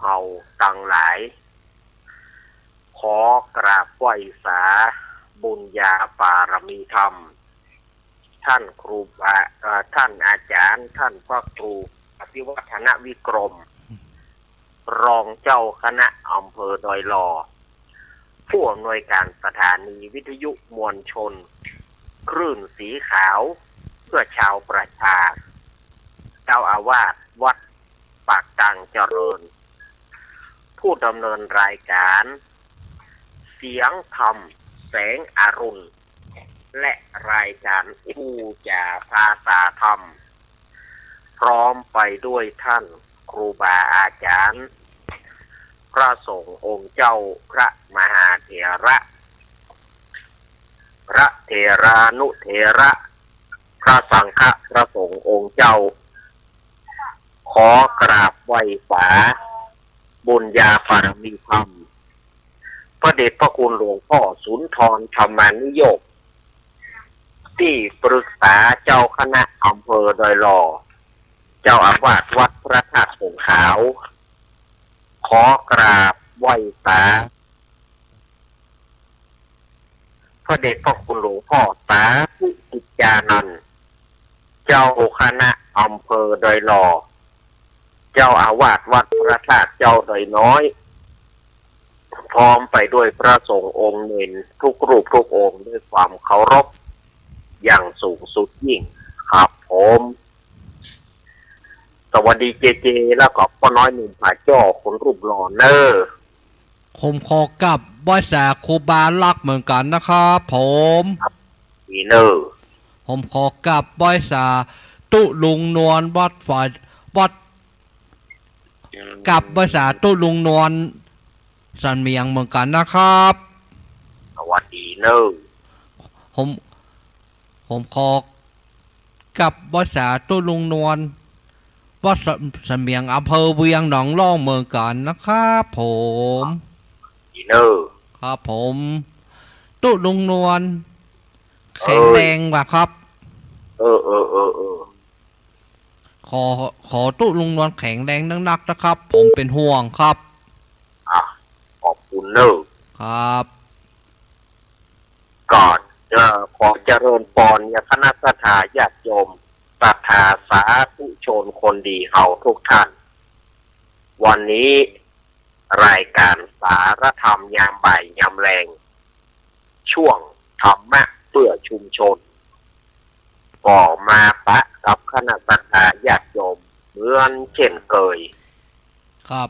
เฮาตั้งหลายขอกราบไหว้สาบุญญาปารมีธรรมท่านครูท่านอาจารย์ท่านพระครูอภิวัฒนวิกรมรองเจ้าคณะอำเภอดอยหล่อผู้อำนวยการสถานีวิทยุมวลชนคลื่นสีขาวเพื่อชาวประชาเจ้าอาวาสวัดปากตังเจริญผู้ดำเนินรายการเสียงธรรมแสงอรุณและรายการผู้จาภาษาธรรมพร้อมไปด้วยท่านครูบาอาจารย์พระสงฆ์องค์เจ้าพระมหาเถระพระเถรานุเถระพระสังฆพระสงฆ์องค์เจ้าขอกราบไหว้สาบุญญาปารมีธรรมพระเดชพระคุณหลวงพ่อสุนทรธรรมานุโยคที่ปรึกษาเจ้าคณะอำเภอดอยหล่อเจ้าอาวาสวัดพระธาตุผงขาวขอกราบไหว้สาพระเดชพระคุณหลวงพ่อสาธุกิจจานันท์เจ้าคณะอำเภอดอยหล่อเจ้าอาวาสวัดพระธาตุเจ้าดอยน้อยพร้อมไปด้วยพระสงฆ์องค์เนนทุกรูปทุกองค์ด้วยความเคารพอย่างสูงสุดยิ่งครับผมสวัสดีเจเจแล้วก็พ่อน้อยหนุ่มผาจ้อคนรูปหล่อเนอร์ผมขอกลับไหว้สาครูบาลักษ์เหมือนกันนะครับผมดีเนอร์ผมขอกลับไหว้สาตุลุงนวลวัดฝ่ายวัดกลับไหว้สาตุลุงนวลสันเมียงเหมือนกันนะครับสวัสดีเนอร์ผมขอกลับไหว้สาตุลุงนวลวัดสันเมียงอำเภอเวียงหนองล่องเหมือนกันนะครับผมดีเนอร์ครับผมตุลุงนวลแข็งแรงว่ะครับขอตุลุงนวลแข็งแรงนักๆนะครับผมเป็นห่วงครับขอบคุณเนอร์ครับก่อนขอเจริญพรญาคณะสัตยาญาติโยมศรัทธาสาธุชนคนดีเฮาทุกท่านวันนี้รายการสารธรรมยามบ่ายยามแรงช่วงธรรมะเพื่อชุมชนก็มาปะกับคณะสัตยาญาติโยมเหมือนเช่นเคยครับ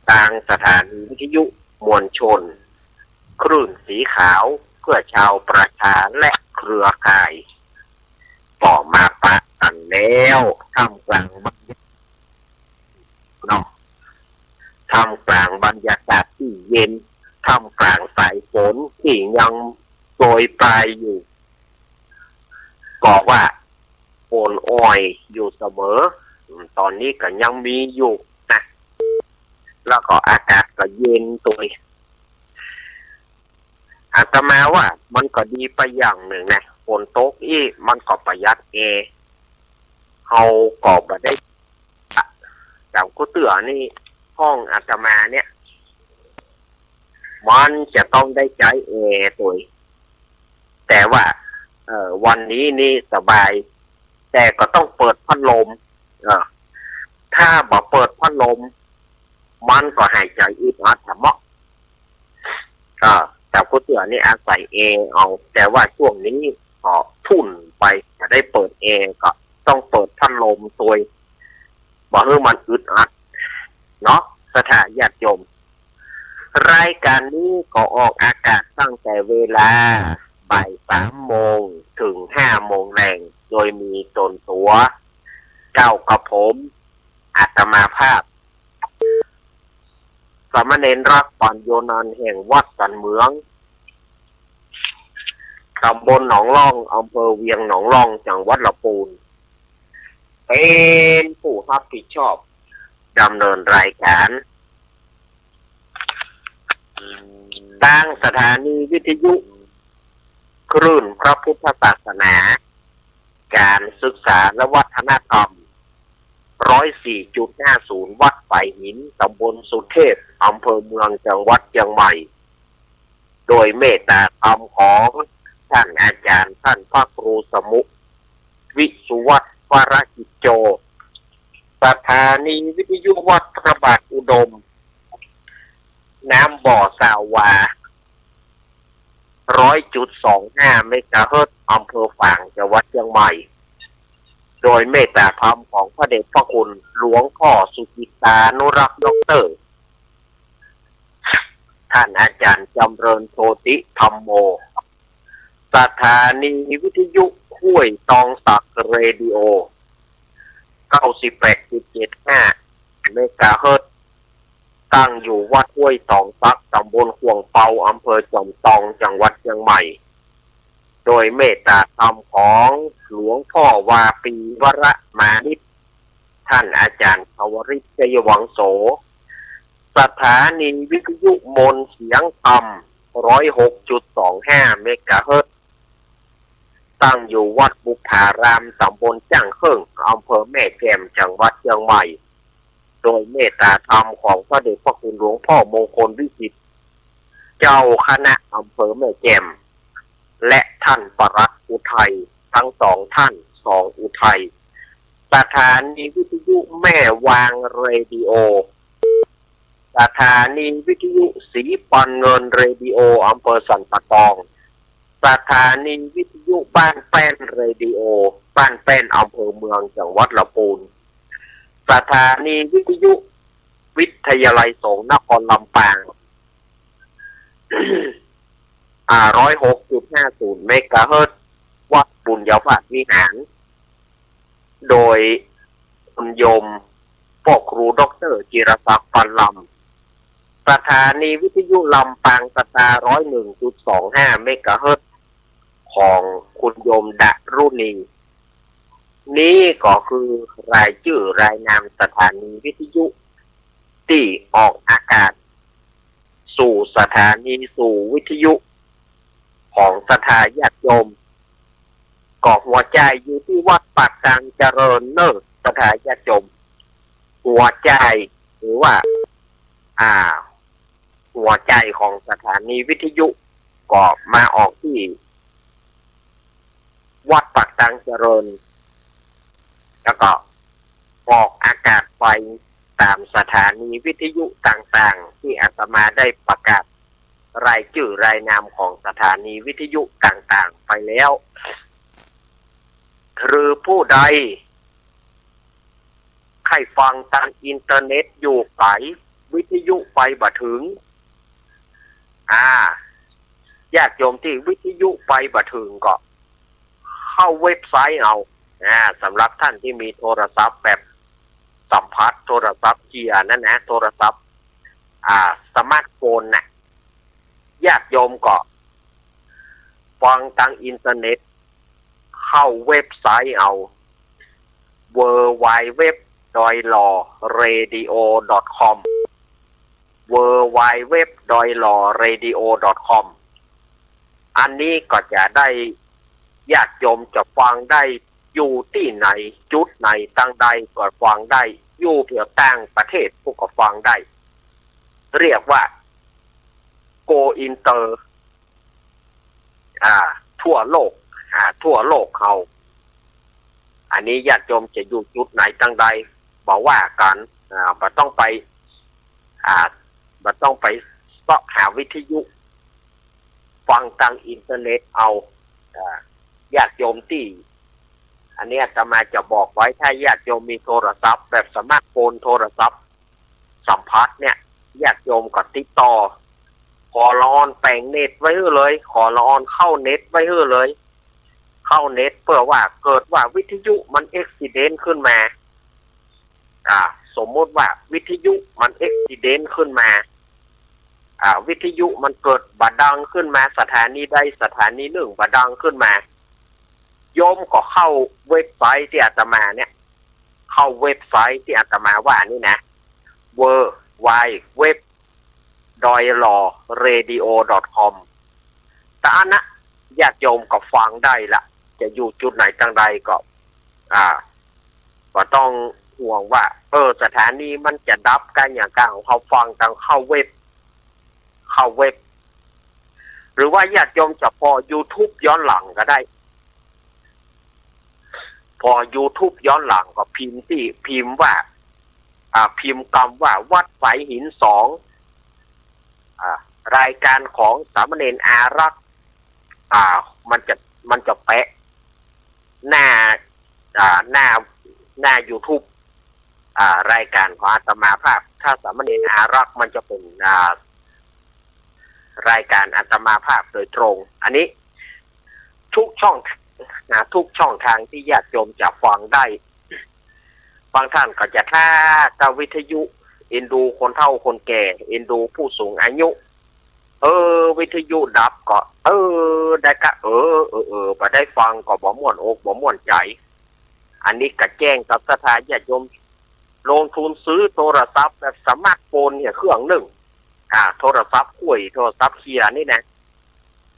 ทางสถานีวิทยุมวลชนคลื่นสีขาวเพื่อชาวประชาและเครือข่ายต่อมาปะกันแล้วท่ามกลางท่ามกลางบรรยากาศที่เย็นท่ามกลางสายฝนที่ยังโปรยปลายอยู่บอกว่าโอนอ้อยอยู่เสมอตอนนี้ก็ยังมีอยู่นะแล้วก็อากาศก็เย็นตัวอาตมาว่ามันก็ดีไปอย่างหนึ่งนะฝนตกอีมันก็ประหยัดเขาก็บ่ได้จากกูเตือนี่ห้องอาตมาเนี่ยมันจะต้องได้ใช้ตัวแต่ว่าวันนี้นี่สบายแต่ก็ต้องเปิดพัดลมถ้าบ่เปิดพัดลมมันก็หายใจอึดอัดเหมาะแต่กูเตือนี่อาศัยเอาแต่ว่าช่วงนี้ก็ทุ่นไปจะได้เปิดก็ต้องเปิดพัดลมตัวบอกให้มันอึดอัดเนาะสถานญาติโยมรายการนี้ก็ออกอากาศตั้งแต่เวลาบ่าย3 โมงถึง5 โมงแรงโดยมีตนตัวเก้ากับผมอาตมาภาพสามเณรรักปัญโยนันท์แห่งวัดสันเมืองตำบลหนองล่องอำเภอเวียงหนองล่องจังหวัดลำพูนเป็นผู้รับผิดชอบดำเนินรายการตั้งสถานีวิทยุคลื่นพระพุทธศาสนาการศึกษาและวัฒนธรรม 104.50 วัด ปายหินตำบลสุเทพอำเภอเมืองจังหวัดเชียงใหม่โดยเมตตาธรรมของท่านอาจารย์ท่านพระครูสมุวิสุวัฒน์วรกิจโจสถานีวิทยุวัดพระบาทอุดมน้ำบ่อสาวา 100.25 เมกะเฮิรตซ์อำเภอฝางจังหวัดเชียงใหม่โดยเมตตาธรรมของพระเดชพระคุณหลวงพ่อสุกิตานุรักษ์ด็อกเตอร์ท่านอาจารย์จำเริญโชติธรรมโมสถานีวิทยุห้วยตองสักเรดิโอ 98.75 เมกะเฮิรตซ์ตั้งอยู่วัดห้วยตองสักตำบลขวงเปาอำเภอจอมทองจังหวัดเชียงใหม่โดยเมตตาธรรมของหลวงพ่อวาปีวรมานิชท่านอาจารย์ภวริศชัยวังโสสถานีวิทยุมนเสียงธรรม 106.25 เมกะเฮิรตซ์ตั้งอยู่วัดบุพารามตำบลจ้างเคิ่งอำเภอแม่แจ่มจังหวัดเชียงใหม่โดยเมตตาธรรมของพระเดชพระคุณหลวงพ่อมงคลวิจิตรเจ้าคณะอำเภอแม่แจ่มและท่านปลัดอุทัยทั้งสองท่านสองอุทัยสถานีวิทยุแม่วางเรดิโอสถานีวิทยุศรีปันเงินเรดิโออำเภอสันปะตองสถานีวิทยุบ้านแป้นเรดิโอบ้านแป้นอำเภอเมืองจังหวัดลำพูนสถานีวิทยุวิทยาลัยสงฆ์นครลำปาง 106.50 เมกะเฮิรตซ์วัดบุญญาภาสวิหารโดยคุณโยมพ่อครูดร.จิรศักดิ์ปันลำสถานีวิทยุลำปางสตาร์ 101.25 เมกะเฮิรตซ์ของคุณโยมดรุณีนี้ก็คือรายชื่อรายนามสถานีวิทยุที่ออกอากาศสู่สถานีสู่วิทยุของสถาญาติโยมก่อหัวใจอยู่ที่วัดปากกลางเจริญเนิศสถาญาติโยมหัวใจหรือว่าหัวใจของสถานีวิทยุก็มาออกที่วัดปากกลางเจริญแล้วก็ออกอากาศไปตามสถานีวิทยุต่างๆที่อาตมาได้ประกาศรายชื่อรายนามของสถานีวิทยุต่างๆไปแล้วหรือผู้ใดใครฟังทางอินเทอร์เน็ตอยู่ไกลวิทยุไปบ่ถึงญาติโยมที่วิทยุไปบ่ถึงก็เข้าเว็บไซต์เอาสำหรับท่านที่มีโทรศัพท์แบบสัมผัสโทรศัพท์เกียร์นั่นนะโทรศัพท์สมาร์ทโฟนน่ะญาติโยมก็ฟังทางอินเทอร์เน็ตเข้าเว็บไซต์เอา www.doilawradio.com www.doilawradio.com อันนี้ก็จะได้ญาติโยมจะฟังได้อยู่ที่ไหนจุดไหนตั้งใดก็ฟังได้อยู่เกี่ยวต่างประเทศพวกก็ฟังได้เรียกว่า Go Inter ทั่วโลกทั่วโลกเขาอันนี้ญาติโยมจะอยู่จุดไหนตั้งใดบอกว่ากันบ่ต้องไปบ่ต้องไปเสาะหาวิทยุฟังทางอินเทอร์เน็ตเอาญาติโยมที่อันนี้อาตมาจะบอกไว้ถ้าญาติโยมมีโทรศัพท์แบบสมาร์ทโฟนโทรศัพท์สัมผัสเนี่ยญาติโยมก็ติดต่อขอละออนแปลงเน็ตไว้เลยขอละออนเข้าเน็ตไว้เลยเข้าเน็ตเพื่อว่าเกิดว่าวิทยุมันอุบัติเหตุขึ้นมาสมมติว่าวิทยุมันอุบัติเหตุขึ้นมาวิทยุมันเกิดบาดังขึ้นมาสถานีใดสถานีหนึ่งบาดังขึ้นมาโยมก็เข้าเว็บไซต์ที่อาตมาเนี่ยเข้าเว็บไซต์ที่อาตมาว่านี่นะ www.doilawradio.com แต่อันนะญาติโยมก็ฟังได้ละจะอยู่จุดไหนตั้งใดก็ต้อง ห่วงว่าสถานีมันจะดับกันอย่างกลางของเขาฟังทางเข้าเว็บหรือว่าญาติโยมจะพอ YouTube ย้อนหลังก็ได้พอ YouTube ย้อนหลังก็พิมพ์ว่าพิมพ์คำว่าวัดไฝหิน2รายการของสามเณรอารักษ์มันจะแปะหน้า YouTube รายการของอาตมาภาพถ้าสามเณรอารักษ์มันจะเป็นรายการอาตมาภาพโดยตรงอันนี้ทุกช่องทางที่ญาติโยมจะฟังได้บางท่านก็จะท่าวิทยุเอ็นดูคนเฒ่าคนแก่เอ็นดูผู้สูงอายุวิทยุดับก็ได้ก็ไปได้ฟังก็บ่ม่วนอกบ่ม่วนใจอันนี้ก็แจ้งกับศรัทธาญาติโยมลงทุนซื้อโทรศัพท์แบบสมาร์ทโฟนเนี่ยเครื่องหนึ่งโทรศัพท์คุยโทรศัพท์เคลียร์นี่นะ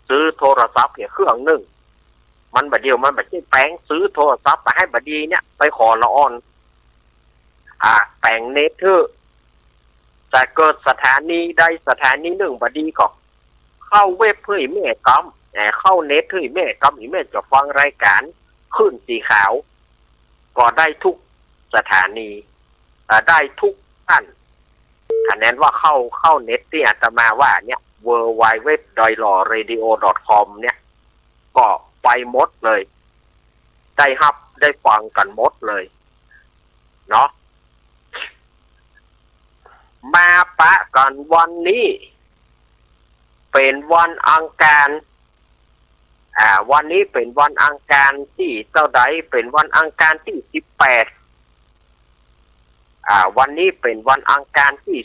ซื้อโทรศัพท์เนี่ยเครื่องหนึ่งมันบัดเดียวมันบัดใช่แปลงซื้อโทรศัพท์ไปให้บัดดีเนี่ยไปขอละอ่อนแปลงเน็ตเถอะแต่เกิดสถานีใดสถานีหนึ่งบัดดีก็เข้าเว็บเพื่อแม่กำเข้าเน็ตเพื่อแม่กำอีแม่จะฟังรายการขึ้นสีขาวก็ได้ทุกสถานีได้ทุกท่านคะแนนว่าเข้าเน็ตที่อาตมาว่าเนี่ย www.doilawradio.com เนี่ยก็ไปหมดเลยได้ฟังกันหมดเลยเนาะมาปะกันวันนี้เป็นวันอังคารวันนี้เป็นวันอังคารที่เท่าใดเป็นวันอังคารที่18วันนี้เป็นวันอังคารที่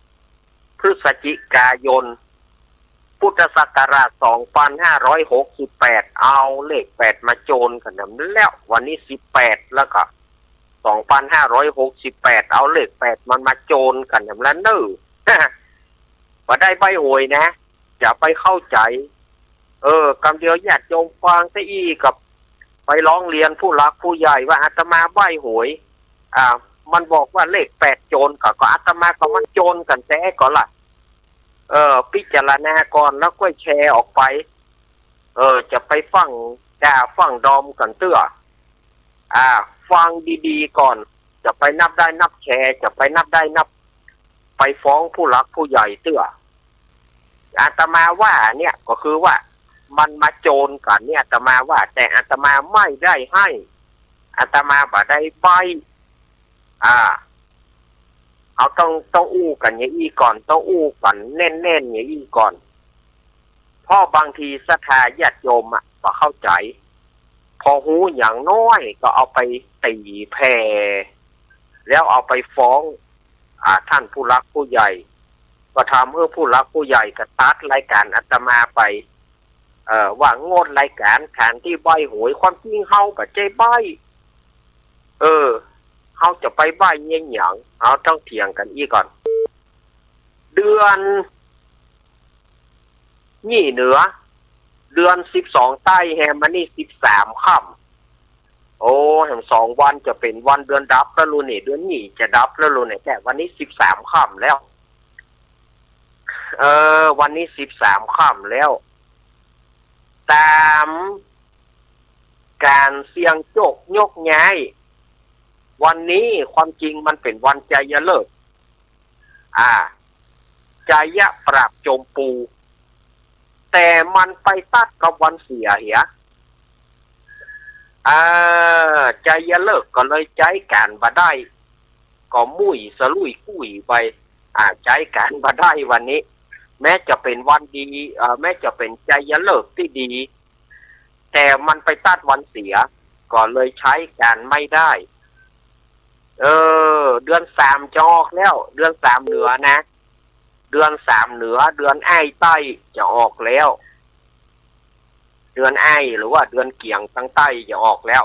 18พฤศจิกายนพุทธศักราช2568เอาเลข8มาโจรกันแล้ววันนี้18แล้วก็2568เอาเลข8มันมาโจรกันแล้วเน้อบ่ได้ใบหวยนะอย่าไปเข้าใจกำเดียวญาติโยมฟังซะอีกกับไปร้องเรียนผู้หลักผู้ใหญ่ว่าอาตมาใบหวยมันบอกว่าเลข8โจรก็อาตมาก็มันโจรกันแท้ก็ล่ะพิจารณาก่อนแล้วก็แชร์ออกไปจะไปฟังดอมกันเตื้อฟังดีๆก่อนจะไปนับได้นับแชร์จะไปนับได้นับไปฟ้องผู้หลักผู้ใหญ่เตื้ออาตมาว่าเนี่ยก็คือว่ามันมาโจรกันเนี่ยอาตมาว่าแต่อาตมาไม่ได้ให้อาตมาบ่ได้ใบเอาต้องอู้กันอย่างอี้ก่อนต้องอู้กันแน่นๆอย่างอี้ก่อนเพราะบางทีศรัทธาญาติโยมบ่เข้าใจพอหูอย่างน้อยก็เอาไปตีแผ่แล้วเอาไปฟ้องท่านผู้หลักผู้ใหญ่ก็ทำเพื่อผู้หลักผู้ใหญ่ก็ตัดรายการอาตมาไปว่างดรายการขานที่ใบหวยความจริงเฮาบ่ใจใบเฮาจะไปใบเงี้ยหยังเอาต้องเถียงกันอีกก่อนเดือนนี่เหนือเดือน12ใต้แฮมมันนี่13ค่ำโอ้แฮม2วันจะเป็นวันเดือนดับแล้วลูนี่เดือนนี้จะดับแล้วลูนี่แต่วันนี้13ค่ำแล้ววันนี้13ค่ำแล้วตามการเสี่ยงโชคยกย้ายวันนี้ความจริงมันเป็นวันใจยะเลิกใจยะปราบโจมปูแต่มันไปตัดกับวันเสียเหียใจยะเลิกก็เลยใจการบ่ได้ก็มุ่ยสลุยกุ้ยไปใจการบ่ได้วันนี้แม้จะเป็นวันดีแม้จะเป็นใจยะเลิกที่ดีแต่มันไปตัดวันเสียก็เลยใช้การไม่ได้เดือน3จะออกแล้วเดือน3เหนือนะเดือน3เหนือเดือนอ้ายใต้จะออกแล้วเดือนอ้ายหรือว่าเดือนเกี่ยงทางใต้จะออกแล้ว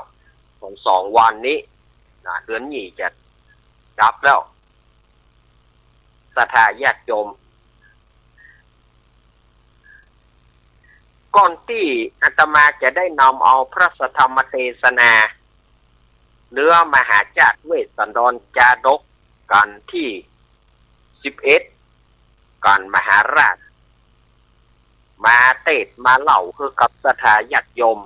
ของ2วันนี้เดือนนี้จะดับแล้วศรัทธาญาติโยมก่อนที่อาตมาจะได้นำเอาพระธรรมเทศนา เนื้อมหาจาตุเวสสันดรจาดกกันที่11กันมหาราชมาเทศมาเล่าคือกับศรัทธาญาติโยม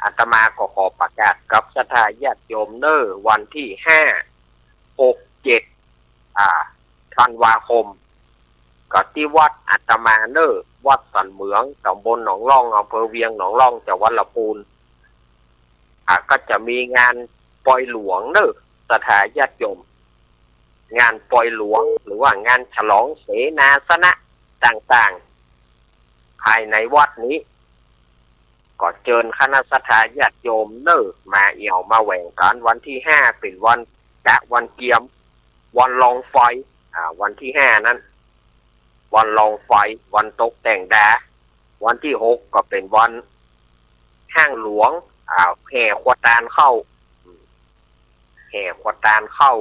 อาตมาก็ขอประกาศกับศรัทธาญาติโยมเนอวันที่5 6 7ธันวาคมก็ที่วัดอาตมาเนอวัดสันเหมืองตำบลหนองล่องอำเภอเวียงหนองล่องจังหวัดลำพูนก็จะมีงานปล่อยหลวงเนอศรัทธาญาติโยมงานปล่อยหลวงหรือว่างานฉลองเสนาสนะต่างๆภายในวัดนี้ก็เชิญคณะศรัทธาญาติโยมเนอมาเอี่ยวมาแหว่งกันวันที่5เป็นวันวันเกียมวันลองไฟวันที่5นั้นวันลองไฟวันตกแต่งดาวันที่6ก็เป็นวันห้างหลวงแห่ขวดานเข้าแห่ขวดานเข้า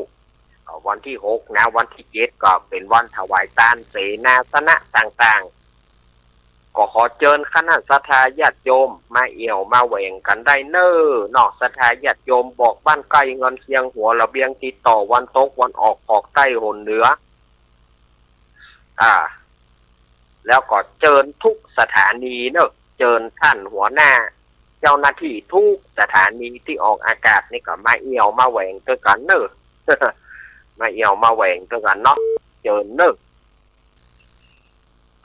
วันที่6นะวันที่7ก็เป็นวันถวายทานเสนาสนะต่างๆก็ขอเชิญคณะศรัทธาญาติโยมมาเอี่ยวมาแหว่งกันได้เนอนอกศรัทธาญาติโยมบอกบ้านใกล้เงินเชียงหัวระเบียงติดต่อวันตกวันออกใต้หนเหนือแล้วก็เชิญทุกสถานีเนอะเชิญท่านหัวหน้าเจ้าหน้าที่ทุกสถานีที่ออกอากาศนี่ก็มาเอี่ยวมาแหว่งด้วยกันเนอะ มาเอี่ยวมาแหว่งด้วยกันเนาะเชิญเนอะ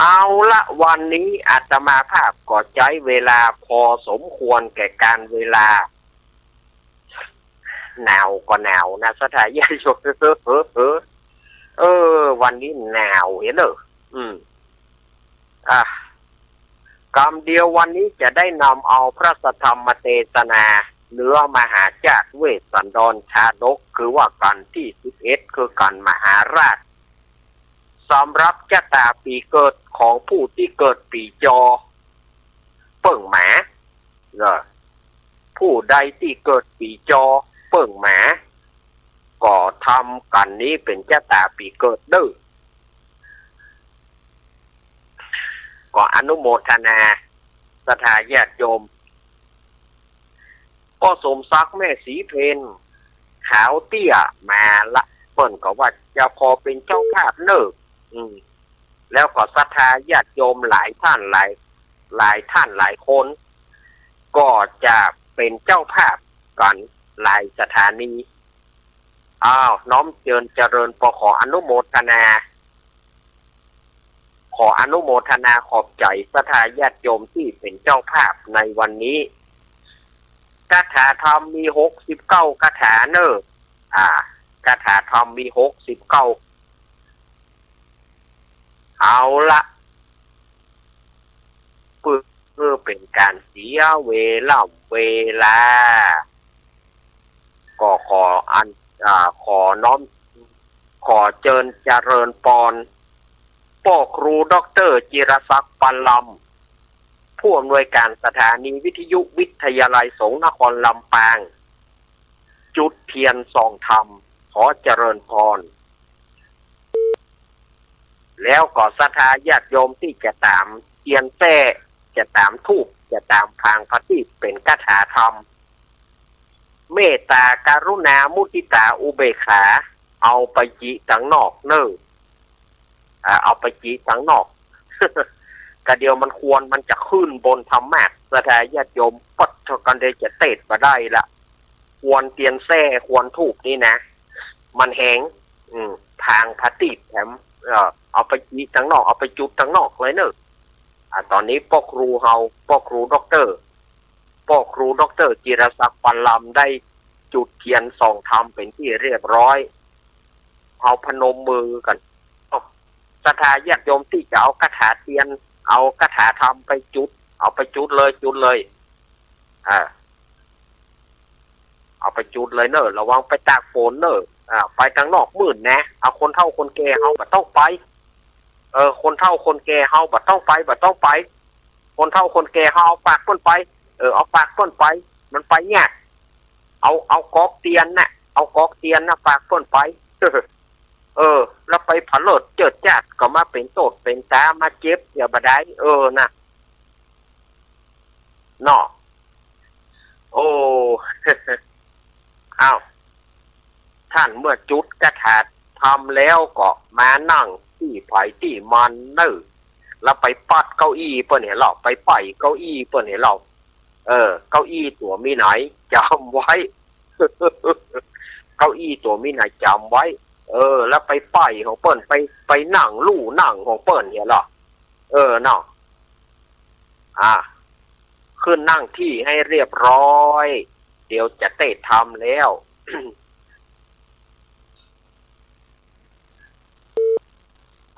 เอาละวันนี้อาตมาภาพก็ใช้เวลาพอสมควรแก่การเวลาหนาวก็หนาวนะสถานที่ชมวันนี้หนาวเห็นเนอะกรรมเดียววันนี้จะได้นำเอาพระสัทธรรมเทศนาเนื้อมหาจาตุเวสสันดรชาดกคือว่ากันที่11คือกันมหาราชสำหรับชะตาปีเกิดของผู้ที่เกิดปีจอเปิ่งหมาผู้ใดที่เกิดปีจอเปิ่งหมาก็ทำกันนี้เป็นชะตาปีเกิดเด้อก็อนุโมทนาศรัทธาญาติโยมก็สมศักดิ์แม่ศรีเพนขาวเตี้ยมาละเปิ้นก็ว่าจะพอเป็นเจ้าภาพเนอะแล้วก็ศรัทธาญาติโยมหลายท่านหลายคนก็จะเป็นเจ้าภาพกันหลายสถานีน้อมเจริญขออนุโมทนาขอบใจศรัทธาญาติโยมที่เป็นเจ้าภาพในวันนี้คาถาธรรมมี69คาถาเนอะคาถาธรรมมี69เอาละเพื่อเป็นการเสียเวลาก็ขอน้อมขอเชิญเจริญพรพ่อครูดร.จิรศักดิ์ปันลำผู้อำนวยการสถานีวิทยุวิทยาลัยสงฆ์นครลำปางจุดเทียนส่องธรรมขอเจริญพรแล้วก็ศรัทธาญาติโยมที่จะตามเทียนแท้จะตามธูปจะตามพางพระที่เป็นคาถาธรรมเมตตาการุณามุทิตาอุเบกขาเอาไปจิตังนอกเนอเอาไปจิตังนอกกระเดียวมันจะขึ้นบนธรรมะศรัทธาญาติโยมปัดกันเลยจะเตะมาได้ละควรเตียนแท้ควรถูกนี่นะมันแห้งทางพระติแถมเอาไปจีทั้งนอกเอาไปจุดทั้งนอกเลยเนอะตอนนี้พ่อครูด็อกเตอร์จิรศักดิ์ปันลำได้จุดเทียนส่องธรรมเป็นที่เรียบร้อยเอาพนมมือกันศรัทธาญาติโยมที่จะเอาคาถาเทียนเอาคาถาธรรมไปจุดเอาไปจุดเลยเอาไปจุดเลยเนอะระวังไปตากฝนเนอะไปทางนอกมืดนะเอาคนเฒ่าคนแก่เฮาบ่ต้องไปคนเฒ่าคนแก่เฮาบ่ต้องไปคนเฒ่าคนแก่เฮาเอาปากเพิ่นไปเอาปากเพิ่นไปมันไปยากเอากอกเตียนน่ะปากเพิ่นไปแล้วไปผลดเจิดจัดก็มาเป็นโตดเป็นตามาเจ็บอย่าบ่ได้น่ะเนาะโอ้ อ้าวท่านเมื่อจุดกระถาดทำแล้วก็มานั่งที่ไผ่ที่มันเนื้อแล้วไปปัดเก้าอี้เปิ้นเห็นหรอกไปไปเก้าอี้เปิ้นเห็นหรอกเก้าอี้ตัวมีไหนจำไว้ เก้าอี้ตัวมีไหนจำไว้แล้วไปไปของเปิ้นไปนั่งลู่นั่งของเปิ้นเห็นหรอเนาะขึ้นนั่งที่ให้เรียบร้อยเดี๋ยวจะเตะทำแล้ว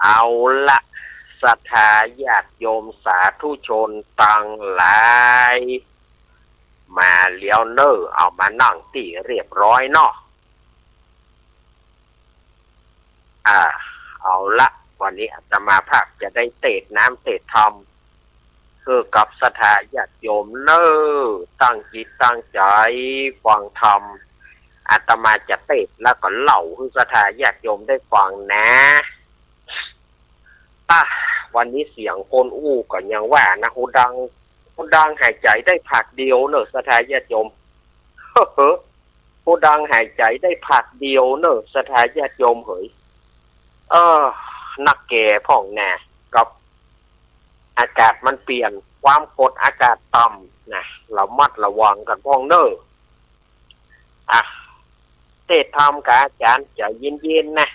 เอาละศรัทธาญาติโยมสาธุชนตั้งหลายมาเลี้ยวเนอเอามานั่งที่เรียบร้อยเนาะเอาละวันนี้อาตมาภาพจะได้เตะน้ำเตะธรรมคือกับศรัทธาญาติโยมเนอตั้งจิตตั้งใจฟังธรรมอาตมาจะเตะแล้วก็เล่าให้ศรัทธาญาติโยมได้ฟังนะวันนี้เสียงคนอู้ก็ยังว่านะหูดังหายใจได้ผักเดียวเนอะศรัทธาญาติโยมหูดังหายใจได้ผักเดียวเนอะศรัทธาญาติโยมเฮ้ยนักแก่พ่องแน่กับอากาศมันเปลี่ยนความกดอากาศต่ำนะเรามัดระวังกันพ่องเนอะเทศธรรมกับอาจารย์จะเย็นๆนะ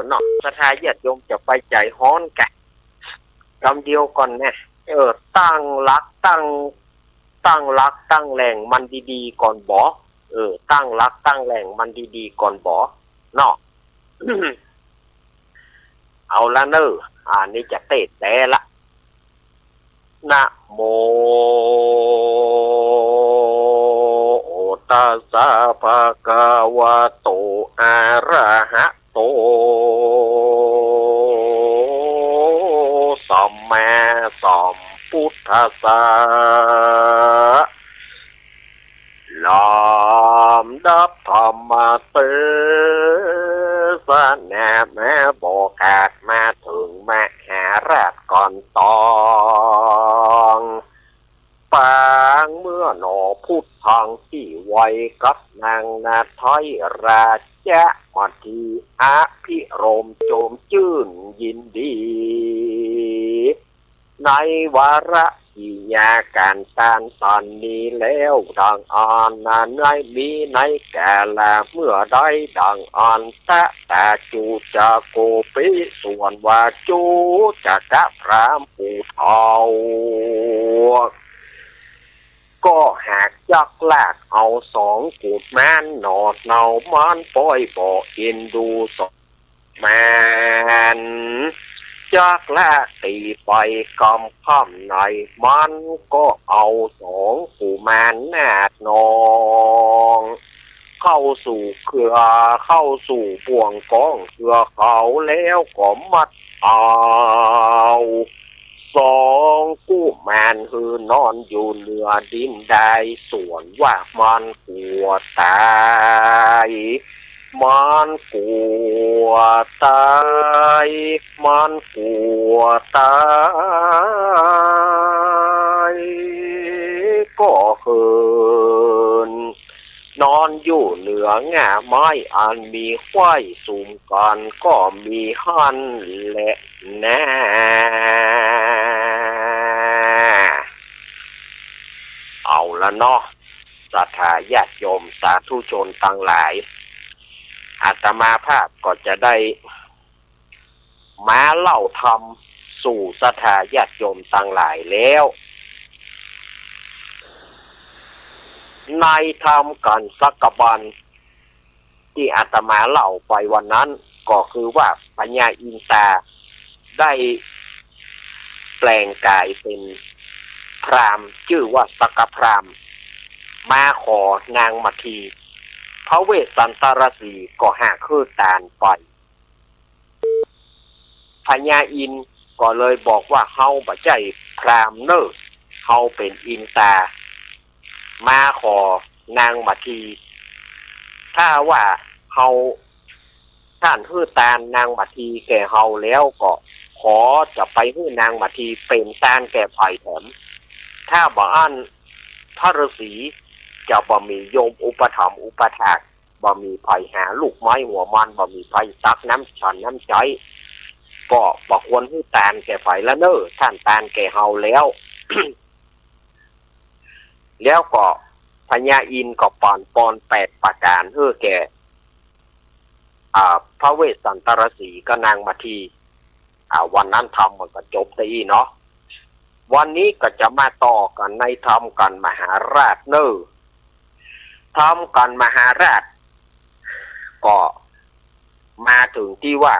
เนาะศรัทธาญาติโยมจะไปใจฮ้อนกันคำเดียวก่อนนะตั้งรักตั้งแหล่งมันดีๆก่อนบ่ตั้งรักตั้งแหล่งมันดีๆก่อนบ่เนาะ เอาละเนอนี่จะเตะแต่ละนะโมตัสสะภะคะวะโตอะระหะโตสัมมาสัมพุทธัสสะลำดับธรรมเตสนาแม่บอกาศมาถึงมหาราชก่อนตองปางเมื่อหนอพุทธังที่ไวกับนางนาถอยราชมาทีอภิรมโจมชื่นยินดีในวาระที่ยาการสานสันนี้แล้วดังอ่านนั้นในมีในแก่ละเมื่อได้ดังอ่านแต่จูจะโกปิส่วนว่าจูจะกะพรามปูเทาก็หากยักลากเอาสองกูดแม่นหนอดเนามันป้อยบ่อินดูสองแมนจากแลกตีไปกำค่ำในมันก็เอาสองผู้แมนแนดนองเข้าสู่เครือเข้าสู่บ่วงกองเครือเขาแล้วก็มัดเอาสองผู้แมนคือนอนอยู่เหนือดินได้ส่วนว่ามันกลัวตายมันกลัวตายมันกลัวตายก็เหินนอนอยู่เหนือแง่ไม้อันมีควายสูงกันก็มีหันและแน่เอาละเนาะศรัทธาญาติโยมสาธุชนทั้งหลายอาตมาภาพก็จะได้มาเล่าธรรมสู่ศรัทธาญาติโยมทั้งหลายแล้วในธรรมกันสักบันที่อาตมาเล่าไปวันนั้นก็คือว่าพญาอินทราได้แปลงกายเป็นพราหมณ์ชื่อว่าสักพราหมณ์มาขอนางมัททีพระเวสสันตรสีก็หาคือตาลไปพญาอินก็เลยบอกว่าเฮาบ่ใช่พราหมณ์เนอเฮาเป็นอินทรามาขอนางมัททีถ้าว่าเฮาท่านฮื้อตาลนางมัททีแก่เฮาแล้วก็ขอจะไปฮื้อนางมัททีเป็นตาลแก่ไผ่แถมถ้าบ่อันพระฤาษี จะบ่มีโยมอุปถัมภ์อุปถากบ่มีไผหาลูกไม้หัวมันบ่มีไผซักน้ำฉันน้ำใจก็บ่ควรให้ตานแก่ไผละเน้อท่านตานแก่เฮาแล้ว แล้วก็พญาอินทร์ก็ปอน8ประการเพื่อแก่พระเวสสันตรสีก็นางมาทีวันนั้นทำมันก็จบได้เนาะวันนี้ก็จะมาต่อกันในธรรมกันมหาราชเนอธรรมกันมหาราชก็มาถึงที่ว่า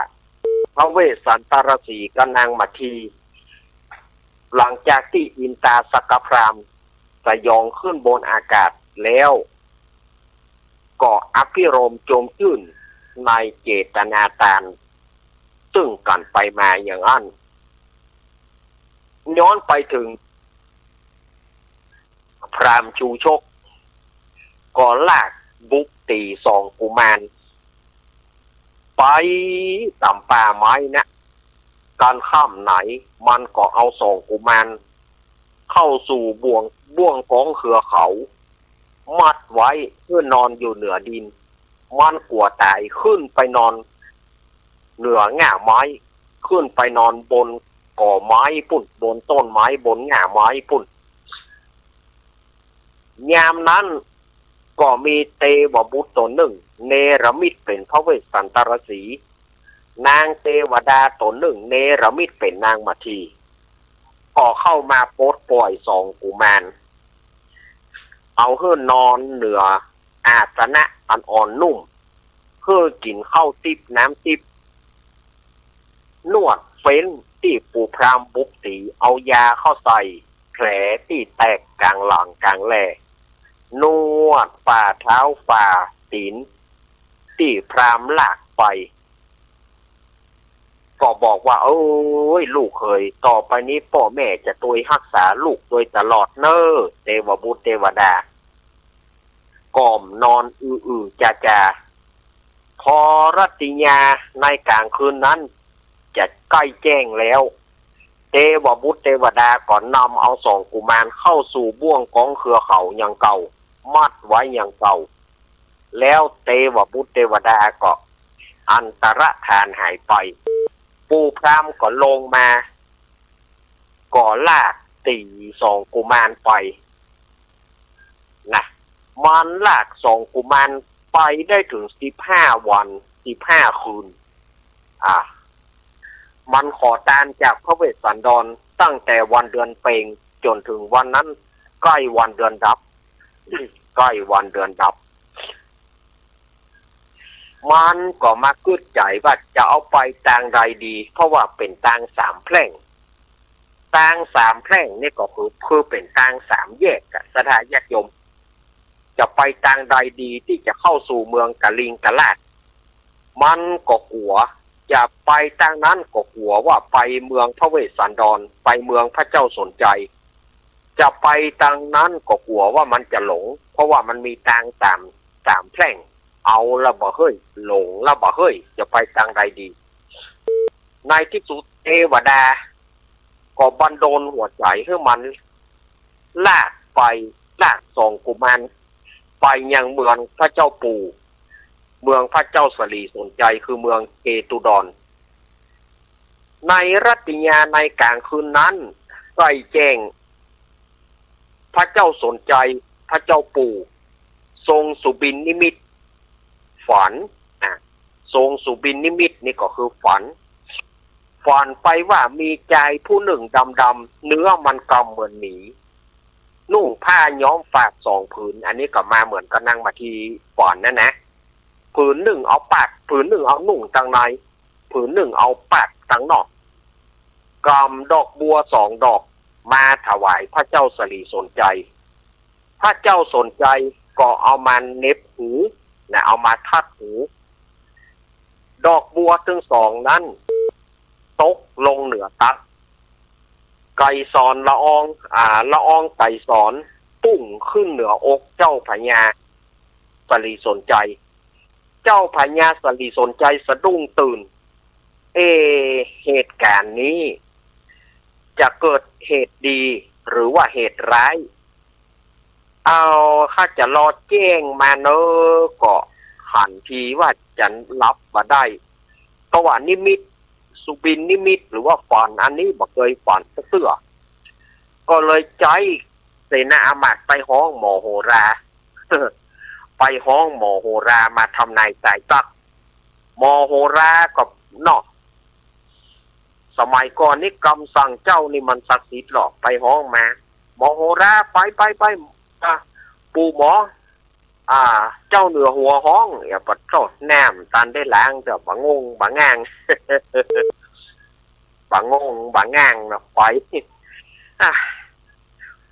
พระเวสสันตรสีก็นางมาทีหลังจากที่อินตาสักกพรามสยองขึ้นบนอากาศแล้วก็อภิรมย์โจมชื่นในเจตนาตานซึ่งกันไปมาอย่างนั้นย้อนไปถึงพราหมณ์ชูชกก็ลากบุกตีสองกุมารไปตามป่าไม้นะการข้ามไหนมันก็เอาสองกุมารเข้าสู่บ่วงกองเขือเขามัดไว้เพื่อนอนอยู่เหนือดินมันกลัวตายขึ้นไปนอนเหนือง่าไม้ขึ้นไปนอนบนก่อไม้ปุ่นบนต้นไม้บนง่าไม้ปุ่นยามนั้นก็มีเทวบุตรตนหนึ่งเนรมิตเป็นพระเวสสันตรสีนางเทวดาตนหนึ่งเนรมิตเป็นนางมาทีก็เข้ามาโปดปล่อยสองกุมารเอาเฮือนอนเหนืออาสนะอันอ่อนนุ่มเพื่อกินข้าวติบน้ำติบนวดเฟ้นที่ปูพรามบุกตีเอายาเข้าใส่แผลที่แตกกลางหลังกลางแหล่นวดฝ่าเท้าฝ่าตีนที่พรามลากไปก็บอกว่าโอ้ยลูกเคยต่อไปนี้พ่อแม่จะตัวรักษาลูกโดยตลอดเน้อเทวบุตรเทวดาก่อมนอนจ่าพอรัตญาในกลางคืนนั้นจะใกล้แจ้งแล้วเทวบุตรเทวดาก่อนนำเอาสองกุมารเข้าสู่บ่วงกองเครือเขาอย่างเก่ามัดไว้อย่างเก่าแล้วเทวบุตรเทวดาก็อันตรธานหายไปปูพรามก็ลงมาก่อลากตีสองกุมารไปนะมันลากสองกุมารไปได้ถึง15 วัน15 คืนมันขอทานจากพระเวสสันดรตั้งแต่วันเดือนเพ็ญจนถึงวันนั้นใกล้วันเดือนดับ ใกล้วันเดือนดับมันก็มากึดใจว่าจะเอาไปทางใดดีเพราะว่าเป็นทาง3 แพร่งทาง3 แพร่งนี่ก็คือเป็นทาง3 แยกสถานญาติโยมจะไปทางใดดีที่จะเข้าสู่เมืองกะลิงกะลาดมันก็กลัวจะไปทางนั้นก็กลัวว่าไปเมืองพระเวสสันดรไปเมืองพระเจ้าสนใจจะไปทางนั้นก็กลัวว่ามันจะหลงเพราะว่ามันมีทาง3 แพร่งเอาละบ่เฮ้ยหลงละบ่เฮ้ยจะไปทางใดดีในที่สุดเทวดาก็บันดาลหัวใจให้มันลากสองกุมารไปยังเมืองพระเจ้าปู่เมืองพระเจ้าสลีสนใจคือเมืองเกตุดรในรัตญาในกลางคืนนั้นใส่แจ้งพระเจ้าสนใจพระเจ้าปู่ทรงสุบินนิมิตฝันทรงสุบินนิมิตนี่ก็คือฝันไปว่ามีชายผู้หนึ่งดำๆเนื้อมันกำเหมือนหมีนุ่งผ้าย้อมฝาก2 ผืนอันนี้ก็มาเหมือนกับนั่งมาที่ฝันนะผืนหนึ่งเอาปากผืนหนึ่งเอานุ่งทางในผืนหนึ่งเอาปากทางนอกกำดอกบัว2 ดอกมาถวายพระเจ้าสลีสนใจพระเจ้าสนใจก็เอามาเน็บหูเอามาทัดหูดอกบัวทั้ง2นั้นตกลงเหนือตักไก่สอนละอองไก่สอนปุ่งขึ้นเหนืออกเจ้าพญาสลีสนใจเจ้าพญาสลีสนใจสะดุ้งตื่นเหตุการณ์นี้จะเกิดเหตุดีหรือว่าเหตุร้าย เอาข้าจะรอแจ้งมาเนอะก็หันทีว่าจะรับมาได้ก็ว่านิมิตสุบินนิมิตหรือว่าฝันอันนี้บ่เคยฝันเสื้อก็เลยใจเสนาอามาตย์ไปห้องหมอโหรา ไปห้องหมอโหรามาทำนายสายตักหมอโหรากับนอกสมัยก่อนนี่กำสั่งเจ้านี่มันศักดิ์สิทธิ์หรอกไปห้องมาหมอโหราไปปู่หมอเจ้าเหนือหัวห้องอย่าปัดโทษแนมตันได้ล้างเดี๋ยวบางงบางงาง บางงบางงางนะ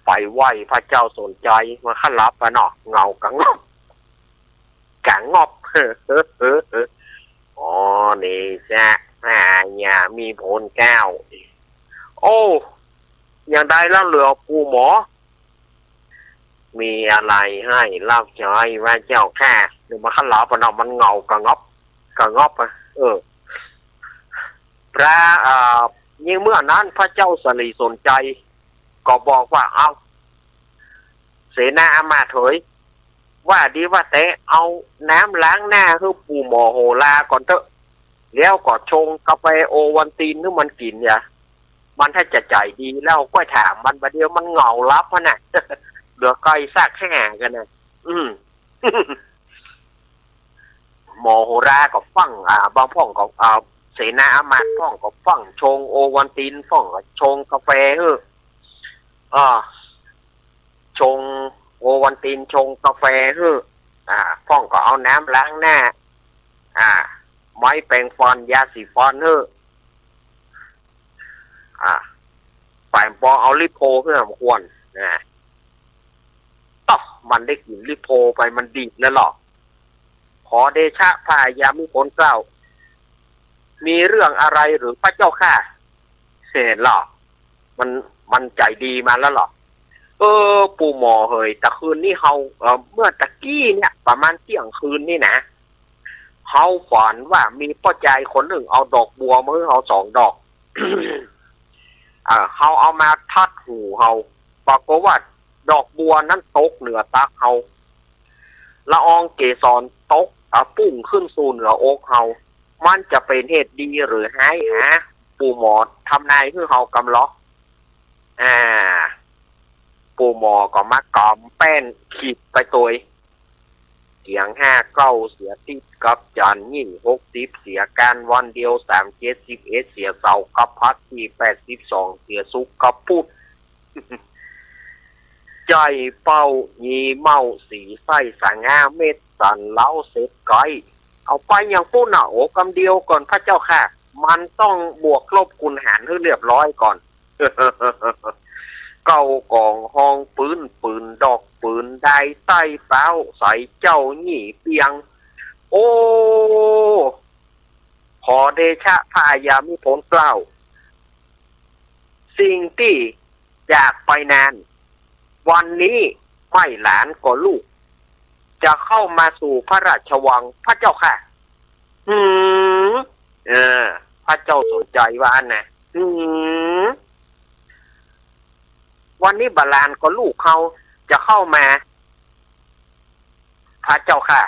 ไปไหวพระเจ้าสนใจมาขันรับไปเนาะเงากังงอบกังงอบอ๋อนี่จ้ะอย่ามีผลแก้วโอ้อย่างใดแล้วเหลือปู่หมอมีอะไรให้เล่าใจว่าเจ้าแค่หรือมาขันรับไปเนาะมันเงากังงอบอ่ะพระยิ่งเมื่อนั้นพระเจ้าสลีสนใจก็บอกว่าเอาเสนาอามาตย์เถยว่าดีว่าแต่เอาน้ำล้างหน้าให้ปู่หมอโหราก่อนเถอะแล้วก็ชงกาแฟโอวัลตินให้มันกินเนี่ยมันถ้าจะใจดีแล้วก็ถามมันประเดี๋ยวมันเหงาลับน่ะ เหลือไก่ซากแห่กันนะหมอโหราก็ฟังบางพ่องก็เสนาอามาตย์พ่องก็ฟังชงโอวัลตินพ่องก็ชงกาแฟชงโอวัลตินชงกาแฟพ่องก็เอาน้ำล้างหน้าไม้แปรงฟันยาสีฟันฝ่ายปอเอาลิโพเพื่อมาควรมันได้กลิ่นลิโพไปมันดีแล้วหรอขอเดชะพายามิผลเกล้ามีเรื่องอะไรหรือพระเจ้าค่ะเห็นหรอมันใจดีมาแล้วหรอปู่หมอเฮยแต่คืนนี้เขาเมื่อตะกี้เนี่ยประมาณเที่ยงคืนนี่นะเขาฝันว่ามีพ่อใจคนหนึ่งเอาดอกบัวมาให้เขา2 ดอก เขาเอามาทัดหูเขาปรากฏว่าดอกบัวนั้นตกเหนือตักเขาละอองเกสรตกปุ่งขึ้นสู่เหนืออกเขามันจะเป็นเหตุดีหรือให้ปู่หมอทำนายเพื่อเขากำล็อกปู่หมอก็มากำแป้นขีดไปตัวเสียง59เสียติดกับจันยิ่ง60เสียการวันเดียว371เสียเสากับพัดที่82เสียสุกกับพุด ใจเป้ายีเมาสีไส้สางาเม็ดสันเล้าเสร็จไกเอาไปอย่างปู้หนาโอกำเดียวก่อนพระเจ้าค่ะมันต้องบวกลบคูณหารให้เรียบร้อยก่อน เก้ากองห้องปืนดอกปืนได้ใต้เป้าใส่เจ้าหนี่เปียงโอ้ขอเดชะพายามิผลเกล้าสิ่งที่อยากไปนานวันนี้ไม่หลานก็ลูกจะเข้ามาสู่พระราชวังพระเจ้าค่ะพระเจ้าสนใจว่านะวันนี้บาลานก็ลูกเขาจะเข้ามาพระเจ้าค่ะ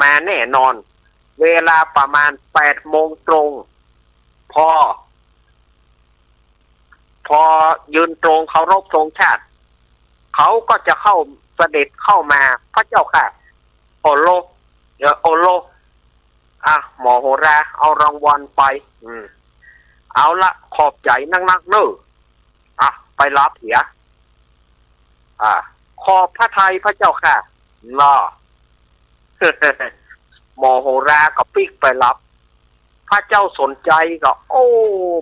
มาแน่นอนเวลาประมาณ8 โมงตรงพอยืนตรงเคารพธงชาติเขาก็จะเข้าเสด็จเข้ามาพระเจ้าค่ะโอโลหมอโหราเอารางวัลไปเอาละขอบใจนักๆเนอะไปรับเถียขอบพระทัยพระเจ้าค่ะเนาะ หมอโหราก็ปิกไปรับพระเจ้าสนใจก็โอ้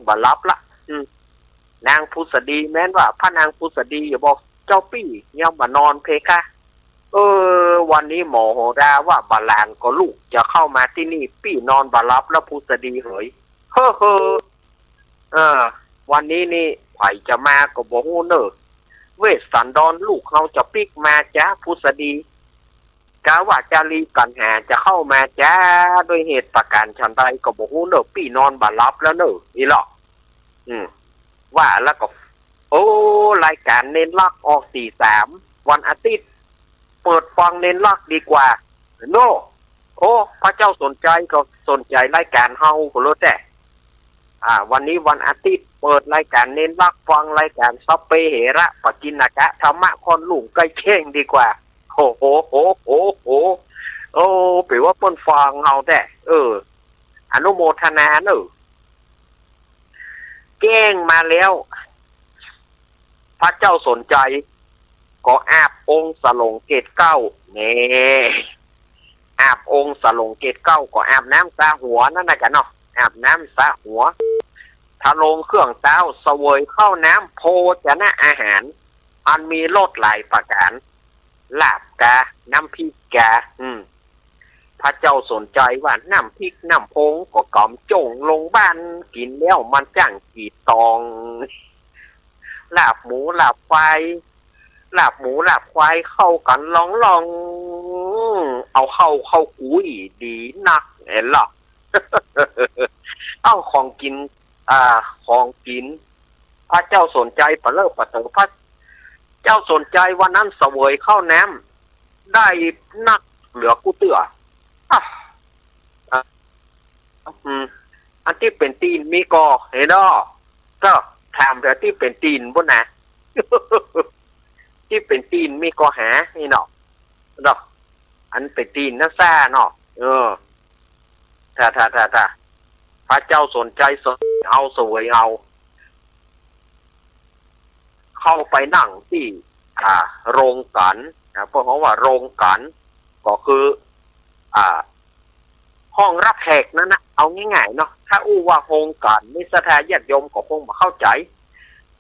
บ่รับละนางพุษดีแม้นว่าพระนางพุษดีอย่าบอกเจ้าปี้เนี่ยมานอนเพคะวันนี้หมอโหราว่าบาลานก็ลูกจะเข้ามาที่นี่ปี้นอนบ่รับแล้วพุษดีเหยวันนี้นี่ไผจะมาก็บ่ฮู้เนอะเวสสันดรลูกเขาจะปิกมาจ้าพุษดีกาว่าจารีกันหาจะเข้ามาจ้าด้วยเหตุประการชันใดก็บ่ฮู้เนอะปี้นอนบ่รับแล้วเนอะนี่หรอกว่าแล้วก็รายการเน้นลักออก43วันอาทิตย์ ปิดฟังเน้นลักดีกว่าโน่โอ้พระเจ้าสนใจก็สนใจรายการเฮาก็รู้แต่วันนี้วันอาทิตย์เปิดรายการเน้นลักฟังรายการซับเปเหระปกินนากะธรรมะคอนลุงใกล้เข่งดีกว่าโอ้โหโอ้โหโอ้โอ้แปลว่าเปิ้นฟังเฮาแต่อนุโมทนาเนอะแก้งมาแล้วพระเจ้าสนใจก็อาบองค์สลงเกตเก้าเนี่ยอาบองค์สลงเกตเก้าก็อาบน้ำสาหัวนั่นนะกันเนาะอาบน้ำสาหัวทะลงเครื่องเต้าเสวยเข้าน้ำโพชนะอาหารอันมีรสหลายประการลาบกาน้ำพริกกาพระเจ้าสนใจว่าน้ำพริกน้ำพงก็กล่อมจงลงบ้านกินแล้วมันจ้างกีตองลาบหมูลาบควายลาบหมูลาบควายเข้ากันลองเอาเข้ากุยดีนักเห็นหรอ เอาของกินของกินพระเจ้าสนใจปะเลิกปะเตอพระเจ้าสนใจวันนั้นเสวยเข้าน้ำได้นักเหลือกูเตืออันที่เป็นตีนมีกอเห็นอ่ะก็ถามแต่ที่เป็นตีนบ่นะ ที่เป็นตีนมีกอหานี่เนาะดอกอันเป็นตีนน่าซ่าเนาะถ้าพระเจ้าสนใจเอาสวยเอาเข้าไปนั่งที่โรงกันเพราะว่าโรงกันก็คือห้องรับแขกนั่นนะเอาง่ายๆเนาะถ้าอู้ว่าโรงกันนี่สถาญาติโยมก็คงมาเข้าใจ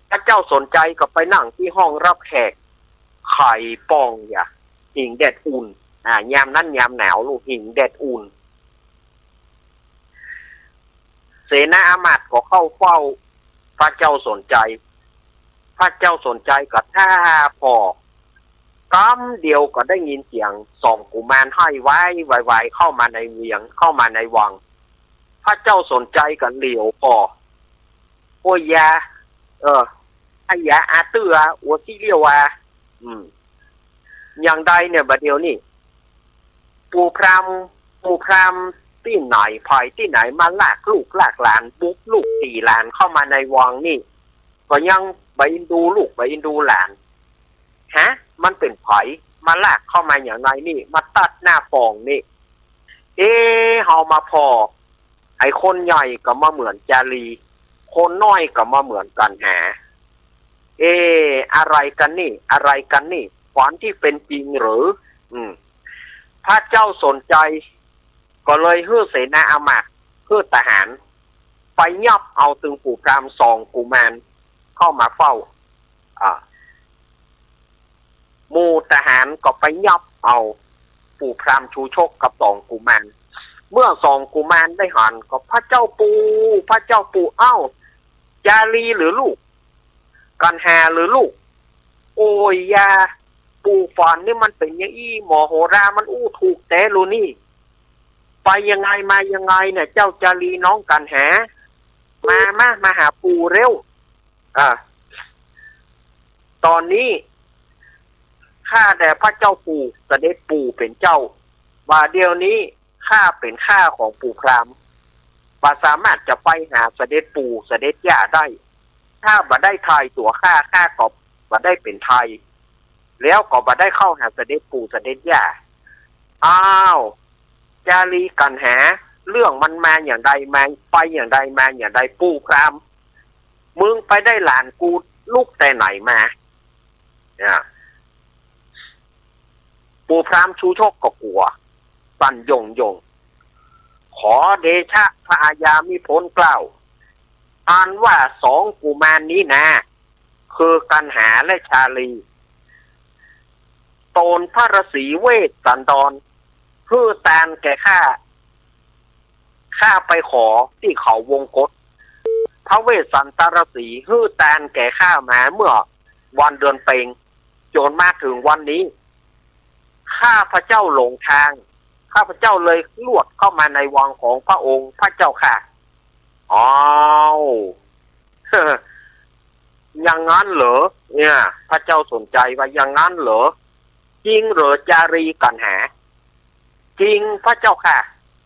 พระเจ้าสนใจก็ไปนั่งที่ห้องรับแขกไข่ปองอย่าหิ่งแดดอุ่นยามนั้นยามหนาวลูกหิ่งแดดอุ่นเสนาอามาตย์ก็เข้าเฝ้าพระเจ้าสนใจพระเจ้าสนใจก็ท่าพอกำเดียวก็ได้ยินเสียงส่องกุมารห้อยไว้เข้ามาในเวียงเข้ามาในวังพระเจ้าสนใจกันเหลียวพอโอ้ยยาไอ้ยาอาเตืออัวที่เรียวว่าอย่างใดเนี่ยบัดเดียวนี่ปูพรามที่ไหนภายที่ไหนมาลากลูกลากหลานบุกลูกตีหลานเข้ามาในวังนี่ก็ยังไปดูลูกไปดูหลานฮะมันเป็นไผมาลากเข้ามาอย่างไรนี่มาตัดหน้าปองนี่เฮามาพอไอ้คนใหญ่ก็มาเหมือนจารีคนน้อยก็มาเหมือนกันหาอะไรกันนี่ฝันที่เป็นจริงหรือพระเจ้าสนใจก็เลยฮื้อเสนาอามาตย์ฮื้อทหารไปยับเอาตึงปู่พรามสองกุมารเข้ามาเฝ้าหมู่ทหารก็ไปยับเอาปู่พรามชูชกกับสองกุมารเมื่อสองกุมารได้หันก็พระเจ้าปู่เอ้าจารีหรือลูกกันหาหรือลูกโอ้ยยาปู่ฝันนี่มันเป็นอย่างอี้หมอโหรามันอู้ถูกแต่รู้นี่ไปยังไงมายังไงเนี่ยเจ้าจารีน้องกันหามาหาปู่เร็วตอนนี้ข้าแต่พระเจ้าปู่เสด็จปู่เป็นเจ้าว่าเดี๋ยวนี้ข้าเป็นข้าของปู่พรามว่าสามารถจะไปหาเสด็จปู่เสด็จย่าได้ถ้าบ่ได้ทายตัวข้าก็บ่ได้เป็นไทยแล้วก็บ่ได้เข้าหาเสด็จปู่เสด็จย่าอ้าวจารีกันหาเรื่องมันมาอย่างใดมาไปอย่างใดมาอย่างใดปู่พรามมึงไปได้หลานกูลูกแต่ไหนมาปู่พรามชูชกก็กลัวสั่นยงขอเดชะพระอาญามิพ้นเกล้าอ่านว่าสองกุมารนี้นะคือกันหาและชาลีโตนพระฤาษีเวสสันดรเพื่อตานแก่ข้าไปขอที่เขาวงกฏพระเวสสันตรสีฮื้อตานแก่ข้ามาเมื่อวันเดือนเพ็ญจนมาถึงวันนี้ข้าพระเจ้าหลงทางข้าพระเจ้าเลยลวดเข้ามาในวังของพระองค์พระเจ้าค่ะอ้าวอย่างนั้นเหรอเนี่ยพระเจ้าสนใจว่าอย่างนั้นเหรอจ จริงหรือจารีกันหาจริงพระเจ้าค่ะ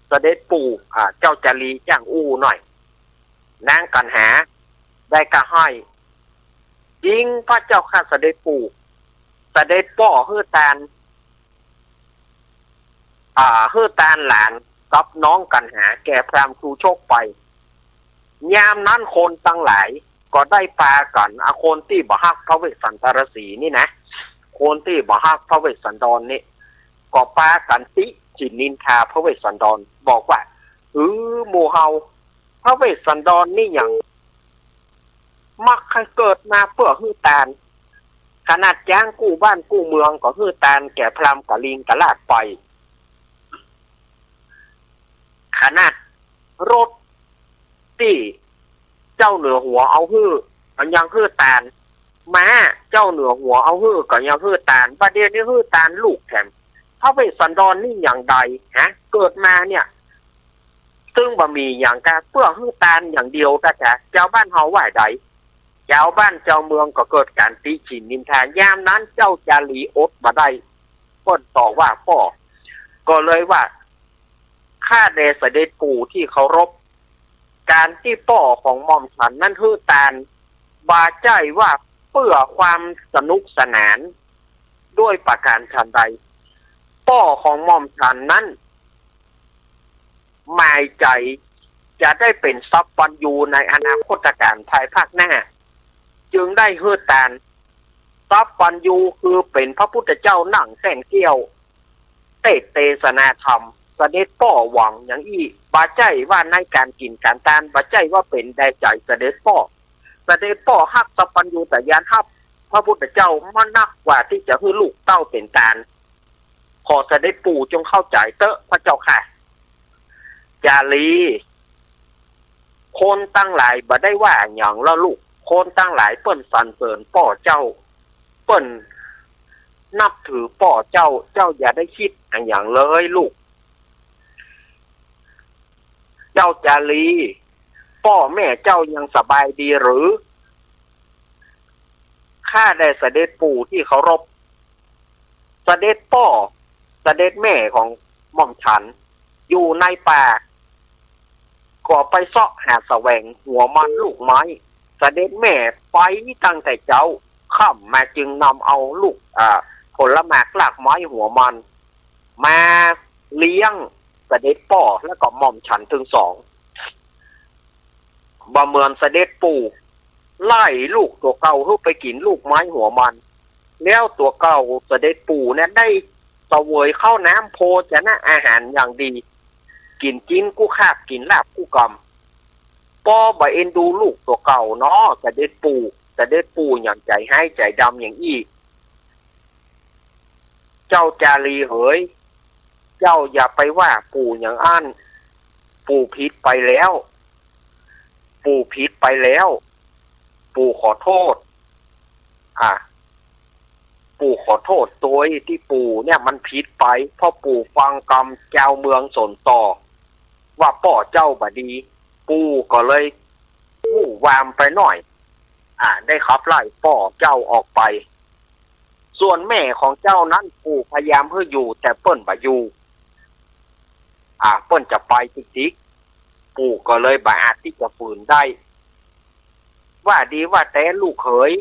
เสด็จปู่เจ้าจารีจ้างอู้หน่อยนางกันหาได้กระห้อยจริงพระเจ้าค่ะเสด็จปู่เสด็จป่อฮือตาลฮือตาลหลานกับน้องกันหาแก่พรามครูโชคไปยามนั้นคนตั้งหลายก็ได้ปากันคนที่บ่ฮักพระเวสสันดรสีนี่นะคนที่บ่ฮักพระเวสสันดรนี่ก็ปากันติจินินทาพระเวสสันดรบอกว่าหมู่เฮาพระเวสสันดรนี่อย่างมักให้เกิดมาเพื่อฮือตาลขนาดจ้างกู้บ้านกู้เมืองก็ฮือตาลแก่พรามกะลิงกะลาดไปขนาดรถที่เจ้าเหนือหัวเอาฮื้อก็ยังฮื้อตาลม้าเจ้าเหนือหัวเอาฮื้อก็ยังฮื้อตาลประเดี๋ยวนี้ฮื้อตาลลูกแถมพระเวสสันดรนี่อย่างใดฮะเกิดมาเนี่ยซึ่งบ่มีอย่างกะเพื่อฮื้อตาลอย่างเดียวแต่เจ้าบ้านเฮาว่าใดเจ้าบ้านเจ้าเมืองก็เกิดการติฉินนินทายามนั้นเจ้าจารีอดมาได้พ้นต่อว่าพ่อก็เลยว่าข้าเดชเสด็จปู่ที่เคารพการที่ป่อของหม่อมฉันนั่นฮื้อตาลบาใจว่าเพื่อความสนุกสนานด้วยประการชันใดป่อของหม่อมฉันนั้นหมายใจจะได้เป็นทรัพย์ปัญญูในอนาคตการภายภาคหน้าจึงได้ฮื้อตาลทรัพย์ปัญญูคือเป็นพระพุทธเจ้านั่งแท่นเกี้ยวเตศนาธรรมเสด็จป่อหวังอย่างอี้บาใจว่าในการกินการทานบาใจว่าเป็นได้ใจเสด็จป่อฮักสัพพัญญูแต่ยานฮับพระพุทธเจ้ามันนักกว่าที่จะให้ลูกเต้าเป็นตาลขอเสด็จปู่จงเข้าใจเตอะพระเจ้าค่ะจารีคนตั้งหลายบ่ได้ว่าอย่างละลูกคนตั้งหลายเปิ้นสรรเสริญป่อเจ้าเปิ้นนับถือป่อเจ้าอย่าได้คิดอย่างเลยลูกเจ้าจารีพ่อแม่เจ้ายังสบายดีหรือข้าได้เสด็จปู่ที่เคารพเสด็จพ่อเสด็จแม่ของหม่อมฉันอยู่ในป่าก็ไปเสาะหาแสวงหัวมันลูกไม้เสด็จแม่ไปตั้งแต่เจ้าค่ำมาจึงนำเอาลูกผลไม้หลากไม้หัวมันมาเลี้ยงเสด็จป่อแล้วก็หม่อมฉันถึงสองบ่เหมือนเสด็จปู่ไล่ลูกตัวเก่าเข้าไปกินลูกไม้หัวมันแล้วตัวเก่าเสด็จปู่เนี่ยได้เสวยข้าวน้ำโพชนะอาหารอย่างดีกินจิ้นกู้คาบกินลาบกู้กำป้อบ่เอ็นดูลูกตัวเก่าเนาะเสด็จปู่อย่างใจให้ใจดำอย่างอี้เจ้าจารีเหยเจ้าอย่าไปว่าปู่อย่างอั้นปู่ผิดไปแล้วปู่ขอโทษปู่ขอโทษตัวที่ปู่เนี่ยมันผิดไปเพราะปู่ฟังกรรมเจ้าเมืองสนต่อว่าป่อเจ้าบดีปู่ก็เลยวู่วามไปหน่อยได้ขับไล่ป่อเจ้าออกไปส่วนแม่ของเจ้านั้นปู่พยายามเพื่ออยู่แต่เปิ้นบ่อยู่เปิ้นจะไปจิกปู่ก็เลยบ่อาจที่จะฝืนได้ว่าดีว่าแต่ลูกเขย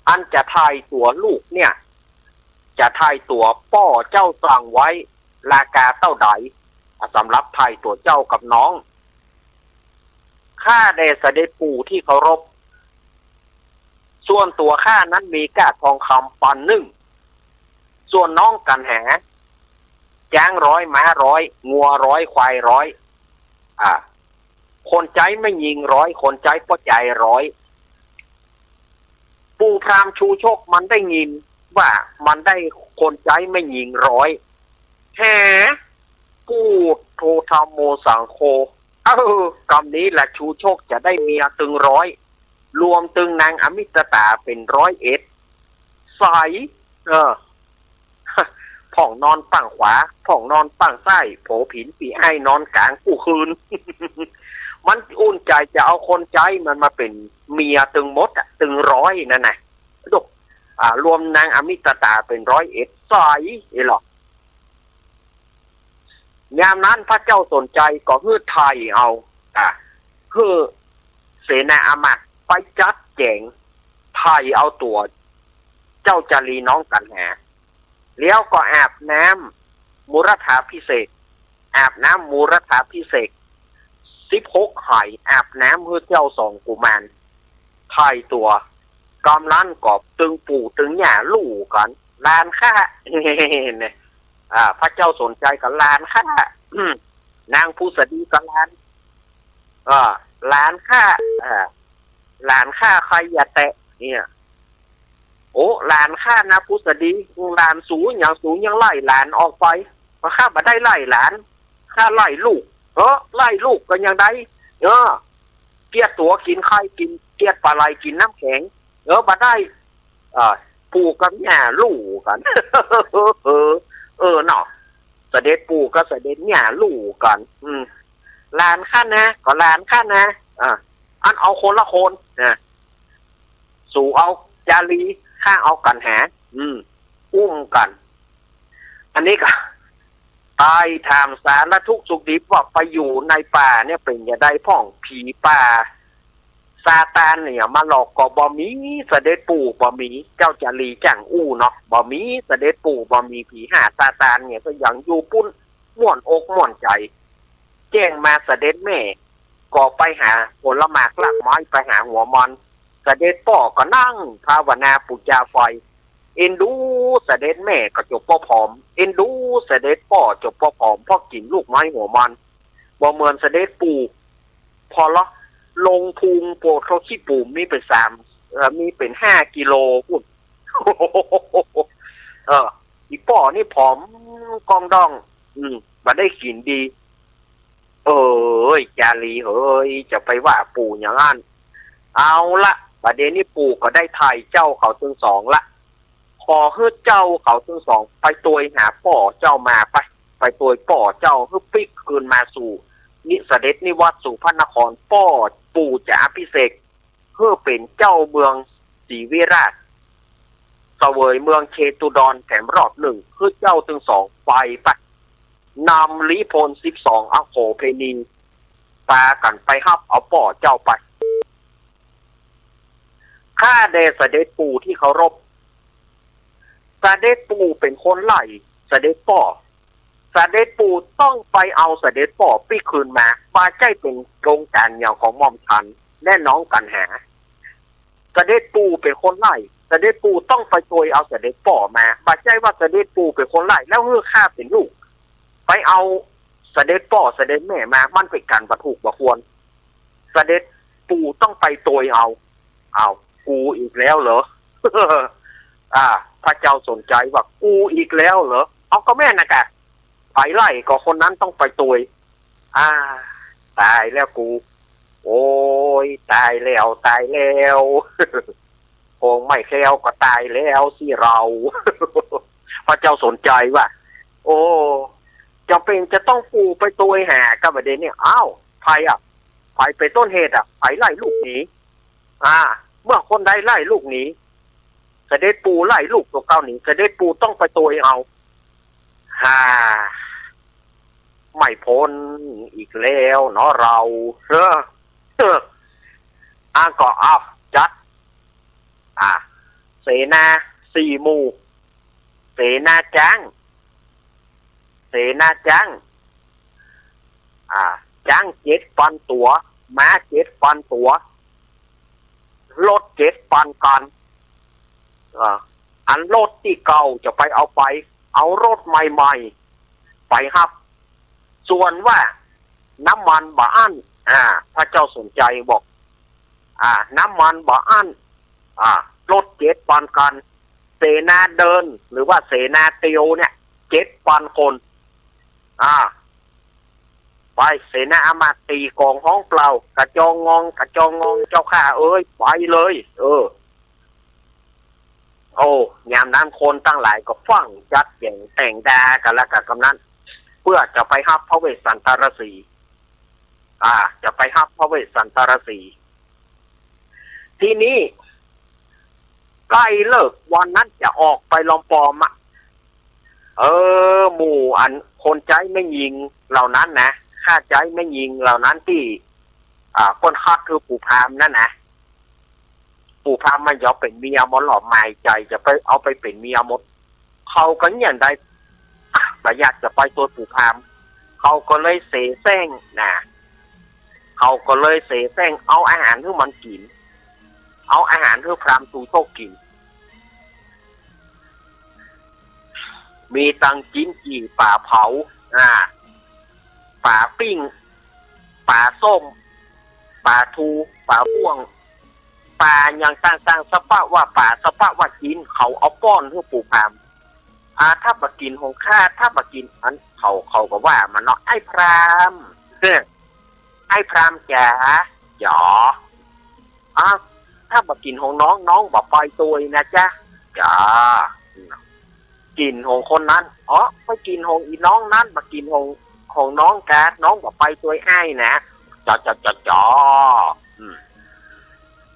อันจะทายตัวลูกเนี่ยจะทายตัวป่อเจ้าสั่งไว้ราคาเท่าใดสำหรับทายตัวเจ้ากับน้องข้าได้เสด็จปู่ที่เคารพส่วนตัวข้านั้นมีกาดทองคำปันหนึ่งส่วนน้องกันแหจ้าง100ม้า100งัว100ควาย100คนใจไม่ยิง100คนใจป้อใจ100ปู่พรามชูโชคมันได้ยินว่ามันได้คนใจไม่ยิง100แหปู่โทธรรมโมสังโฆกรรมนี้แหละชูโชคจะได้เมียตึง100รวมตึงนางอมิตตาเป็น101ใสผ่องนอนฝั่งขวาผ่องนอนฝั่งซ้ายโผผินปีไอ้นอนกลางกู้คืน มันอุ่นใจจะเอาคนใจมันมาเป็นเมียตึงมดตึง100นั่นน่ะดู รวมนางอมิตตาเป็น101สายนี่หรอกยามนั้นพระเจ้าสนใจก็คือไทยเอาคือเสนาอามาตย์ไปจัดแจงไทยเอาตัวเจ้าจารีน้องกันหาแล้วก็อาบน้ำมูรธาพิเศษอาบน้ำมูรธาพิเศษ16ไหอาบน้ำเพื่อเจ้าสองกุมารไทยตัวกำลังกอบตึงปู่ตึงหย่าลู่กันลานค่าเนี่ยพระเจ้าสนใจกับลานค่านางผู้สดีกับลานลานค่าลานค่าใครอย่าแตะเนี่ยโอ้ลานค่านะผู้สดีลานสูงยังไล่หลานออกไปเพราะข้ามาได้ไล่หลานข้าไล่ลูกไล่ลูกก็ยังได้เกียดตัวกินไข่กินเกียดปลาไหลกินน้ำแข็งมาได้ปู่กับย่าลู่กันเนาะเสด็จปู่ก็เสด็จย่าลู่กันลานข้านะก็ลานข้านะอันเอาคนละคนนะสู่เอาจารีข้าเอากันหาอุ้มกัน อันนี้ก็ตายถามสารทุกสุขดิบว่าไปอยู่ในป่าเนี่ยเป็นอย่าได้พ่องผีป่าซาตานเนี่ยมาหลอกก็บ่มีเสด็จปู่บ่มีเจ้าจารีจังอู้เนาะบ่มีเสด็จปู่บ่มีผีหาซาตานเนี่ยก็ยังอยู่ปุ้นม่วนอกม่วนใจแจ้งมาเสด็จแม่ก็ไปหาผลหมากลากไม้ไปหาหัวมอนเสด็จพ่อก็นั่งภาวนาปุจจาไฟเอ็นดูเสด็จแม่ก็จบพ่อผอมเอ็นดูเสด็จพ่อจบพ่อผอมพ่อกินลูกไม้หัวมันบ่เหมือนเสด็จปู่พอละลงพุงโปรดเขาขี้ปู่มีเป็นมีเป็น5 กิโลพุ่นอีป่อนี่ผอมกองดองมาได้กินดีจารีเฮ้ยจะไปว่าปู่อย่างนั้นเอาละประเด็นนี้ปู่ก็ได้ถ่ายเจ้าเขาทั้งสองละขอให้เจ้าเขาทั้งสองไปตัวหาป่อเจ้ามาไปตัวป่อเจ้าให้ปิกคืนมาสู่นิเสด็จนิวัตสู่พระนครป่อปู่จะอภิเษกเพื่อเป็นเจ้าเมืองศรีวิราชเสวยเมืองเชตุดรแถมรอบ1เพื่อเจ้าทั้งสองไปนำลิพล12อโศเพณีปากันไปฮับเอาป่อเจ้าไปข้าเดชเสด็จปู่ที่เคารพเสด็จปู่เป็นคนไล่เสด็จป่อเสด็จปู่ต้องไปเอาเสด็จป่อปี้คืนมาปาใจเป็นโครงการอย่างของม่อมฉันแน่น้องกันหาเสด็จปู่เป็นคนไล่เสด็จปู่ต้องไปตัวเอาเสด็จป่อมาปาใจว่าเสด็จปู่เป็นคนไล่แล้วเฮือข้าเป็นลูกไปเอาเสด็จป่อเสด็จแม่มามันเป็นการประถูกประควรเสด็จปู่ต้องไปตัวเอากูอีกแล้วเหรอ พระเจ้าสนใจว่ากูอีกแล้วเหรอเอาก็แม่นะกะไปไล่ก็คนนั้นต้องไปตัวตายแล้วกูโอ้ยตายแล้วคงไม่แคล้วก็ตายแล้วสิเรา พระเจ้าสนใจว่าโอ้จะเป็นจะต้องปูไปตัวหากับประเด็นเนี่ยอ้าวไผไปต้นเหตุไผไล่ลูกหนีเมื่อคนใดไล่ลูกหนีเสด็จปู่ไล่ลูกตัวเก้าหนีเสด็จปู่ต้องไปตัวเอาไม่พ้นอีกแล้วเนาะเราก็เอาจัดเสนา4 หมู่เสนาจังจัง7,000 ตัวม้า7,000 ตัวรถ7,000 กันอันรถที่เก่าจะไปเอารถใหม่ๆไปครับส่วนว่าน้ำมันบ่อั้นพระเจ้าสนใจบอกน้ำมันบ่อั้นรถ7,000 กันเสนาเดินหรือว่าเสนาเตียวเนี่ย7,000 คนไปเสนาอามาตีกองห้องเปล่ากระจองงองเจ้าข้าเอ้ยไปเลยยามนั้นคนตั้งหลายก็ฟังจัดอย่างแต่งดากันแล้วกับกำนันเพื่อจะไปฮับพระเวสสันตรสีจะไปฮับพระเวสสันตรสีที่นี้ ใกล้เลิกวันนั้นจะออกไปลอมปอมอ่ะหมู่อันคนใจไม่ยิงเหล่านั้นนะฆ่าใจไม่ยิงเหล่านั้นที่คนฆ่าคือปู่พามนั่นนะปู่พามมันยอมเป็นเมียมดหล่อหมายใจจะไปเอาไปเป็นเมียมดเขาก็อย่างใดประหยัดจะไปตัวปู่พามเขาก็เลยเสแสร้งนะเขาก็เลยเสแสร้งเอาอาหารที่มันกินเอาอาหารที่พรามตูโตกินมีตังจิ้นจี่ป่าเผาป่าปิ้งป่าส้มป่าทูป่าบ่วงป่าอย่างต่างๆสะปะว่าป่าสะปะว่ากินเขาเอาป้อนให้ปู่พามถ้ามากินของข้าถ้ามากินอันเขาก็ว่ามันเนาะไอ้พรามไอ้พรามจ๋าหยอถ้ามากินของน้องบอกปล่อยตัวนะจ๊ะจ๋ากินของคนนั้นไปกินของอีน้องนั้นมากินของน้องแกน้องบอกไปตัวไอ้นะจ๋า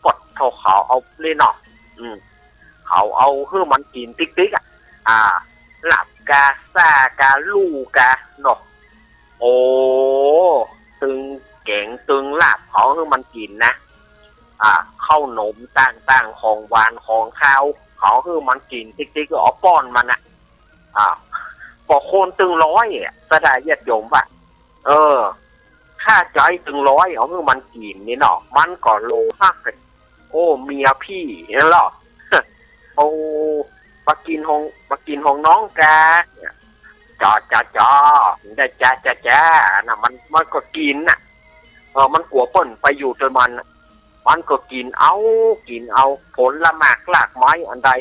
กดเขาเอาเลยเนาะเขาเอาคือมันกินติ๊กหลับกาซากาลูกาเนาะโอ้ตึงแกงตึงลาบเขาคือมันกินนะข้าวหนมต่างๆของหวานของข้าวเขาคือมันกินติ๊กก็เอาป้อนมันพอโคนตึงร้อยสถานญาติโยมป่ะค่าใจตึงร้อยเอาคือมันกินนี่เนาะมันก็โลหักโอ้เมียพี่นั่นหรอโอ้มากินของน้องแกจ่อได้จ้าน่ะมันก็กินน่ะมันกลัวเปิ้นไปอยู่จนมันก็กินเอาผลละหมากหลากไม้อันใด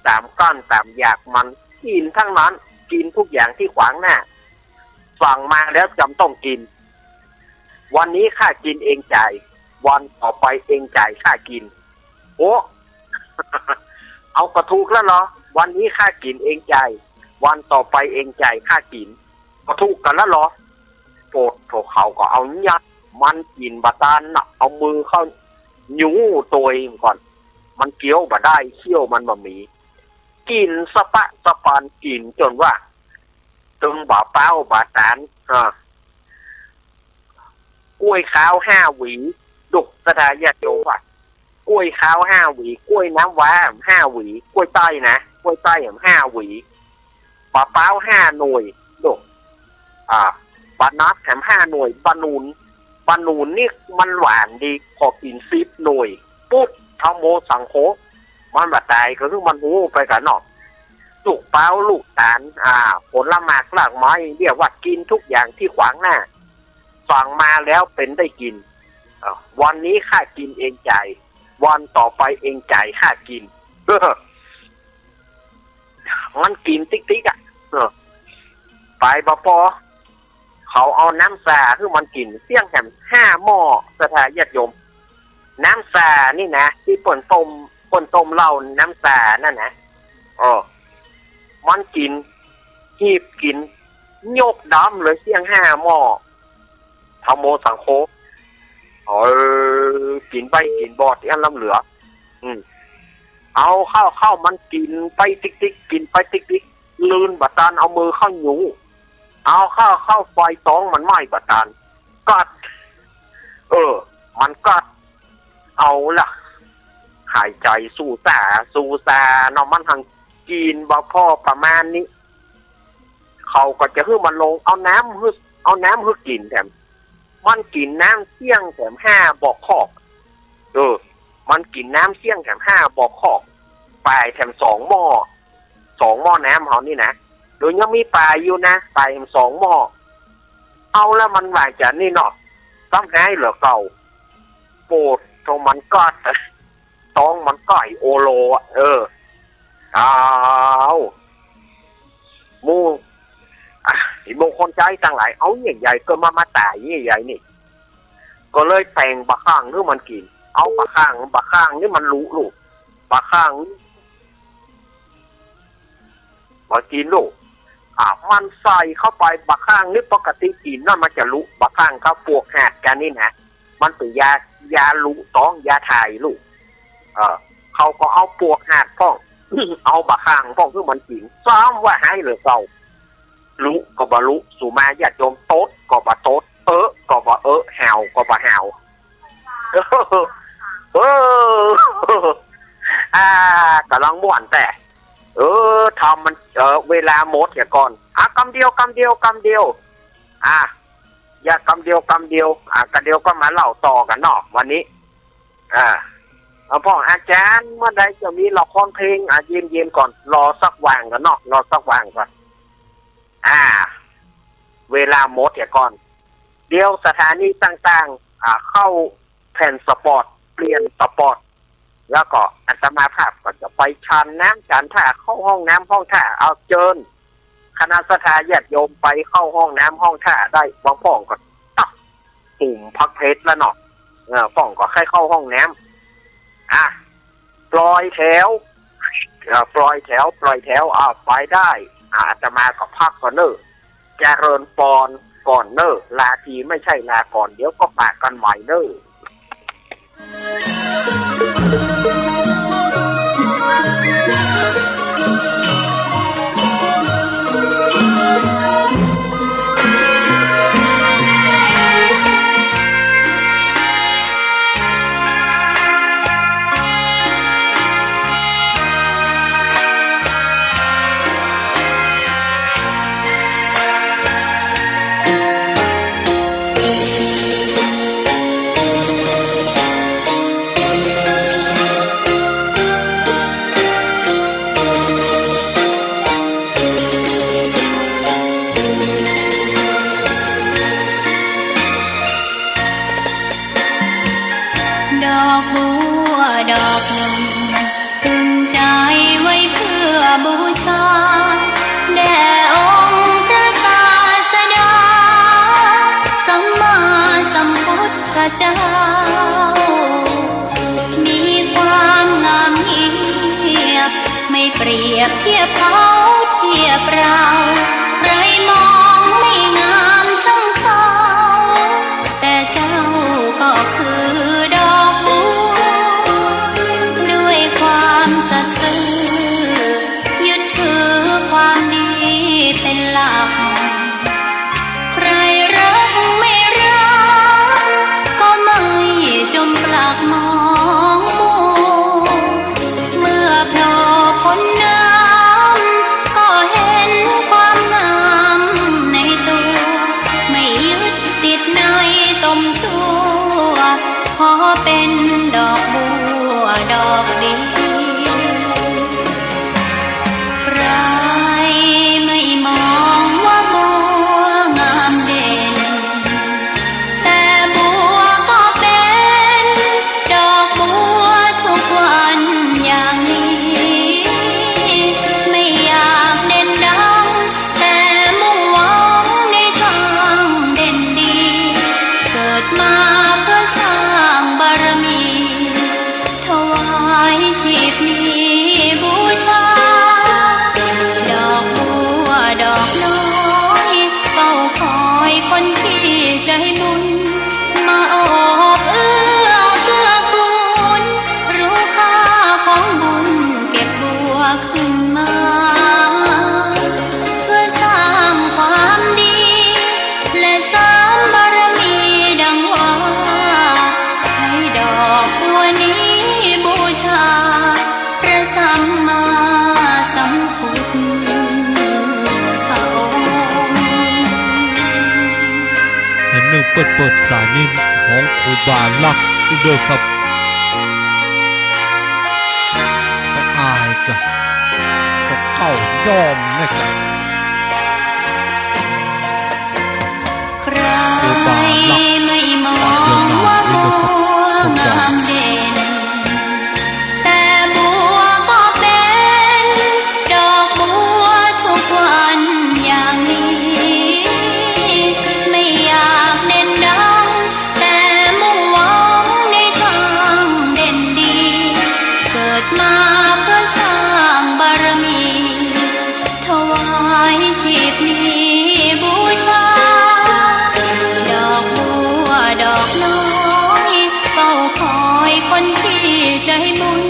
ตามก้อนตามอยากมันกินทั้งนั้นกินทุกอย่างที่ขวางหน้าสั่งมาแล้วจำต้องกินวันนี้ข้ากินเองจ่ายวันต่อไปเองจ่ายข้ากินโอ้ เอากระถูกแล้วเหรอวันนี้ข้ากินเองจ่ายวันต่อไปเองจ่ายข้ากินกระถูกกันแล้วเหรอโปรดโถเขาก็เอายัดมันกินบะตานน่ะเอามือเข้ายูตัวเองก่อนมันเคี้ยวบะได้เคี้ยวมันบะหมี่กินสะปะสะปานกินจนว่าตึงบ่าเป้าบ่าตานกล้วยขาว5 หวีดุกสถานญาติโยมว่ะกล้วยขาว5 หวีกล้วยน้ำว้า5 หวีกล้วยใต้นะกล้วยใต้5 หวีบ่าเป้า5 หน่วยดุกบานัดแถม5 หน่วยบานูนนี่มันหวานดีพอกิน10 หน่วยปุ๊บทำโมสังโคมันบาตายก็คือมันหูไปกันเนาะลูกเป้าลูกตาลผลละหมากหลากไม้เรียกว่ากินทุกอย่างที่ขวางหน้าสั่งมาแล้วเป็นได้กินวันนี้ข้ากินเองจ่ายวันต่อไปเองจ่ายข้ากินมันกินติ๊กไปบ่พอเขาเอาน้ำสาคือมันกินเสี่ยงแถม5 หม้อสถานญาติโยมน้ำสานี่นะที่ป่นต้มเหล้าน้ำสานั่นนะมันกินหีบกินโยกดำเลยเสี่ยง5 หม้อทำโมสังโคกินไปกินบอดอันล้ำเหลือเอาเข้ามันกินไปติ๊กกินไปติ๊กลืนบะตานเอามือเข้าหยูเอาเข้าไฟท้องมันไหม้บะตานกัดมันกัดเอาล่ะหายใจสู้ตาเนาะมันทางกินบ่พอประมาณนี้เขาก็จะให้มันลงเอาน้ำให้กินแถมมันกินน้ำเสี่ยงแถม5 บอกคอกมันกินน้ำเสี่ยงแถม5 บอกคอกปลายแถม2 หม้อน้ำเขานี่นะโดยยังมีปลายอยู่นะปลายแถม2 หม้อเอาแล้วมันหวานจะนี่เนาะต้องให้เหลือเก่าโปรดตรงมันก็ต้องมันก่อยโอโลมูอีโมคนใจต่างหลายเอาใหญ่ๆก็มาตายใหญ่ๆนี่ก็เลยแต่งบะข้างนี่มันกินเอาบะข้างนี่มันรู้ลูกบะข้างมากินลูกมันใส่เข้าไปบะข้างนี่ปกติกินนั่นมันจะรู้บะข้างเขาปวกหัดกันนี่นะมันเป็นยาลุต้องยาถ่ายลูก เขาก็เอาปวกหาดพ่อง เอาบะข้างพ่องคือมันจริงซ้อมว่าให้เหลือเก่ารู้ก็บ่รู้สุมาญาติโยมโต๊ดก็บ่โต๊ดก็บ่แหวก็บ่แหวกำลังม่วนแต่ทำมันเวลาหมดอย่าก่อนกำเดียวอย่ากำเดียวกันเดียวก็มาเล่าต่อกันเนาะวันนี้พ่ออาจารย์เมื่อใดจะมีละครเพลงเย็นก่อนรอสักว่างกันเนาะรอสักว่างก่อนเวลาหมดอย่าก่อนเดี๋ยวสถานีต่างๆเข้าแผ่นสปอร์ตเปลี่ยนสปอร์ตแล้วก็อาตมาภาพก็จะไปชันน้ำชันท่าเข้าห้องน้ำห้องท่าเอาเจิญคณะสัตยาติโยมไปเข้าห้องน้ำห้องท่าได้บางพ่องก็ตักตุ่มพักเพชรแล้วเนาะพ่องก็ให้เข้าห้องน้ำปล่อยแถวไปได้อาตมาก็พักก่อนเนอะเจริญปอนก่อนเนอะลาทีไม่ใช่ลาก่อนเดี๋ยวก็ปากกันใหม่เนอะดอกบัวดอกหนึ่งตึงใจไว้เพื่อบูชาแด่องค์พระศาสดาสัมมาสัมพุทธเจ้ามีความงามเงียบไม่เปรียบเทียบเขาเทียบเราใครมองไม่งามช่างเขาแต่เจ้าก็คือดอกบัวด้วยความสัตย์ซื่อยึดถือความดีเป็นหลักใครรักไม่รักก็ไม่จมปลักมองมัวเมื่อโผล่พ้นน้ำก็เห็นความงามในตัวไม่ยึดติดในตมชั่วขอเป็นดอกบัวดอกดีใครไม่มองว่าบัวงามเด่นแต่บัวก็เป็นดอกบัวทุกวันอย่างนี้ไม่อยากเด่นดังแต่มุ่งหวังในทางเด่นดีเกิดมาเพื่อสร้างบารมีถวายชีพนี้บูชาดอกบัวดอกน้อยเฝ้าคอยคนที่ใจบุญมาโอบเอื้อเกื้อกูลรู้ค่าของบุญเก็บบัวขึ้นมาเพื่อสร้างความดีและสร้างบารมีดังว่าใช้ดอกบัวนี้บูชาพระสัมมาสัมพุทธพระองค์ เห็นหนึ่งเปิดสายนิ่ของครูบาลักเด้อครับไปอายจ้ะก็เข้ายอมนะครับ ใครไม่มองว่าบัวงามเด่นแต่บัวก็เป็นดอกบัวทุกวันอย่างนี้ไม่อยากเด่นดังแต่มุ่งหวังในทางเด่นดีเกิดมาเพื่อสร้างบารมีถวายชีพนี้บูชาดอกบัวดอกน้อยเฝ้าคอยคนที่ใจบุญ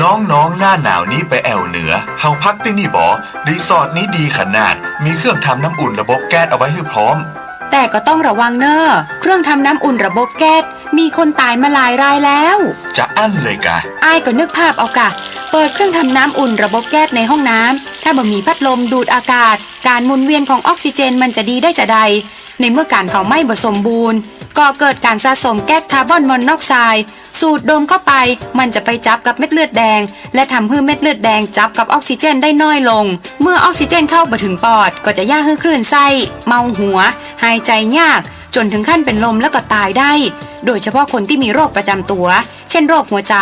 น้องหน้าหนาวนี้ไปแอวเหนือเฮาพักที่นี่บ่รีสอร์ทนี้ดีขนาดมีเครื่องทำน้ำอุ่นระบบแก๊สเอาไว้ให้พร้อมแต่ก็ต้องระวังเนอะเครื่องทำน้ำอุ่นระบบแก๊สมีคนตายมาหลายรายแล้วจะอั้นเลยกะอ้ายก็นึกภาพเอากะเปิดเครื่องทำน้ำอุ่นระบบแก๊สในห้องน้ำถ้าบ่มีพัดลมดูดอากาศการหมุนเวียนของออกซิเจนมันจะดีได้จะใดในเมื่อการเผาไหม้บ่สมบูรณ์ก็เกิดการสะสมแก๊สคาร์บอนมอนอกไซด์สูดดมเข้าไปมันจะไปจับกับเม็ดเลือดแดงและทำให้เม็ดเลือดแดงจับกับออกซิเจนได้น้อยลงเมื่อออกซิเจนเข้าไปถึงปอดก็จะย่าให้คลื่นไส้เมาหัวหายใจยากจนถึงขั้นเป็นลมแล้วก็ตายได้โดยเฉพาะคนที่มีโรคประจำตัวเช่นโรคหัวใจ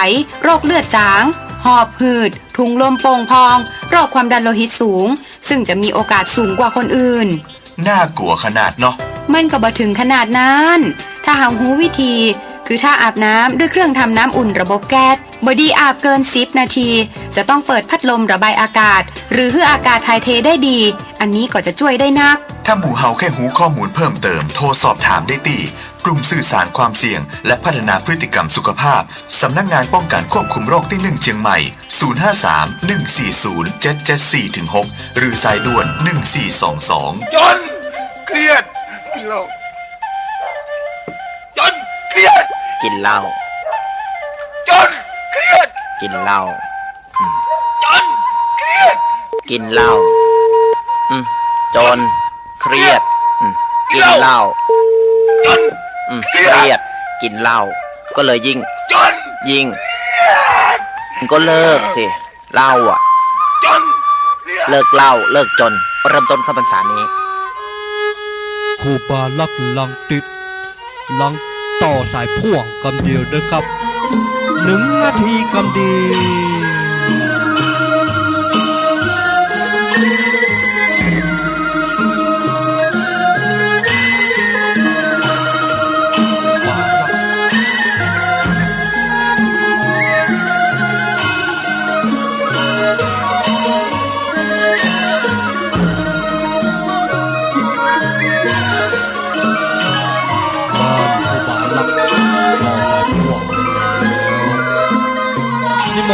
โรคเลือดจางหอบหืดถุงลมโป่งพองโรคความดันโลหิตสูงซึ่งจะมีโอกาสสูงกว่าคนอื่นน่ากลัวขนาดเนาะมันก็บ่ถึงขนาดนั้นถ้าหาหูวิธีคือถ้าอาบน้ำด้วยเครื่องทำน้ำอุ่นระบบแก๊สบอดี้อาบเกิน10นาทีจะต้องเปิดพัดลมระบายอากาศหรือให้อากาศถ่ายเทได้ดีอันนี้ก็จะช่วยได้นักถ้าหมู่เฮาแค่หูข้อมูลเพิ่มเติมโทรสอบถามได้ตีกลุ่มสื่อสารความเสี่ยงและพัฒนาพฤติกรรมสุขภาพสำนักงานป้องกันควบคุมโรคที่1เชียงใหม่053-140-774-6หรือสายด่วน1422จนเครียดกินเหล้าจนเครียดกินเหล้าจนเครียดกินเหล้าจนเครียดกินเหล้าจนเครียดกินเหล้าจนเครียดกินเหล้าก็เลยยิ่งก็เลิกสิเหล้าอ่ะจนเลิกเหล้าเลิกจนเริ่มต้นเข้าพรรษานี้ครูบาลักลังติดลังต่อสายพ่วงกำเดียวด้วยครับ1 นาทีกำเดี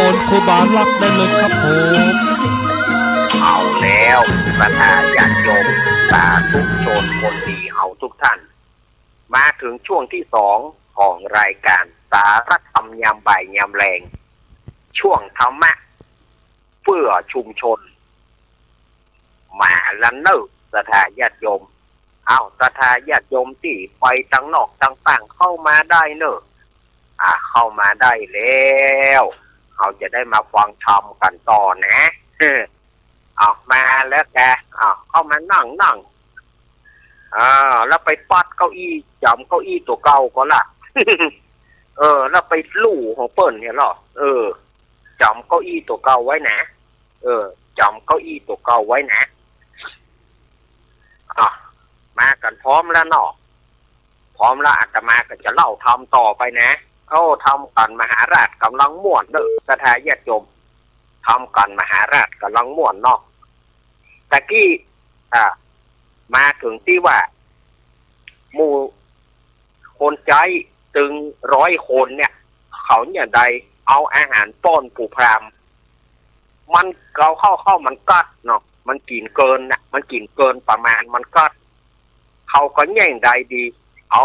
มนต์ครูบาลักได้เลยครับผมเอาแล้วศรัทธาญาติโยมสาธุชนคนดีเฮาทุกท่านมาถึงช่วงที่2ของรายการสาระธรรมยามบ่ายยามแรงช่วงธรรมะเพื่อชุมชนมาลันเนอร์ศรัทธาญาติโยมเอาศรัทธาญาติโยมที่ไปตั้งนอกต่างๆเข้ามาได้เนอะเข้ามาได้แล้วเขาจะได้มาฟังธรรมกันต่อนะเอามาแล้วแกเข้ามานั่งแล้วไปปัดเก้าอี้จำเก้าอี้ตัวเก่าก็ล่ะแล้วไปลู่ของเปิ้ลเนี่ยหรอจำเก้าอี้ตัวเก่าไว้นะจำเก้าอี้ตัวเก่าไว้นะมากันพร้อมแล้วเนาะพร้อมแล้วอาตมาก็จะเล่าธรรมต่อไปนะทำกันมหาราชกำลังม่วนเด้อศรัทธาญาติโยมทำกันมหาราชกำลังม่วนเนาะตะกี้มาถึงที่ว่าหมู่คนใจถึง100 คนเนี่ยเขาเนี่ยใดเอาอาหารป้อนผู้พรามมันเราเข้ามันกัดเนาะมันกินเกินน่ะมันกินเกินประมาณมันกัดเขาก็แย่งใดดีเอ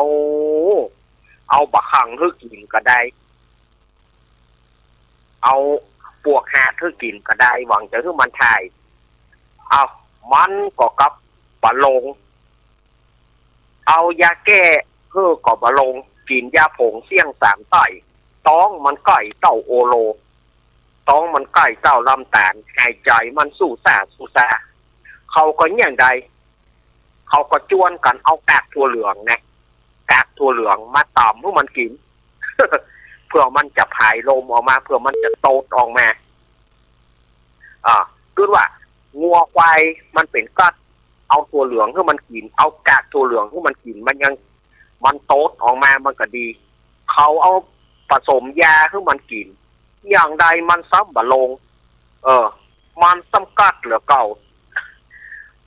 าบะขังเพื่อกินก็ได้เอาปวกหาเพื่อกินก็ได้หวังจะให้มันถ่ายมันก็กับบะลงเอายาแก้เพื่อกับบะลงกินยาผงเสี่ยง3 ไต่ต้องมันไก่เต้าโอโลต้องมันไก่เต้าลำตาลหายใจมันสู้ซาเขาก็อย่างใดเขาก็จวนกันเอากากถั่วเหลืองนะกากถั่วเหลืองมาตำให้มันกิน เพื่อมันจะผายลมออกมาเพื่อมันจะโตออกมาคือว่างัวควายมันเป็นกัดเอาถั่วเหลืองให้มันกินเอากากถั่วเหลืองให้มันกินมันโตออกมามันก็ดีเขาเอาผสมยาให้มันกินอย่างใดมันซ้ำบะลงมันซ้ำกัดเหลือเก่า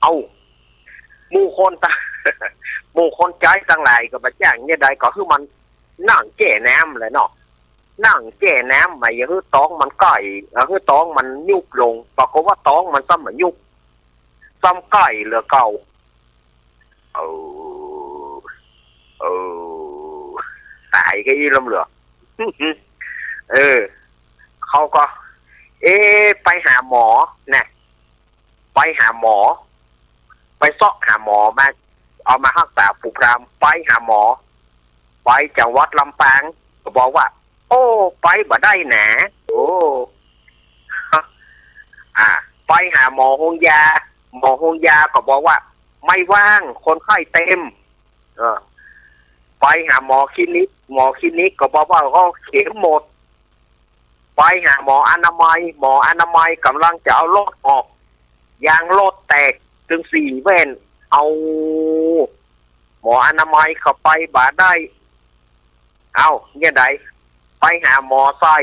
เอาหมู่คนใจต่างหลายก็บ่จ้างเนี่ยใดก็คือมันนั่งแก้น้ำเลยเนาะ นั่งแก่น้ำมาอย่าให้ท้องมันไก่ให้ท้องมันยุบลงปรากฏว่าท้องมันซ้ำเหมือนยุบซ้ำไก่เหลือเก่าตายก็ยี่ลำเหลือเขาก็ไปหาหมอนะไปหาหมอไปซอกหาหมอมาเอามารักษาผู้พรามไปหาหมอไปจังหวัดลำปางก็บอกว่าโอ้ไปบ่ได้หนาโอ้ไปหาหมอโรงยาก็บอกว่าไม่ว่างคนไข้เต็มไปหาหมอคลินิกก็บอกว่าก็เข็มหมดไปหาหมออนามัยกำลังจะเอารถออกยางรถแตกถึง4เว้นเอาหมออนามัยเข้าไปบ่ได้เอาเนี่ยใดไปหาหมอไส้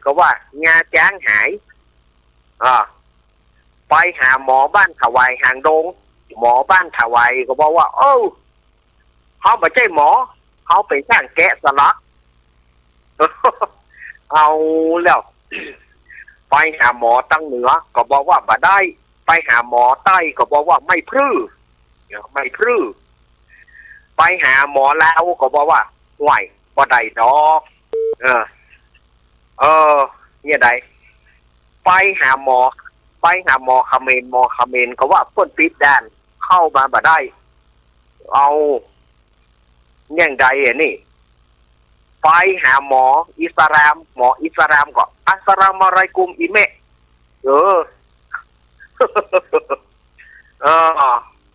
ก็ว่างาจ้างหายไปหาหมอบ้านถวายหางดงหมอบ้านถวายก็บอกว่าเขาไม่ใช่หมอเขาเป็นช่างแกะสลักเอาแล้วไปหาหมอตั้งเหนือก็บอกว่าบ่ได้ไปหาหมอใต้ก็บอกว่าไม่พรื้ไปหาหมอลาวก็บอกว่าไหวบ่ได้ดอกเนี่ยใดไปหาหมอเขมรก็ว่าเพิ่นปิดด่านเข้ามาบ่ได้เอาอย่างใดนี่ไปหาหมออิสลามก็อัสสลามุอะลัยกุมอิเมะ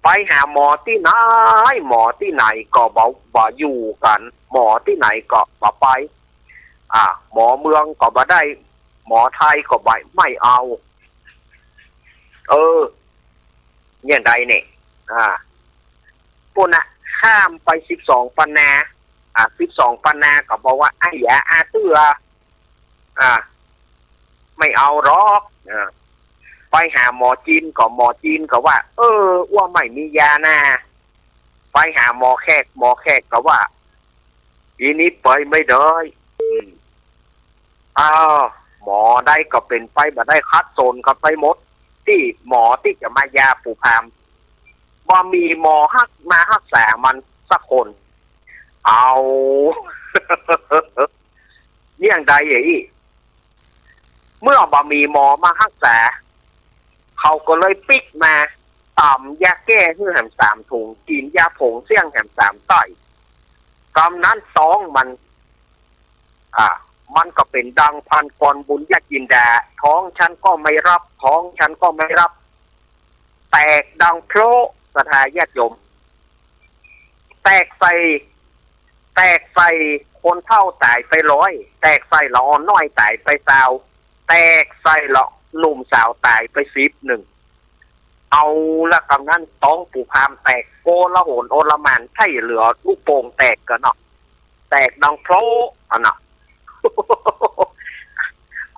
ไปหาหมอที่ไหนก็บ่อยู่กันหมอที่ไหนก็บ่ไปหมอเมืองก็บ่ได้หมอไทยก็ไม่เอาเนี่ยใดเนี่ยพวกน่ะข้ามไป12ปันนา12ปันนาก็บอกว่าไอ้ยาอาเตือไม่เอาหรอกไปหาหมอจีนก็ว่าว่าไม่มียานะไปหาหมอแขกก็ว่าทีนี้ไปไม่ได้หมอได้ก็เป็นไปบ่ได้คัดโซนก็ไปหมดที่หมอที่จะมายาปูพามบ่มีหมอมารักษามันสักคนเอาอย่างใดเมื่อบ่มีหมอมารักษาเขาก็เลยปิดมาต่ำยาแก้ให้แหม3 ถุงกินยาผงเสี่ยงแหม3 ต้อยกำนั้นท้องมันก็เป็นดังพันกรบุญญาจินดาท้องฉันก็ไม่รับแตกดังโพระสถาญาติโยมแตกใส่คนเฒ่าตายไป100แตกใส่ละอ่อนน้อยตายไป20แตกใส่ละหนุ่มสาวตายไป10เอาละกำนั้นต้องปู่พามแตกโกละโหนโอละมานใช่เหลือลูกโป่งแตกกันเนาะแตกดังโพระเนาะ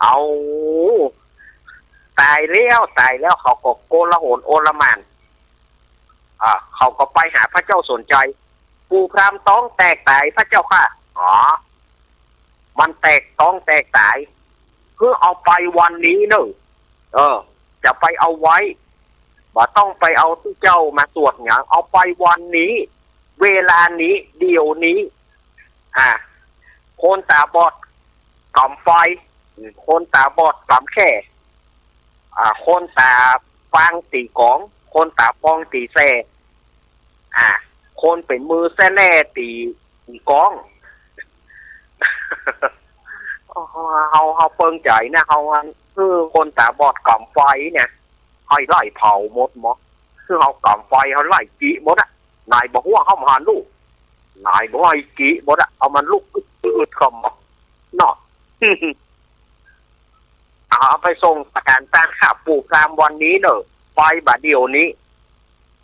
เอาตายแล้วเขาก็โกละโหนโอละมานเขาก็ไปหาพระเจ้าสนใจปู่พรามต้องแตกตายพระเจ้าค่ะมันแตกต้องแตกตายเพื่อเอาไปวันนี้เนอะจะไปเอาไว้บ่ต้องไปเอาที่เจ้ามาตรวจหยังเอาไปวันนี้เวลานี้เดี๋ยวนี้คนตาบอดกำไฟคนตาบอดกำแค่คนตาฟังตีกองคนตาปองตีแซ่คนเป็นมือแซ่แน่ตีกองเขาเปิงใจนะเขาคือคนตาบอดกำไฟเนี่ยให้ไล่เผาหมดคือเขากำไฟเขาไล่จีหมดนายบอกว่าเขามาหาลูกนายบอกว่าไอ้จีหมดเอามันลูกอึดคำเนาะเอาไปส่งประกันตั้งค่าปู่พรามวันนี้เนอะไปบาเดียวนี้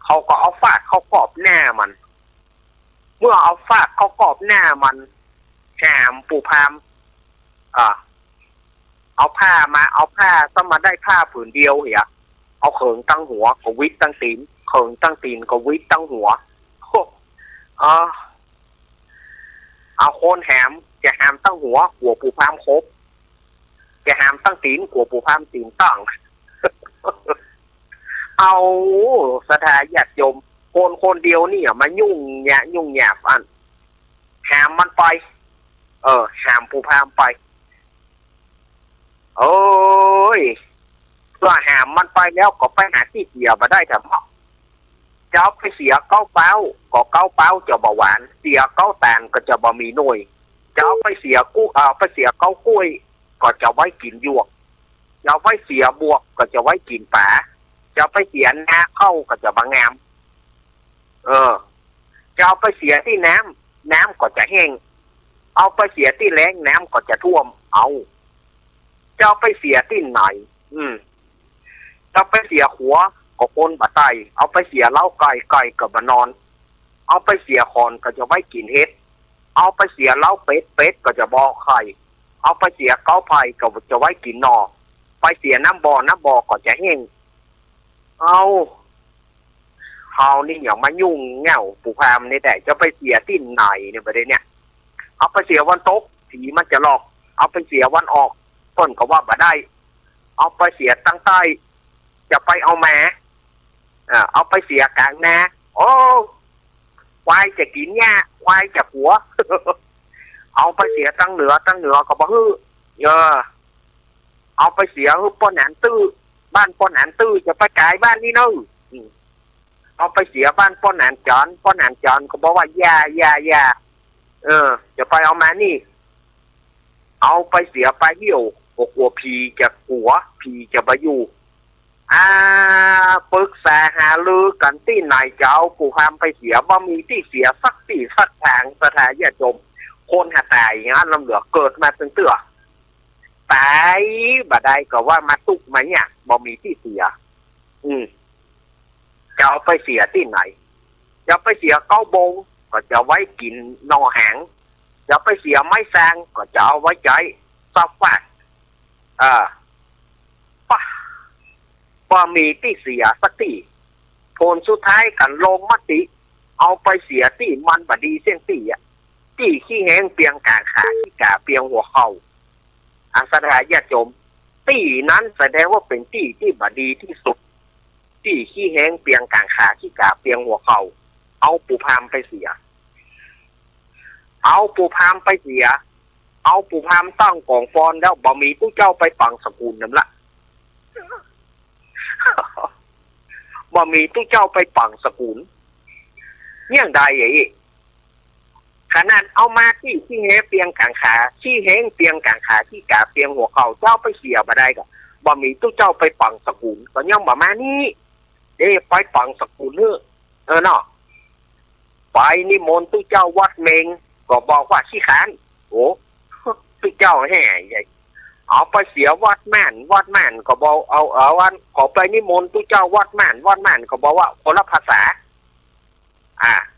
เขาก็เอาฟาดเขากรอบหน้ามันเมื่อเอาฟาดเขากรอบหน้ามันแหมปู่พรามเอาผ้าต้องมาได้ผ้าผืนเดียวเอาเขิงตั้งหัวก็วิทตั้งตีนเขิงตั้งตีนก็วิทตั้งหัว เอาโคนแหมจะแหมตั้งหัวปู่พามครบจะแหมตั้งตีนปู่พามตีนตั้ง เอาสถาญาติโยมคนเดียวนี่มายุ่งแยบอันแหมมันไปแหมปู่พามไปเอ้ยเพื่อแหมมันไปแล้วก็ไปหาที่เสียมาได้ทำไมจะเอาไปเสียเก้าเป้าก็เก้าเป้าจะเบาหวานเสียเก้าแตนก็จะบะมีหน่วยจะเอาไปเสียไปเสียเก้ากล้วยก็จะไว้กินหยวกจะเอาไปเสียบวกก็จะไว้กินป่าจะไปเสียนาเข้าก็จะบางงามจะเอาไปเสียที่น้ำก็จะแห้งเอาไปเสียที่แล้งน้ำก็จะท่วมเอาจะเอาไปเสียที่ไหนจะไปเสียหัวก็คนบะไตเอาไปเสียเล้าไก่กับบะนอนเอาไปเสียคอนก็จะไว้กินเห็ดเอาไปเสียเล้าเป็ดก็จะบอไข่เอาไปเสียเก้าไผ่ก็จะไว้กินนอไปเสียน้ำบอก็จะแห้งเอาเฮานี่อย่างมายุ่งเง่าปู่พามนี่แต่จะไปเสียที่ไหนเนี่ยประเด็นเนี่ยเอาไปเสียวันตกผีมันจะหลอกเอาไปเสียวันออกต้นก็ว่าบ่ได้เอาไปเสียตั้งใต้จะไปเอาแม่เอาไปเสียกลางนาโอ้ควายจะกินหญ้าควายจะหัว เอาไปเสียตั้งเหนือก็บ่ฮื้อเอาไปเสียป้อนหนตื้อบ้านป้อนหนตื้อจะไปขายบ้านนี่เนาะเอาไปเสียบ้านป้อนหนจอนก็บอกว่าอย่าจะไปเอามานี่เอาไปเสียไปเหี่ยวกลัวผีจะหัวผีจะมาอยู่ปรึกษาหาลือกันที่ไหนจะเอาปู่พามไปเสียว่ามีที่เสียสักทางสถานญาติโยมคนหาตายอย่างนั้นลำเหลือเกิดมาตั้งเตื้อตายบ่ได้ก็ว่ามาตุกมาเนี่ยบ่มีที่เสียจะเอาไปเสียที่ไหนจะไปเสียเก้าบงก็จะไว้กินนอหางจะไปเสียไม้แซงก็จะเอาไว้ใจซับฟาดพอมีที่เสียสักที่ผลสุดท้ายกันลงมติเอาไปเสียที่มันบดีเส้นที่ขี้แห้งเปียงกลางขาขี้กาเปียงหัวเข่าสถานญาติโยมที่นั้นแสดงว่าเป็นที่บดีที่สุดที่ขี้แห้งเปียงกลางขาขี้กาเปียงหัวเข่าเอาปู่พามไปเสียเอาปู่พามไปเสียเอาปู่พามตั้งกองฟอนแล้วบ่มีตู้เจ้าไปฝังสกุลนั่นละบ่มีตู้เจ้าไปฝังสกุลเนี่ยใดอย่างนี้ขนาดเอามาที่แห้งเปียงกลางขาที่แห้งเปียงกลางขาที่กาเปียงหัวเข่าเจ้าไปเสียมาได้ก็บ่มีตู้เจ้าไปฝังสกุลก็ยังบ่มานี่ไปฝังสกุลเนาะไปนิมนต์ตู้เจ้าวัดเมงก็บอกว่าขี้ขานโอ้ตู้เจ้าแห่ใหญ่เอาไปเสียวัดแม่นก็บอกเอาวันขอไปนิมนต์ตู้เจ้าวัดแม่นก็บอกว่าคนละภาษา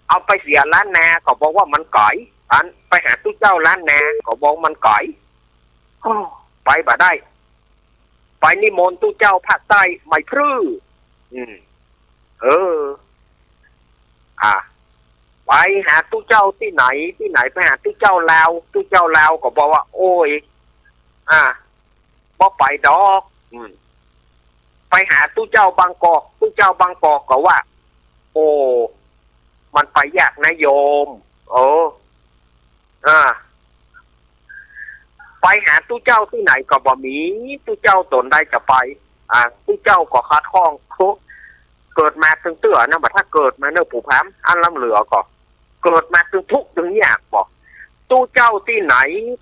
เอาไปเสียล้านนาก็บอกว่ามันก่อยไปหาตู้เจ้าล้านนาก็บอกมันก่อยไปบ่ได้ไปนิมนต์ตู้เจ้าภาคใต้ไม่พรื้ไปหาตู้เจ้าที่ไหนไปหาตู้เจ้าลาวก็บอกว่าโอ้ยบ่ไปดอกไปหาตู้เจ้าบางกอกก็ว่าโอ้มันไปยากนะโยมไปหาตู้เจ้าที่ไหนก็บ่มีตู้เจ้าตนได้จะไปตู้เจ้าก็คัดข้องเกิดมาตึงเตื้อนะบ่ถ้าเกิดมาเนื้อปู่พามอันล้ำเหลือก็เกิดมาตึงทุกข์ตึงยากบ่ตู้เจ้าที่ไหน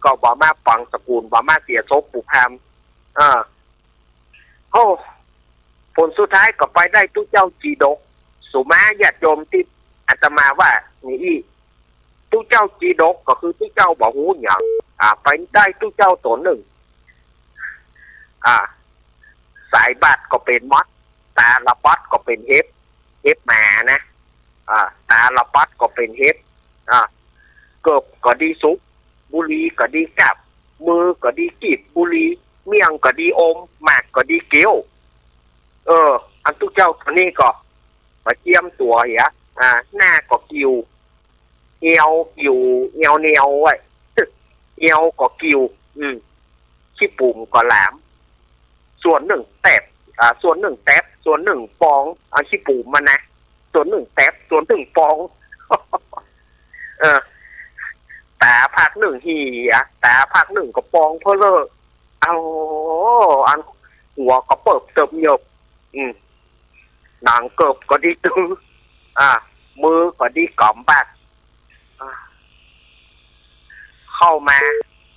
ก็บ่มาฝังสกุลบ่มาเสียศพปู่พามผลสุดท้ายก็ไปได้ตู้เจ้าจีดกสุมาญาติโยมที่อาตมาว่านี่ตู้เจ้าจีดกก็คือตู้เจ้าบ่ฮู้หยังไปได้ตู้เจ้าตัวหนึ่งสายบาดก็เป็นมดตาละปัดก็เป็นเห็บหมานะตาละปัดก็เป็นเห็บเกิบก็ดีสุกบุรีก็ดีกับมือก็ดีกีบบุรีเมี่ยงก็ดีอมหมากก็ดีเกี้ยวอันตู้เจ้าตัวนี้ก็มาเจียมตัวเหี้ยหน้าก็กิว เอียวกิ่วเอียวเนียวไว้เอียวก็กิ่วขี้ปุ่มก็แหลมส่วนหนึ่งแตบส่วนหนึ่งแตบส่วนหนึ่งฟองขี้ปุ่มมันนะส่วนหนึ่งแตบส่วนหนึ่งฟองตาภาคหนึ่งหีตาภาคหนึ่งก็ฟองเพอเลอเอาอันหัวก็เปิบเติบเหยบหนังเกิบก็ดีตื้อมือก็ดีกล่อมบากเข้ามา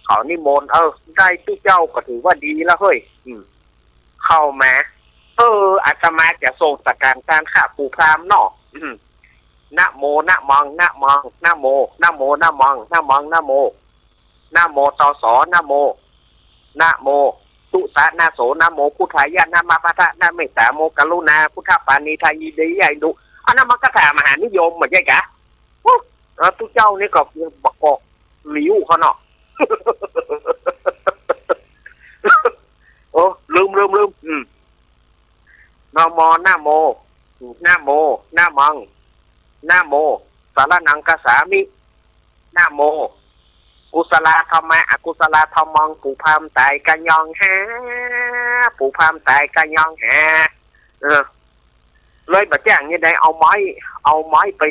เขานิมนต์ได้ที่เจ้าก็ถือว่าดีแล้วเฮ้ยเข้ามาอาตมาจะส่งสการการฆ่าปู่พราหมณ์นอกนะโมนะมังนะมังนะโมนะโมนะมังนะมังนะโมนะโมตสนะโมนะโมตุสานะโสนะโมพุทธายะนะมาพะทะนะเมตตาโมกรุณาพุทธปานีทายีเดียดุอันนั้นมันก็ถามมหานิยมเหมือนใช่กะทุกเจ้านี่ก็ประกอบหลิวเขาเนาะลืมนะโมนะโมนะโมนะมังนะโมสารนังกสามินะโมกุศลธรรมะอกุศลธรรมังปู่พามตายกันยองฮะปู่พามตายกันยองฮะเลยแบบอย่างนี้ได้เอาไม้ไป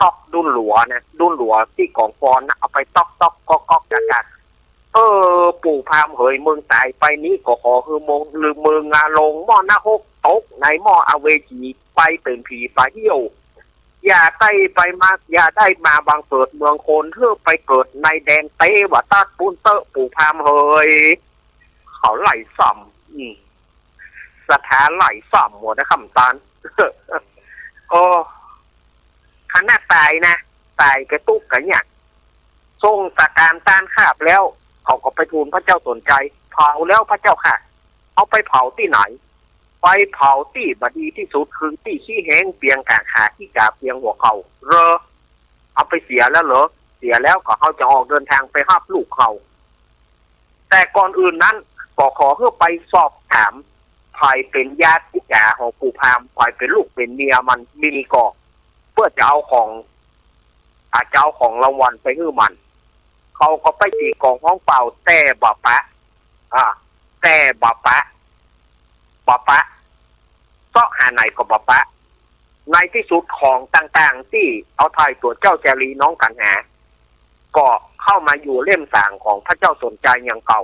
ตอกดุนหลัวนะดุนหลัวที่กองฟอนนะเอาไปตอกก๊อกจัดปู่พามเหยมึงตายไปนี้ก็ขอคือมงหรือมึงลงหม้อหน้าหกตกในหม้ออเวจีไปเป็นผีไปเที่ยวอย่าได้ไปมาอย่าได้มาบางเกิดเมืองคนเพื่อไปเกิดในแดนเต้วัดตาปูนเตอปู่พามเฮยเขาไหลส่ำสถานไหลส่ำหมดนะคำตานขนาดตายนะตายกระตุกกันเนี่ยทรงสการต้านขาบแล้วเขาก็ไปทูลพระเจ้าสนใจเผาแล้วพระเจ้าค่ะเอาไปเผาที่ไหนไปเผาที่บดีที่สุดคือที่ขี้แห้งเปียงกางขาที่กาเปียงหัวเขาเอาไปเสียแล้วเหรอเสียแล้วก็เขาจะออกเดินทางไปห้าลูกเขาแต่ก่อนอื่นนั้นก็ขอเพื่อไปสอบถามใครเป็นญาติที่จ่าของปู่พามใครเป็นลูกเป็นเมียมันมีก่อเพื่อจะเอาของจะเอาของรางวัลไปให้มันเขาก็ไปตีกองห้องเปล่าแต่บ่ปะแต่บ่ปะก็หาไหนก็บ่ปะในที่สุดของต่างๆที่เอาทายตัวเจ้าแจรีน้องกันหาก็เข้ามาอยู่เล่มสั่งของพระเจ้าสนใจอย่างเก่า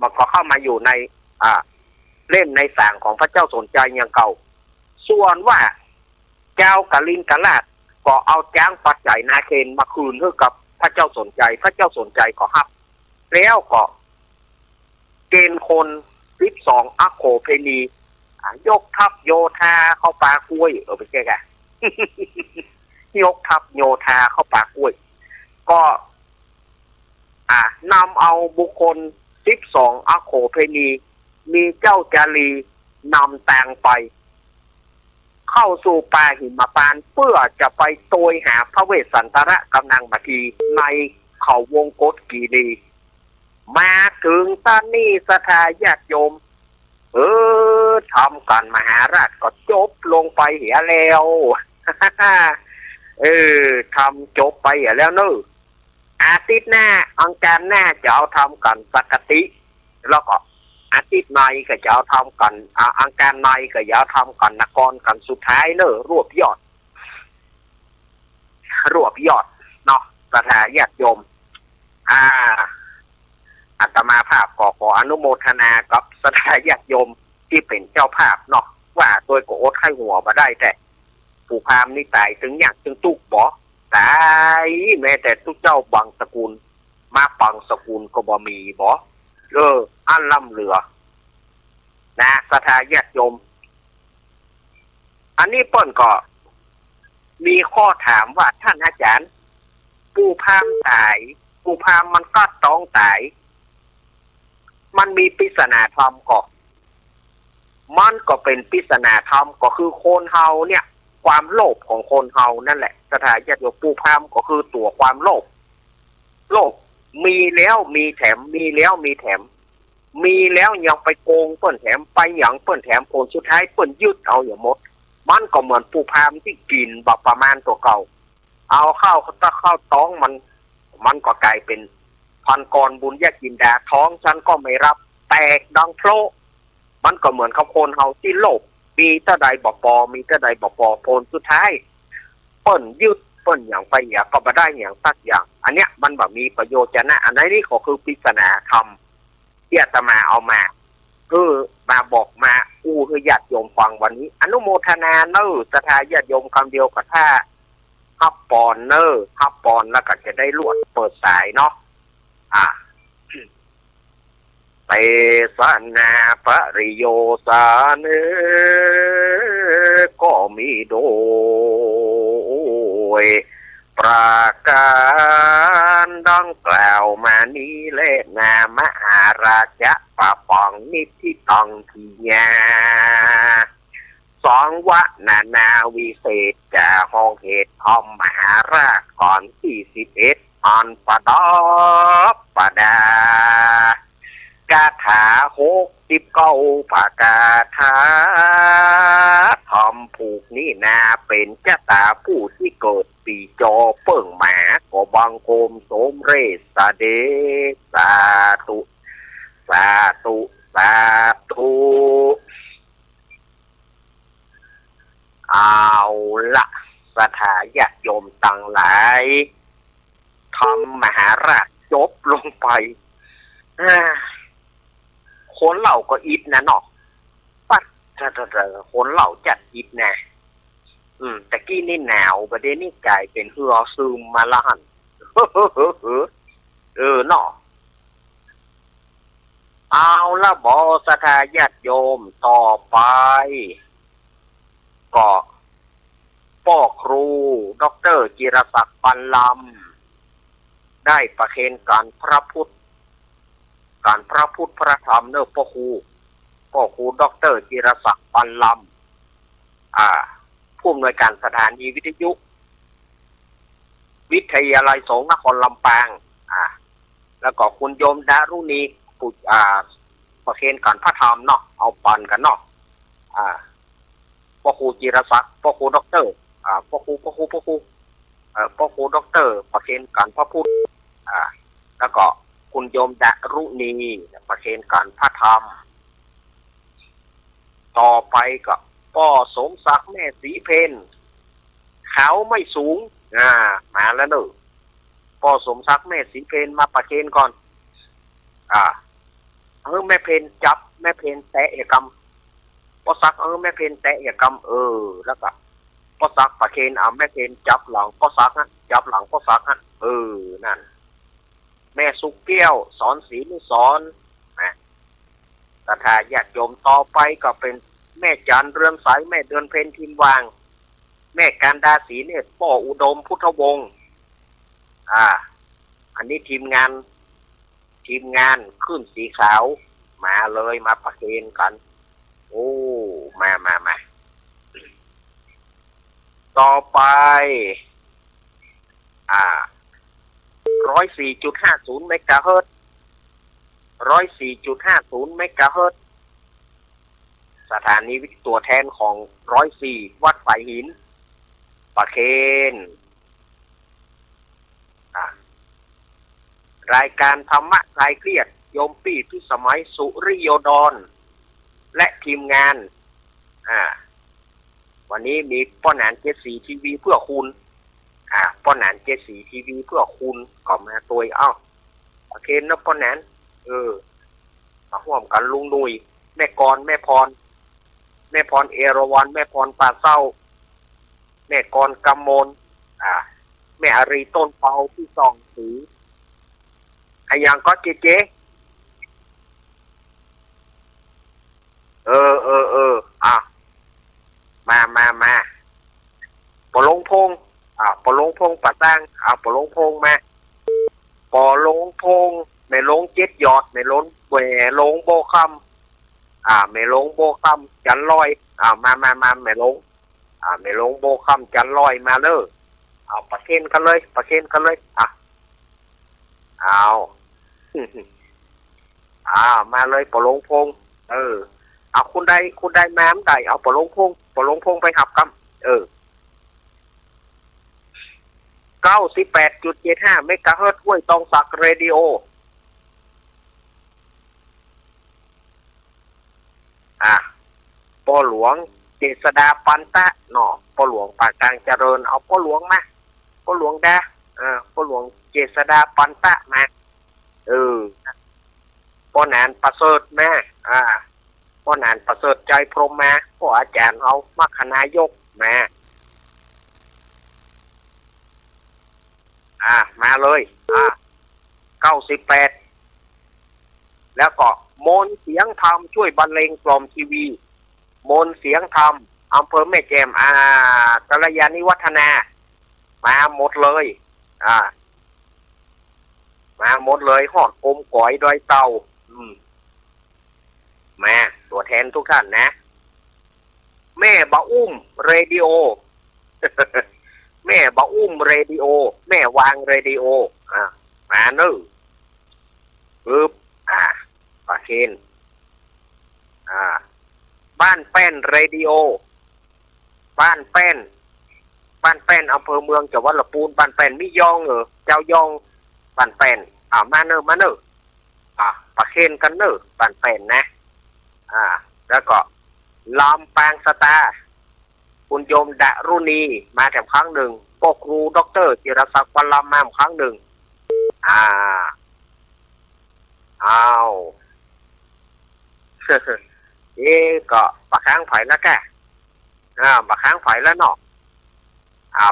มันก็เข้ามาอยู่ในเล่มในสั่งของพระเจ้าสนใจอย่างเก่าส่วนว่าเจ้ากะลินกะลาดก็เอาจ้างปัจจัยนาเคนมาคืนให้กับพระเจ้าสนใจพระเจ้าสนใจก็ฮับแล้วก็เกณฑ์คน12อโคเพนียกทัพโยธาเข้าป่ากล้วยไปแก่ ยกทัพโยธาเข้าป่ากล้วยก็นำเอาบุคคล12อโคเพนีมีเจ้าจารีนำต่างไปเข้าสู่ป่าหิมพานต์เพื่อจะไปโตยหาพระเวสสันตระกำนังมาทีในเขาวงกฏกีรีมาถึงตอนนี้สถาญาติโยมทำกันมหาราชก็จบลงไปเหียแล้ว ทำจบไปเหียแล้วเนอะอาทิตย์หน้าอังคารหน้าจะเอาทำกันปกติแล้วก็อาทิตย์ในก็จะเอาทำกันอังคารในก็จะเอาทำกันนกรกันสุดท้ายเนอะรวบยอดเนาะสถาญาติโยมอาตมาภาพขออนุโมทนากับสถาญาติโยมที่เป็นเจ้าภาพเนาะว่าโดยก็อดให้หัวมาได้แต่ปู่พามนี่ตายถึงอย่างถึงตุกบ่ตายแม้แต่ทุกเจ้าบางสกุลมาปังสกุลก็บ่มีบ่อันล่ำเหลือนะสถาญาติโยมอันนี้เปิ้นก็มีข้อถามว่าท่านอาจารย์ปู่พามตายปู่พามมันก็ต้องตายมันมีปริศนาธรรมมันก็เป็นปริศนาธรรมก็คือคนเฮาเนี่ยความโลภของคนเฮานั่นแหละสถาญาติโยมปู่พามก็คือตัวความโลภมีแล้วมีแถมมีแล้วมีแถมมีแล้วยังไปโกงเปิ้นแถมไปอย่างเปิ้นแถมผลสุดท้ายเปิ้นยึดเอาอย่างหมด มันก็เหมือนปูพามที่กินแบบประมาณตัวเก่าเอาเข้าถ้าเข้าท้องมันก็กลายเป็นพันกรบุญญากินดาท้องฉันก็ไม่รับแตกดังโพลมันก็เหมือนเขาคนเฮาที่โลกมีเท่าใดบ่ปอมีเท่าใดบ่ปอผลสุดท้ายเปิ้นยึดเปิ้นอย่างไปอย่างก็บ่ได้อย่างสักอย่างอันเนี้ยมันแบบมีประโยชน์จะนะอันนี้ก็คือปริศนาธรรมที่อาตมาเอามาคือมาบอกมาคือญาติโยมฟังวันนี้อนุโมทนาเนอสถาญาติโยมคำเดียวกับถ้าฮับปอนเนอฮับปอนแล้วก็จะได้ลวดเปิดสายเนาะเตสนาปริโยสาเนก็มีโดยประการดังกล่าวมานี้แหละนามหาราชะปะปองนิทิตังทีญาสองวะนาวิเศษจะห้องเหตุทอมมหาราชก่อนที่11อันปดปดากาถา69ปากาถาทอมผูกนี่นาเป็นเจ้าตาผู้ที่เกิดปีจอเปิ่งหมาก็บังโคมโสมเรสเดสาธุสาธุสาธุเอาละสถาญาติโยมต่างหลายทำมหาราชจบลงไปคนเหล่าก็อิดนะเนาะปัดคนเหล่าจัดอิดนะแต่กี้นี่หนาวประเด็นนี่กลายเป็นเหือซึมมาละหันเนาะเอาละบอสถาญาติโยมต่อไปก็พ่อครูดร.จิรศักดิ์ปันลำได้ประเคนการพระพุทธพระธรรมเนอะพ่อครูดร.จิรศักดิ์ปันลำผู้อำนวยการสถานีวิทยุวิทยาลัยสงฆ์นครลำปางแล้วก็คุณโยมดารุณีผู้ประเคนการพระธรรมเนาะเอาปันกันเนาะพ่อครูจิรศักดิ์พ่อครูด็อกเตอร์พ่อครูด็อกเตอร์ประเคนการพระพุทธแล้วก็คุณโยมดารุณีประเคนการพระธรรมต่อไปก็พ่อสมศักดิ์แม่ศรีเพนเขาไม่สูงมาแล้วเนอะพ่อสมศักดิ์แม่ศรีเพนมาประเคนก่อนแม่เพนจับแม่เพนแตะกรรมพ่อศักดิ์แม่เพนแตะกรรมแล้วก็พ่อศักดิ์ประเคนแม่เพนจับหลังพ่อศักดิ์จับหลังพ่อศักดิ์นั่นแม่สุกเกี้ยวสอนศรีนุสรสถาญาติโยมต่อไปก็เป็นแม่จันเรืองใสแม่เดือนเพ็ญทิมวางแม่การดาศรีเนี่ยพ่ออุดมพุทธวงศ์อันนี้ทีมงานขึ้นสีขาวมาเลยมาประเคนกันมาต่อไป104.50 เมกะเฮิรตซ์104.50 เมกะเฮิรตซ์สถานีวิทยุตัวแทนของ104วัดสายหินประเคนรายการธรรมะคลายเครียดโยมปี้พิสมัยสุริโยดรและทีมงานวันนี้มีป้อหนาน74 ทีวีเพื่อคุณป้อหนาน74 ทีวีเพื่อคุณก็มาตัวโอเคนะป้อหนานมาร่วมกันลุงนุยแม่กรแม่พรเอราวัณแม่พรป่าเศร้าแม่กรกำมลแม่อารีต้นเปาพี่ซองสีอย่างก็เจ๊มาปอลงพงปัดตั้งปอลงพงมาปอลงพงไม่ลงเจ็ดยอดไม่ลงแหวลงโบคำไม่ลงโบคำจันลอยมาไม่ลงไม่ลงโบคำจันลอยมาเลยประเคนกันเลยมาเลยปอลงพงคุณได้น้ำได้เอาปอลงพง ปอหลวงพงไปหับกับ98.75 เมกะเฮิรตซ์ห้วยตองสักเรดิโอปอหลวงเจษดาปันตะเนาะปอหลวงปากกลางเจริญเอาปอหลวงมาปอหลวงดาปอหลวงเจษดาปันตะมาปอหนานประเสริฐแม่ปอหนานประเสริฐใจพรหมมาปออาจารย์เอามัคคณายกมามาเลย98แล้วก็มนเสียงธรรมช่วยบรรเลงกล่อมทีวีมนเสียงธรรมอำเภอแม่แจ่มกัลยาณิวัฒนามาหมดเลยมาหมดเลยหอดกลมก๋อยดอยเต่ามาตัวแทนทุกท่านนะแม่บะอุ้มเรดิโอ แม่บะอุ้มเรดิโอแม่วางเรดิโอมาเนื้อปึ๊บปะเคนบ้านแป้นเรดิโอบ้านแป้นอำเภอเมืองจังหวัดลำพูนบ้านแป้นมิยองเจ้ายองบ้านแป้นมาเนอปะเคนกันเนอบ้านแป้นนะแล้วก็ลำปางสตาร์คุณโยมดารุณีมาแถมครั้งหนึ่งปกครูดรจิรศักดิ์วันลำมาครั้งหนึ่งก็ปะค้างไผ่แล้วแกปะค้างไผ่แล้วเนาะ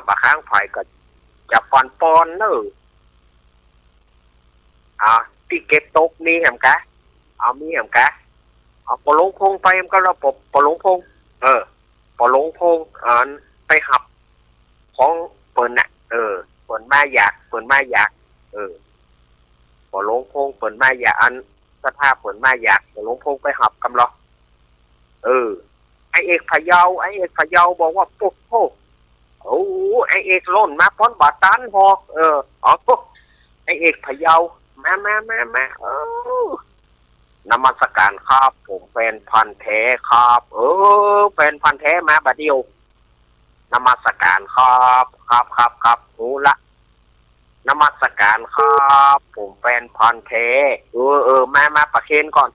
ปะค้างไผ่ก็จะปอนเนที่เก็บตกมีแหมกะมีแหมกะปอหลวงพงไปมันก็ระบบปอหลวงพงปอหลวงพงไปหับของเปิ่นน่ะเปิ่นมาอยากปอหลวงพงเปิ่นมาอยากสภาพเปิ่นมาอยากปอหลวงพงไปหับกำลังไอเอกพะเยาบอกว่าปุ๊บไอเอกล้นมาป้อนบาตันพอไอเอกพะเยามานมัสการครับผมแฟนพันธุ์แท้ครับแฟนพันธุ์แท้มาบัดเดียวนมัสการครับหูละนมัสการครับผมแฟนพันธุ์แท้มาประเคนก่อน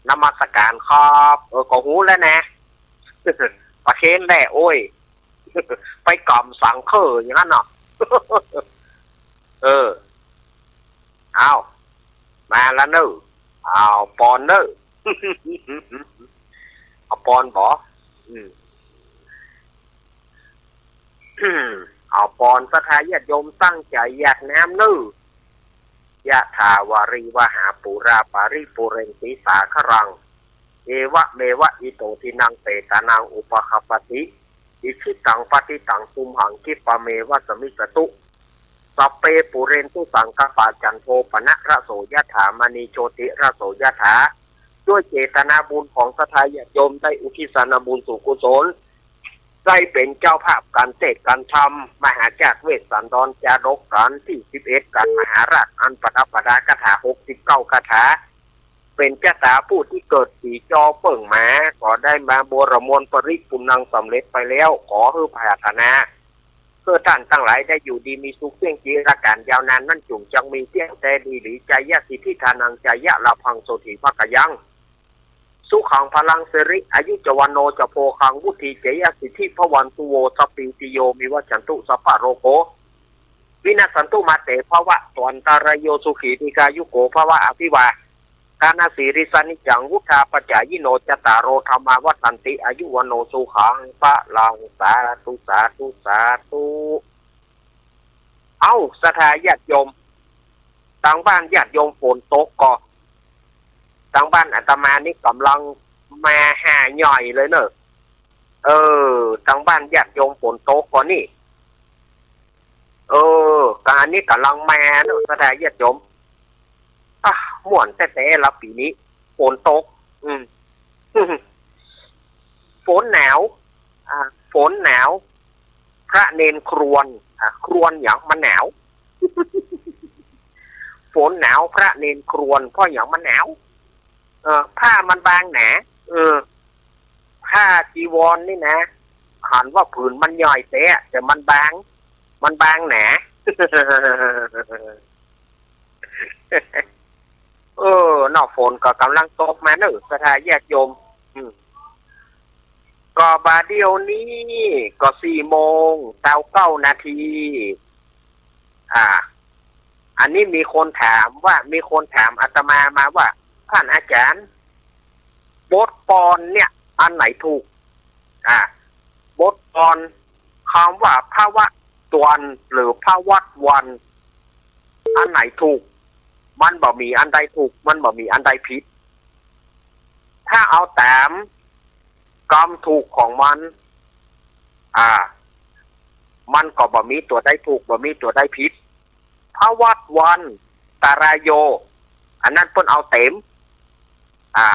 นมัสการครับก็หูแล้วนะ ประเคนแหละโอ้ย ไปกล่อมสังเคออย่างนั้นเนาะ เอามาแล้วเนอะปอนเนอะ ปอนบ่ปอนสถาญาติโยมตั้งใจอยากน้ำนื้อยะถาวารีวหาปุราปาริปุเรนติสาครังเอวะเมวะอิโตทินังเตตานังอุปคปติอิชิตังปฏิตังตุมหังคิปะเมวะสมิสตุสัพเพปุเรนตุสังกปาจันโทปนะระโสยถามณีโชติระโสยถาด้วยเจตนาบุญของสถาญาติโยมได้อุทิศบุญสู่กุศลได้เป็นเจ้าภาพการเทศน์การธรรมมหาจักรเวสสันดรจารกการที่11การมหาราชอันปฐปดาคาถา69คาถาเป็นเจ้าตาผู้ที่เกิดสีจอเปิ่งหมาก็ได้มาบรมนปริปุนังสำเร็จไปแล้วขอให้พัฒนาเพื่อท่านทั้งหลายได้อยู่ดีมีสุขเสี่ยงจีรการยาวนานนั่นจุ่มจังมีเสี่ยงแต่ดีหรือใจยะสิทธิทานังใจยะลาพังโสถิภกยังสุขังพลังเสริอายุจวันโนจะโพคังวุฒิเจยสิทธิพวันตุโวสปิติโยมิวัจันตุสัพพะโรโกวินาสันตุมาเตภวะตวันตารโยสุขีติกายุโกภวะอภิวากานาสีริสานิจังวุธาปัจจายิโนจตารโรธรรมาวัตันติอายุวันโนสุขังพลังสาธุเอาสถาญาติโยมต่างบ้านญาติโยมฝนตกก็ทางบ้านอาตมานี่กำลังมาหาหน่อยเลยเนอะทางบ้านญาติโยมฝนตกก่อนนี่การนี้กำลังมาเนอะสถานญาติโยมม่วนแต่ละปีนี้ฝนตกฝนหนาวพระเนนครวนอย่างมันหนาว ฝนหนาวพระเนนครวนเพราะอย่างมันหนาวผ้ามันบางหนาผ ผ้าจีวรนี่นะหันว่าผืนมันย่อยแต่มันบางหนา นอกฝนก็กำลังตกมาเนอะสถานญาติโยมก็บาเดียวนี้ก็4:29 นาทีอันนี้มีคนถามอาตมามาว่าท่านอาจารย์บทปอนเนี่ยอันไหนถูกบทปอนคำว่าภาวะตวนหรือภาวะวันอันไหนถูกมันบ่มีอันใดถูกมันบ่มีอันใดผิดถ้าเอาตามกรรมถูกของมันมันก็บ่มีตัวใดถูกบ่มีตัวใดผิดภาวะวันตารายโยอันนั้นเพิ่นเอาเต็ม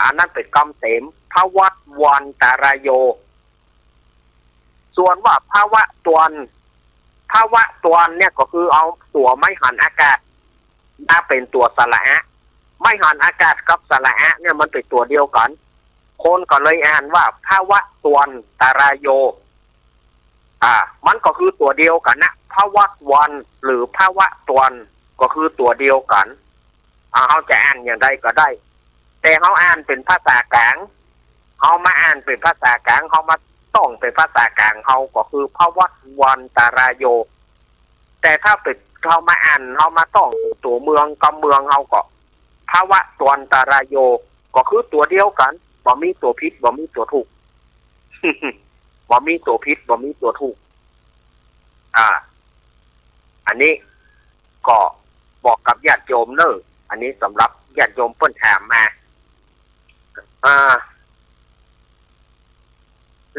อันนั้นเป็นกรรมเต็มภาวะวันตารายโยส่วนว่าภาวะตวนเนี่ยก็คือเอาตัวไม่หันอากาศถ้าเป็นตัวสระอะไม่หันอากาศกับสระอะเนี่ยมันเป็นตัวเดียวกันคนก็เลยอ่านว่าภาวะตวนตารายโยมันก็คือตัวเดียวกันนะภาวะวันหรือภาวะตวนก็คือตัวเดียวกันเขาจะอ่านอย่างใดก็ได้แต่เขาอ่านเป็นภาษากลางเขามาอ่านเป็นภาษากลางเขามาต้องเป็นภาษากลางเขาก็คือภาวะวันตารายโยแต่ถ้าเป็นเขามาอ่านเขามาต้องตัวเมืองกับเมืองเขาก็ภาวะตวนตารายโยก็คือตัวเดียวกันบ่มีตัวผิดบ่มีตัวถูก บ่มีตัวผิดบ่มีตัวถูกอันนี้ก็บอกกับญาติโยมเนอะอันนี้สำหรับญาติโยมเพิ่นถามมา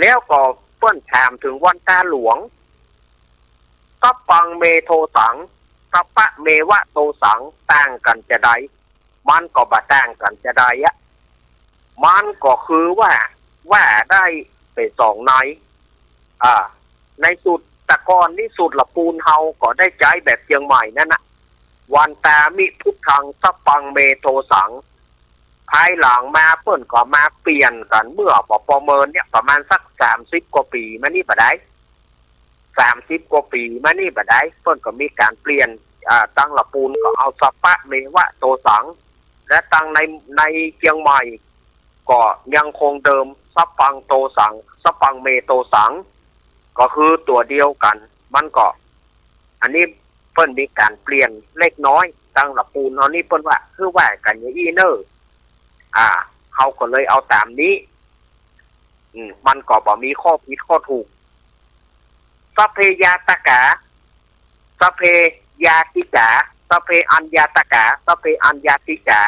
แล้วก็เพิ่นถามถึงวันตาหลวงกัปปังเมโทสังกัปปะเมวะโตสังต่างกันจะใดมันก็บ่ต่างกันจะใดมันก็คือว่าได้ไป2ในสุดตะกอนนี่สุดละปูนเฮาก็ได้ใจแบบเชียงใหม่นั่นนะวันตามิพุทธังสัปปังเมโทสังภายหลังมาเปิ้นก็มาเปลี่ยนกันเมื่อประเมินเนี่ยประมาณสัก30 กว่าปีมานี่บ่ได้30 กว่าปีมานี่บ่ได้เปิ้นก็มีการเปลี่ยนตั้งละปูนก็เอาสัปปะเมวะโตสังและตั้งในเชียงใหม่ก็ยังคงเดิมสัปปังโตสังสัปปังเมโตสังก็คือตัวเดียวกันมันก็อันนี้เปิ้นมีการเปลี่ยนเล็กน้อยตั้งละปูนเนาะนี่เปิ้นว่าคือว่ากันอย่างอีเนอร์เขาก็เลยเอาตามนี้มันก็บ่มีข้อผิดข้อถูกสัพเพยาตกาสัพเพยาติกาสัพเพอัญญาตกาสัพเพอัญญาติกา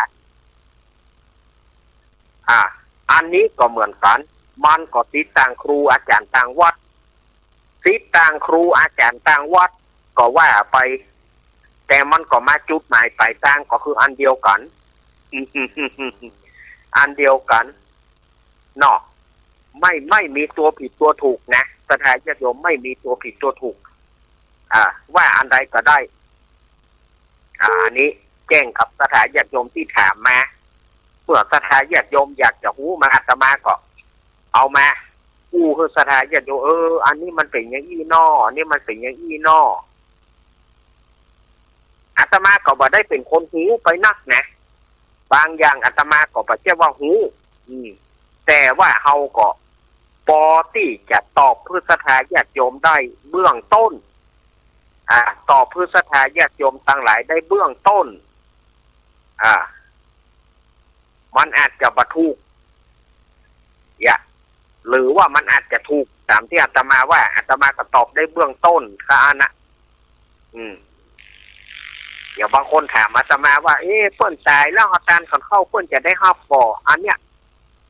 อันนี้ก็เหมือนกันมันก็ติดต่างครูอาจารย์ต่างวัดติดต่างครูอาจารย์ต่างวัดก็ว่าไปแต่มันก็มาจุดหมายปลายทางก็คืออันเดียวกัน อันเดียวกันเนาะไม่มีตัวผิดตัวถูกนะสถานญาติโยมไม่มีตัวผิดตัวถูกว่าอันใดก็ได้อันนี้แจ้งกับสถานญาติโยมที่ถามมาเมื่อสถานญาติโยมอยากจะรู้มาอาตมาก็เอามาคือสถานญาติโยมอันนี้มันเป็นอย่างอี้นออันนี้มันเป็นอย่างอี้นออาตมาก็บ่ได้เป็นคนหูไปนักนะบางอย่างอาตมาก็บ่ใช่ว่าหูแต่ว่าเฮาก็พอที่จะตอบเพื่อสถานญาติโยมได้เบื้องต้นตอบเพื่อสถานญาติโยมทั้งหลายได้เบื้องต้นมันอาจจะบ่ถูกหรือว่ามันอาจจะถูกตามที่อาตมาว่าอาตมาก็ตอบได้เบื้องต้นค่ะนะอย่างบางคนถามอาตมาว่าเพิ่นตายแล้วอาจารย์ก่อนเข้าเพิ่นจะได้รับบ่อันเนี้ย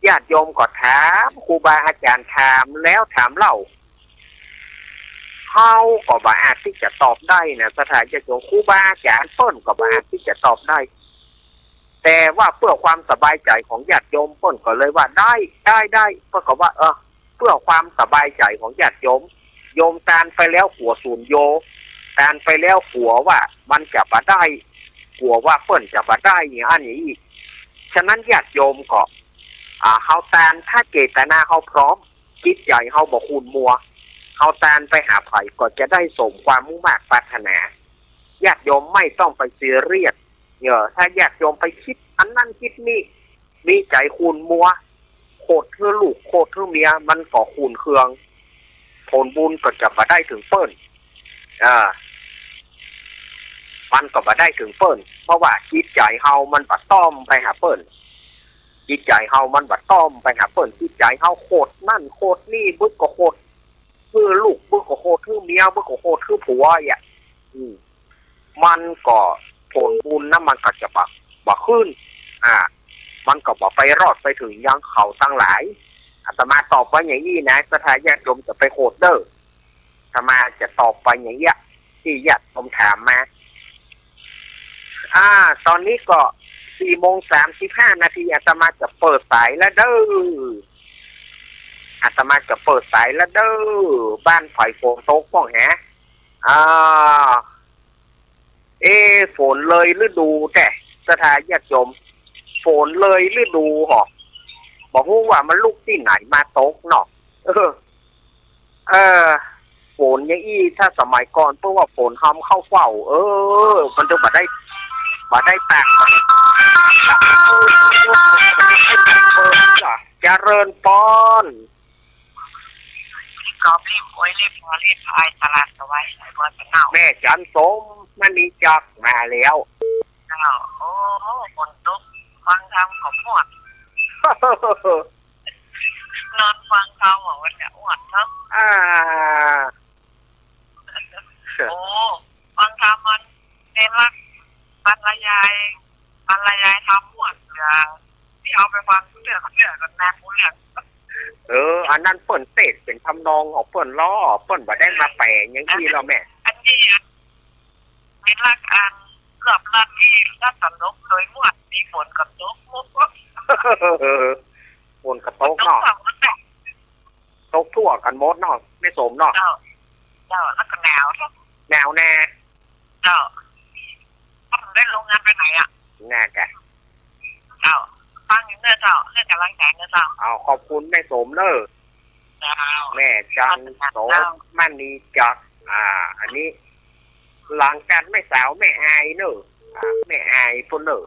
ญาติโยมก็ถามครูบาอาจารย์ถามแล้วถามเล่าเฮาก็บ่อาจที่จะตอบได้นะสถานญาติโยมครูบาอาจารย์เพิ่นก็บ่อาจที่จะตอบได้แต่ว่าเพื่อความสบายใจของญาติโยมเพิ่นก็เลยว่าได้เพิ่นก็ว่าเพื่อความสบายใจของญาติโยมการไปแล้วหัวศูนย์โยการไปแล้วหัวว่ามันจะบ่ได้หัวว่าเพิ่นจะบ่ได้อย่างนี้ฉะนั้นญาติโยมก็ เฮาตานถ้าเจตนาเฮาพร้อมจิตใจเฮาบ่ขุ่นมัวเฮาตานไปหาไผก็จะได้สมความมุ่งมั่นปรารถนาญาติโยมไม่ต้องไปซีเรียสถ้าญาติโยมไปคิดอันนั้นคิดนี่มีใจขุ่นมัวโคตรเทื่อลูกโคตรเทื่อเมียมันก็ขุ่นเคืองผลบุญก็จะมาได้ถึงเปิ้นมันก็มาได้ถึงเปิ้นเพราะว่าจิตใจเฮามันบัดต้อมไปหาเปิ้นจิตใจเฮามันบัดต้อมไปหาเปิ้นจิตใจเฮาโคตรนั่นโคตรนี่บึกก็โคตรคือลูกบึกก็โคตรคือเมียบึกก็โคตรคือผัวอ่ะมันก็ผลบุญนั้นมันก็จะบ่ขึ้นมันก็บ่ไปรอดไปถึงยังเขาตั้งหลายอาตมาตอบไปอย่างนี้นะสถาญาติโยมจะไปโคตรเด้ออาตมาจะตอบไปอย่างนี้ที่ญาติโยมถามมาตอนนี้ก็4:35 นาทีอาตมาจะเปิดสายแล้วเด้ออาตมาจะเปิดสายแล้วเด้อบ้านไผ่ฝนตกป้องฮะฝนเลยฤดูแต่สถานญาติโยมฝนเลยฤดูหรอบอกว่ามันลูกที่ไหนมาตกเนาะฝนอย่างอี้ถ้าสมัยก่อนเพราะว่าฝนทำเข้าเฝ้ามันจะมาได้แตกเจริญปอนก็รีบโอยรีบพอรีบพายตลาดเอาไว้ไอ้บัวจะเน่าแม่จันสมมันมีจักมาแล้วโอ้ฝนตกฟังทำของหมดนอนฟังเขาบอกว่าจะอ้วนเนาะโอ้ฟังทำมันเป็นรักบรรยายทำหมดที่เอาไปฟังเรื่องกันแม่ผู้เรื่องอันนั้นเปิ้นเตะเป็นทำนองออกเปิ้นล้อเปิ้นบ่ได้มาแปลงอย่างที่เราแม่อันนี้เป็นรักอันเกือบนาทีรักสนุกโดยมวดมีฝนกับตกฝนกับตกเนาะตกทั่วกันหมดเนาะไม่สมเนาะเจ้าแล้วก็หนาวแน่เจ้าได้ลงงานไปไหนแน่แกเจ้าฟังอยู่เนื้อเจ้าเรื่องกำลังแข่งเนื้อเจ้าขอบคุณแม่สมเนอะแม่จันสมมันนีจักอันนี้หลังกันแม่สาวแม่อายเนอะแม่อายพุ่นเนอะ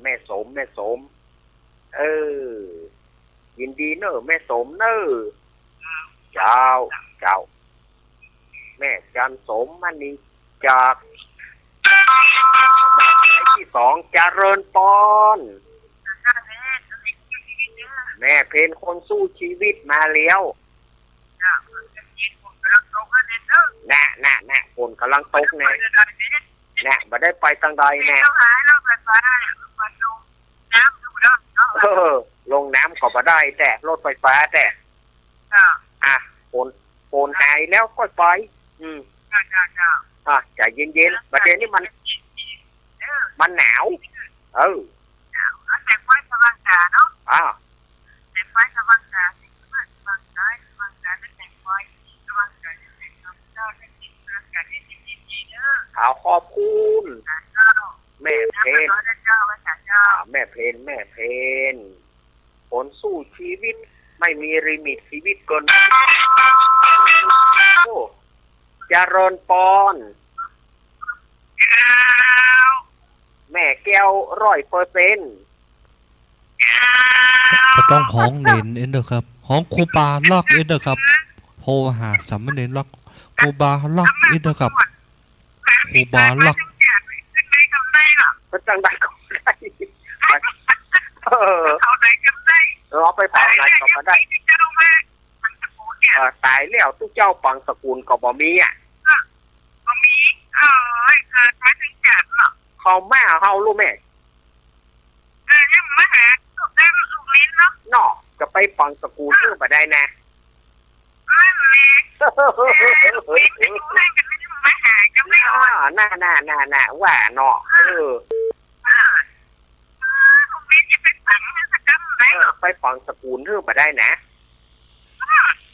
แม่สมยินดีเนอะแม่สมเนอะเจ้าแม่จันสมมันนีจักที่2เจริญปอนแม่เพนคนสู้ชีวิตมาแล้วน่ะฝนกำลังตกน่ะบ่ได้ไปทางใดแน่ลงน้ำก็บ่ได้แต่รถไฟฟ้าแต่ฝนหายแล้วก็ไปใจเย็นๆประเด็นนี้มันหนาวแต่ไฟสว่างตาเนาะแต่ไฟสว่างตาสว่างตาแต่ไฟสว่างตาเจ้าได้กินร่างกายดีๆเด้อขอบคุณแม่เพนแม่เพนคนสู้ชีวิตไม่มีลิมิตชีวิตเกินเจริญปอนแม่แก้ว100%ก็ต้องห้องเน้นเด้อครับห้องครูบาล็อกเด้อครับโทรหาสามเณรล็อกครูบาล็อกเด้อครับครูบาล็อกก็จังได้ก็ได้เอาไหนกันได้ไปเผาไหนก็ได้ตายแล้วทุกเจ้าปังสกุลก็บ่มีบ่มีเกิดมาถึงจัดเนาะเขาแม่เฮาลูกแม่ยังมาหาลูกได้ลูกลิ้นเนาะเนาะจะไปปังสกุลเพื่อบ่ได้นะน่าว่าเนาะไปฟังสกุลเพื่อบ่ได้นะ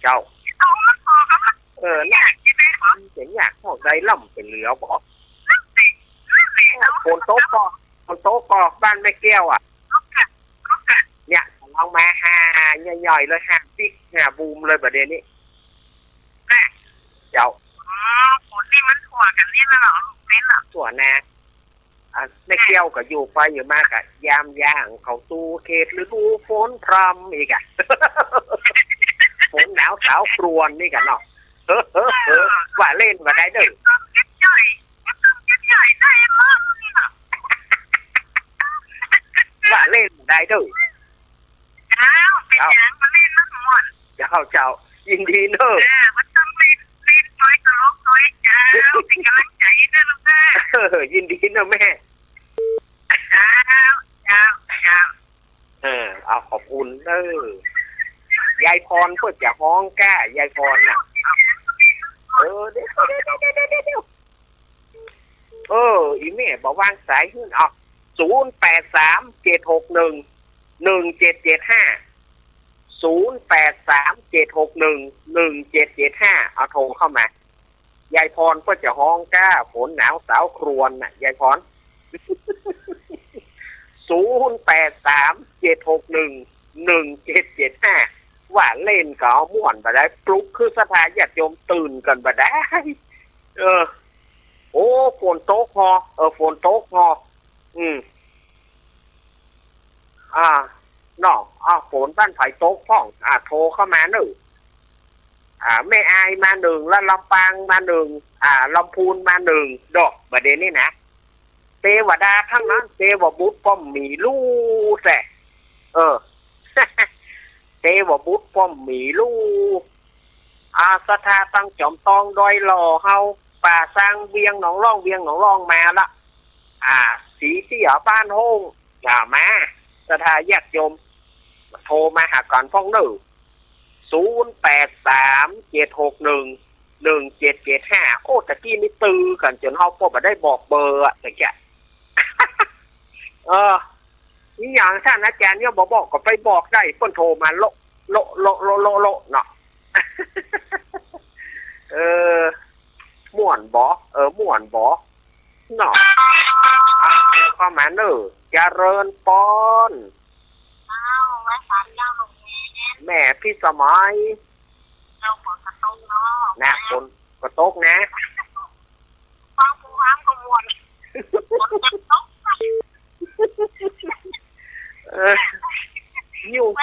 เจ้าน่าเห็นอยากพวกใจล่ำเป็นเหลือบอกคนโต๊ะก็บ้านแม่แก้วเนี่ย เอามาหาย่อยๆเลยหาปิ๊กหาบูมเลยประเดี๋ยวนี้เจ้าผลนี่มันถั่วกันนี่นะเหรอลูกเป็นเหรอส่วนนะไม่เกี่ยวกับอยู่ไปอยู่มากอะยามย่างเขาตู้เขตหรือตู้ฝนพรำอีกอะฝนหนาวสาวครวนนี่กันเนาะว่าเล่นมาได้เด้อว่าเล่นได้เด้อเจ้ายินดีเนอะยินดีเนอะแม่เอาขอบคุณเด้อยายพรก็จะฮ้องแก้ยายพรน่ะเดี๋ยวอีแม่บอกวางสายขึ้นเอา0837611775 0837611775เอาโทรเข้ามายายพรก็จะฮ้องก้าฝนหนาวสาวครวนน่ะยายพร0837611775ว่าเล่นก็เอาม่วนบ่ได้ปลุกคือสถาญาติโยมตื่นกันบ่ได้โอ้ฝนตกพอฝนตกพอน้องฝนบ้านไผ่ตกพ่องโทรเข้ามาหนึ่งแม่อายมาหนึ่งแล้วลำปางมาหนึ่งลำพูนมาหนึ่งดอกประเด็นนี้นะเทวดาทั้งนั้นเทวบุตรป้อมมีลูกแต่เทวบุตรป้อมมีลูกสถาตั้งจอมตองดอยหล่อเฮาป่าสร้างเวียงหนองร่องมาละสีเสียบ้านห้องอย่ามาสถาญาติโยมโทรมาหาก่อนฟ้องหนึ่ง0837611775โอ้ตะกี้นี่ตื้อกันจนเฮาพอบ่ได้บอกเบอร์ตะแกนี่อย่างท่านอาจารย์เนี่ยบอกก็ไปบอกได้เพิ่นโทรมาโลเนาะม่วนบ่ม่วนบ่เนาะเข้ามาเด้อเจริญปอนแม่พี่สมัยนะคนกระตกนะยุ่งไ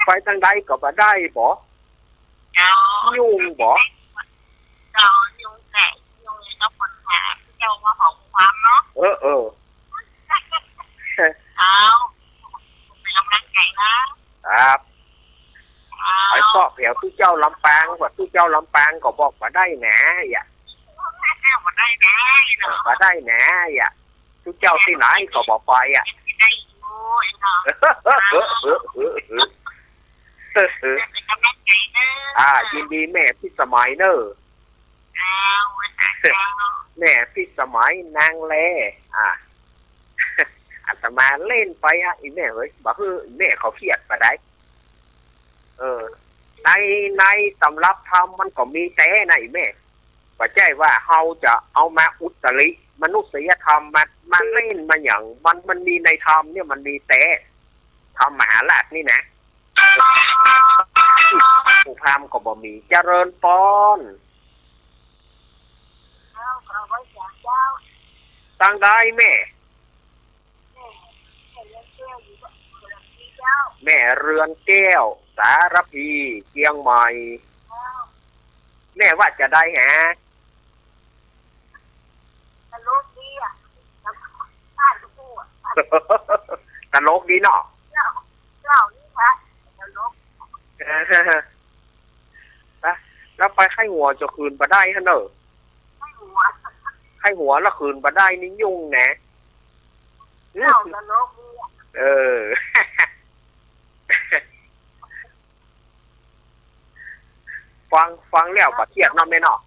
ปทางใดก็บ่ได้บ่ยุ่งบ่ยุ่งแต่ยุ่งแล้วปัญหาเจ้าว่าของความเนาะเป็นกำลังใจนะครับไปสอบแถวทุกเจ้าลำปางว่าทุกเจ้าลำปางก็บอกว่าได้นะอย่าว่าได้นะว่าได้นะอย่าทุกเจ้าที่ไหนก็บอกไปได้อยู่เป็นกำลังใจเนอะยินดีแม่พี่สมัยเนอะแม่พี่สมัยนางแลอาตมาเล่นไปอีแม่เฮ้ยบอกคือแม่เขาเครียดไปได้ในสำรับธรรมมันก็มีแต่นะอีแม่ว่าใจว่าเฮาจะเอามาอุตริมนุษยธรรมมาเล่นมาอย่างมันมีในธรรมเนี่ยมันมีแต่ธรรมมหาราชนี่นะผู้พามก็บ่มีเจริญปอนตั้งได้แม่แม่เรือนแก้วสารพีเชียงใหม่แม่ว่าจะได้ฮะตลกดีตลกดีเนาะเล่านี่ค่ะตลกแล้วไปให้หัวจะคืนมาได้ฮะเนอะให้หัวแล้วคืนมาได้นี่ยุ่งนะเล่าตลกดีฟังแล้วบ่เครียดเนาะแม่เนาะ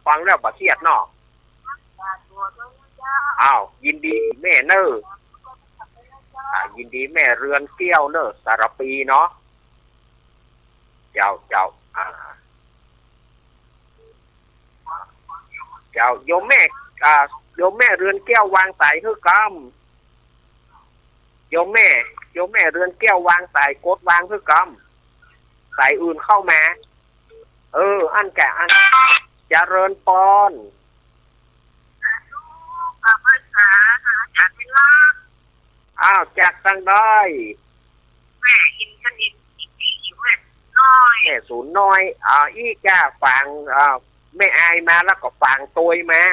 ฟังแล้วบ่เครียดเนาะยินดีแม่เนอะยินดีแม่เรือนเกี้ยวเนอะสารปีเนาะเจ้าโยมแม่เรือนแก้ววางสายคือก โยมแม่เรือนแก้ววางสายกดวางคือกำสายอื่นเข้ามาอันแกอันเจริญปอนอ้าวจากทางได้แม่อินกันอินอยู่แม่น้อยแม่ศูนย์น้อยอีกาฟังแม่อายมาแล้วก็ฟังตัวมา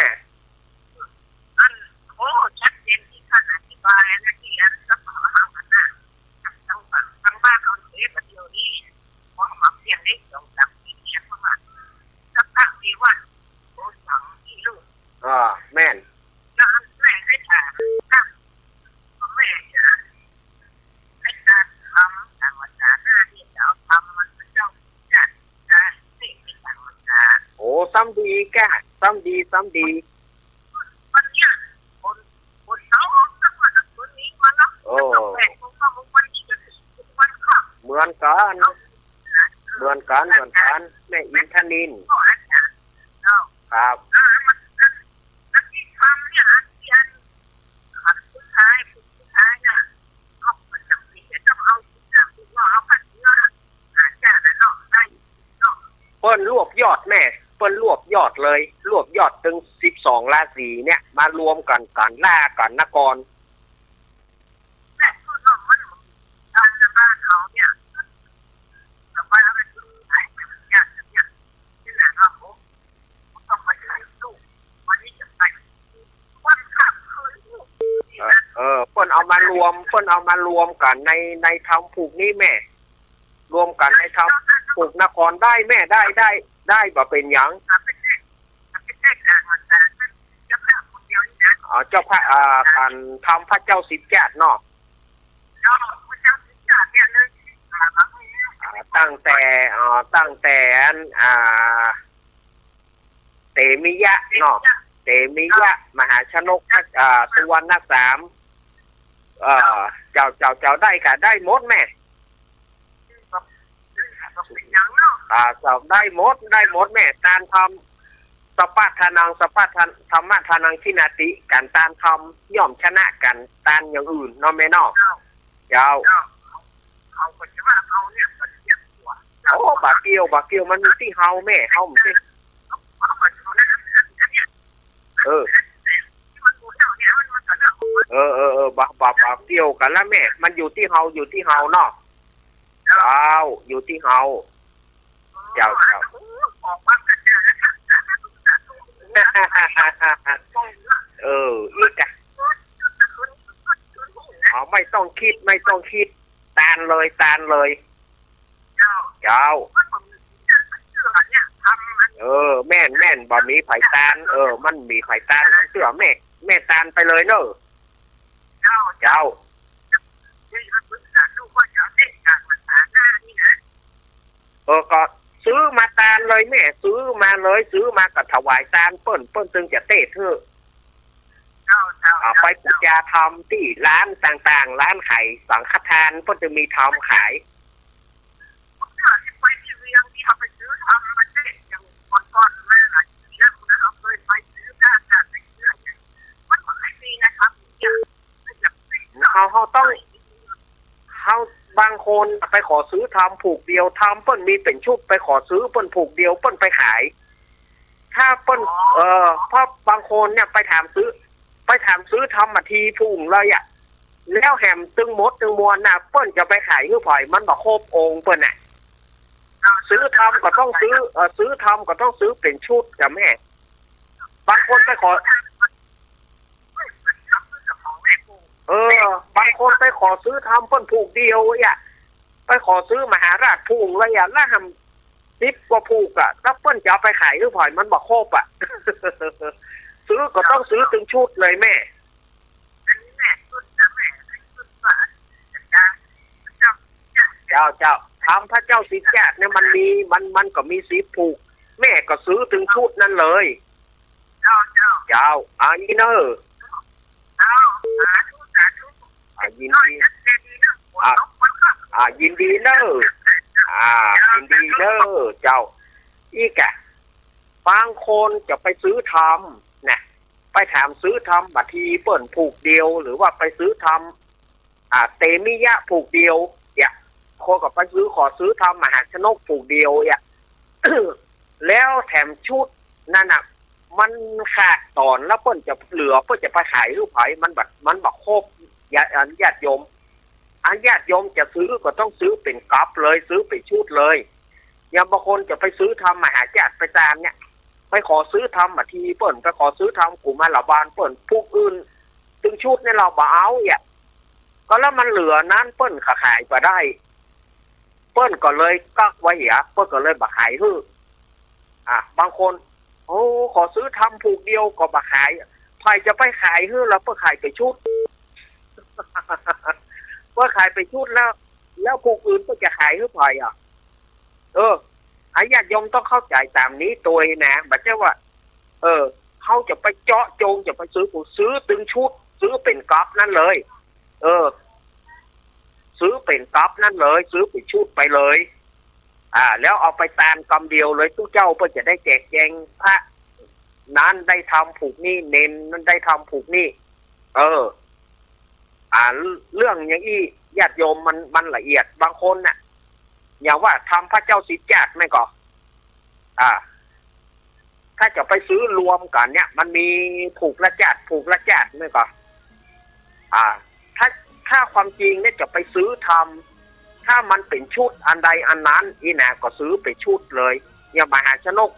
อันโอ้ชัดเจนที่ท่านอธิบายนะที่อันก็ขอเอากันนะทั้งบ้านเอาเองแบบเดียวนี้เพราะมาเพียงได้สองสามปีเนี่ยเพราะว่าสักพักดีว่าโอ้สองที่ลูกแม่นแล้วอันแม่ให้ถามนะแม่จะให้การทำต่างภาษาหน้าที่จะเอาทำมันเจ้าจะสิ่งที่ต่างภาษาโอ้ซ้ำดีแกซ้ำดีวันเนี้ยคนเขาก็มาจากตัวนี้มาเนาะแม่ผมก็วันนี้จะวันค่ะเหมือนกันแม่อินทนินครับที่ทำเนี่ยที่อันขัดผู้ชายเนี่ยเอาประจำปีจะต้องเอาสิ่งว่าเอาขัดเนื้อจ้านะเนาะได้เนาะเปิ้นรวบยอดแม่เปิ้นรวบยอดเลยรวบยอดถึง12ราศีเนี่ยมารวมกันล่ากันนครแม่ก็เนาะมันบ้านเขาเนี่ยแต่ว่าเอาไปซื้อขายแบบนี้ที่ไหนเนาะผมต้องไปขายลูกวันนี้จะไปวันขับคืนลูกเปิ้นเอามารวมกันในทำผูกนี่แม่รวมกันในทำผูกนครได้แม่ได้บ่เป็นหยังเจ้าพระการทำพระเจ้าสิบแจดเนาะตั้งแต่เตมิยะเนาะเตมิยะมหาชนกสุวรรณสามเจ้าได้ค่ะได้หมดแม่เจ้าได้หมดแม่การทำสปัทานังธรรมะทานังทินาติการตานทำย่อมชนะกันตานอย่างอื่นเนาะแม่เนาะเจ้าเขาก็จะว่าเขาเนี่ยมันเจ็บหัวโอ้บาเกียวมันมีที่เฮาแม่เฮาไม่ใช่บาเกี่ยวกันแล้วแม่มันอยู่ที่เฮาเนาะอยู่ที่เฮาเจ้าอีกอะไม่ต้องคิดตานเลยเจ้าแม่นบ่มีไผ่ตานมันมีไผ่ตานเสื้อแม่ตานไปเลยเนอะเจ้าก็ซื้อมาตานเลยแม่ซื้อมากับถวายตานเปิ้นจึงจะเตะเถอะไปปูจาทำที่ร้านต่างๆร้านขายสังฆทานเปิ้นจะมีทำขายไปที่เรียงที่เอาไปซื้อทำมันได้อย่างก่อนแม่หลายปีแล้วนะเอาเคยไปซื้อการไปซื้อมันก็ไม่ดีนะครับเขาต้องเขาบางคนไปขอซื้อทำผูกเดียวทำเปิ้นมีเป็นชุดไปขอซื้อเปิ้นผูกเดียวเปิ้นไปขายถ้าเปิ้นเพราะบางคนเนี่ยไปถามซื้อทำมาทีผูกเลยอ่ะแล้วแหมตึงมดตึงมวนน่ะเปิ้นจะไปขายคือปล่อยมันบ่ครบองค์เปิ้นน่ะซื้อทำก็ต้องซื้อเป็นชุดกับแม่บางคนไปขอบางคนไปขอซื้อทำเปิ้นผูกเดียวอ่ะไปขอซื้อมหาราชผูกเลยอ่ะแล้วทำ10 กว่าผูกอ่ะถ้าเปิ้นจะเอาไปขายคือปล่อยมันบ่ครบอ่ะ ซื้อก็ต้องซื้อถึงชุดเลยแม่เจ้าทำพระเจ้าสิแจกเนี่ยมันก็มีสีผูกแม่ก็ซื้อถึงชุดนั้นเลยเจ้าอีเนอร์ยินดีเนอร์เจ้าอีกอะบางคนจะไปซื้อทำนะไปถามซื้อทำบัตรทีเปิ่นผูกเดียวหรือว่าไปซื้อท เตมิยะผูกเดียวเนี่ยคนก็ไปขอซื้อทำมหาชนกผูกเดียวเนี่ย แล้วแถมชุดนั่นน่ะมันขาดตอนแล้วเปิ้นจะเหลือเปิ้นจะไปขายรูปไผ่มันแบบครบญาติโยมญาติโยมจะซื้อก็ต้องซื้อเป็นกั๊บเลยซื้อเป็นชุดเลยอย่างบางคนจะไปซื้อทำมหาญาติไปตามเนี่ยไปขอซื้อทำมาทีเปิ้นไปขอซื้อทำกลุ่มมาหลาบานเปิ้นพวกอื่นถึงชุดเนี่ยเราบ่เอาเนี่ยก็แล้วมันเหลือนั้นเปิ้นขายไปได้เปิ้นก็เลยกักไว้เหียเปิ้นก็เลยบ่ขายฮื้อบางคนโอ้ขอซื้อทำผูกเดียวก็บ่ขายใครจะไปขายฮื้อแล้วเปิ้นขายไปชุด เปิ้นขายไปชุดแล้วพวกอื่นก็จะขายฮื้อไผญาติโยมต้องเข้าใจตามนี้ตัวนะบ่ใช่ว่าเขาจะไปเจาะจงจะไปซื้อตึงชุดซื้อเป็นก๊อปนั่นเลยซื้อเป็นก๊อปนั่นเลยซื้อเป็นชุดไปเลยแล้วเอาไปตามกำเดียวเลยทุกเจ้าเพื่อจะได้แจกแจงพระนั้นได้ทำผูกนี่เน้นนั้นได้ทำผูกนี่เรื่องอย่างนี้ญาติโยมมันละเอียดบางคนน่ะอย่างว่าทำพระเจ้าสิจัดไม่ก็ถ้าจะไปซื้อรวมกันเนี่ยมันมีผูกละจัดไม่ก็ถ้าความจริงเนี่ยจะไปซื้อทำถ้ามันเป็นชุดอันใดอันนั้นอีนะก็ซื้อไปชุดเลยอย่างมหาชนก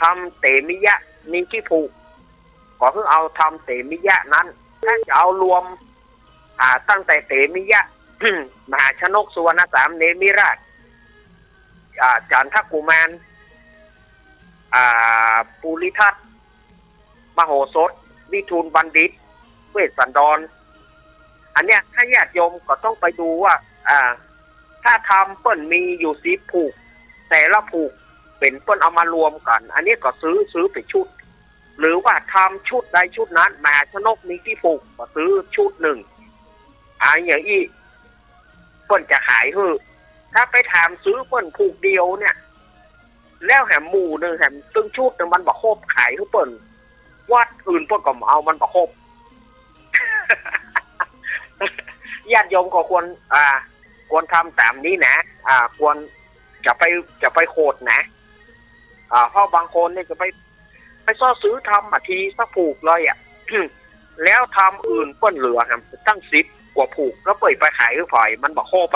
ทำเตมิยะมีที่ผูกก็คือเอาทำเตมิยะนั้นถ้าจะเอารวมตั้งแต่เตมิยะ มหาชนกสุวรรณสามเนมิราชจันทกุมารปุริทัตมโหสถวิทูลบัณฑิตเวสสันดรอันเนี้ยถ้าญาติโยมก็ต้องไปดูว่าถ้าทำเปิ้นมีอยู่10ผูกแต่ละผูกเป็นเปิ้นเอามารวมกันอันนี้ก็ซื้อเป็นชุดหรือว่าทำชุดใดชุดนั้นมหาชนกมีที่ผูกก็ซื้อชุดหนึ่งอย่างอีเปิ้นจะขายถ้าไปถามซื้อเปิ้นผูกเดียวเนี่ยแล้วแหมหมู่นึงแหมตึงชุดนึงมันบ่ครบขายเปิ้นวัดอื่นเปิ้นก็เอามันบ่ครบ ญาติโยมก็ควรทำตามนี้นะควรจะไปโคดนะเพราะบางคนเนี่ยจะไปซ่อซื้อทำทีสักผูกเลยแล้วทำอื่นเปิ้นเหลือครับตั้ง10กว่าผูกแล้วเปิดไปขายคือฝ่ายมันบ่ครบ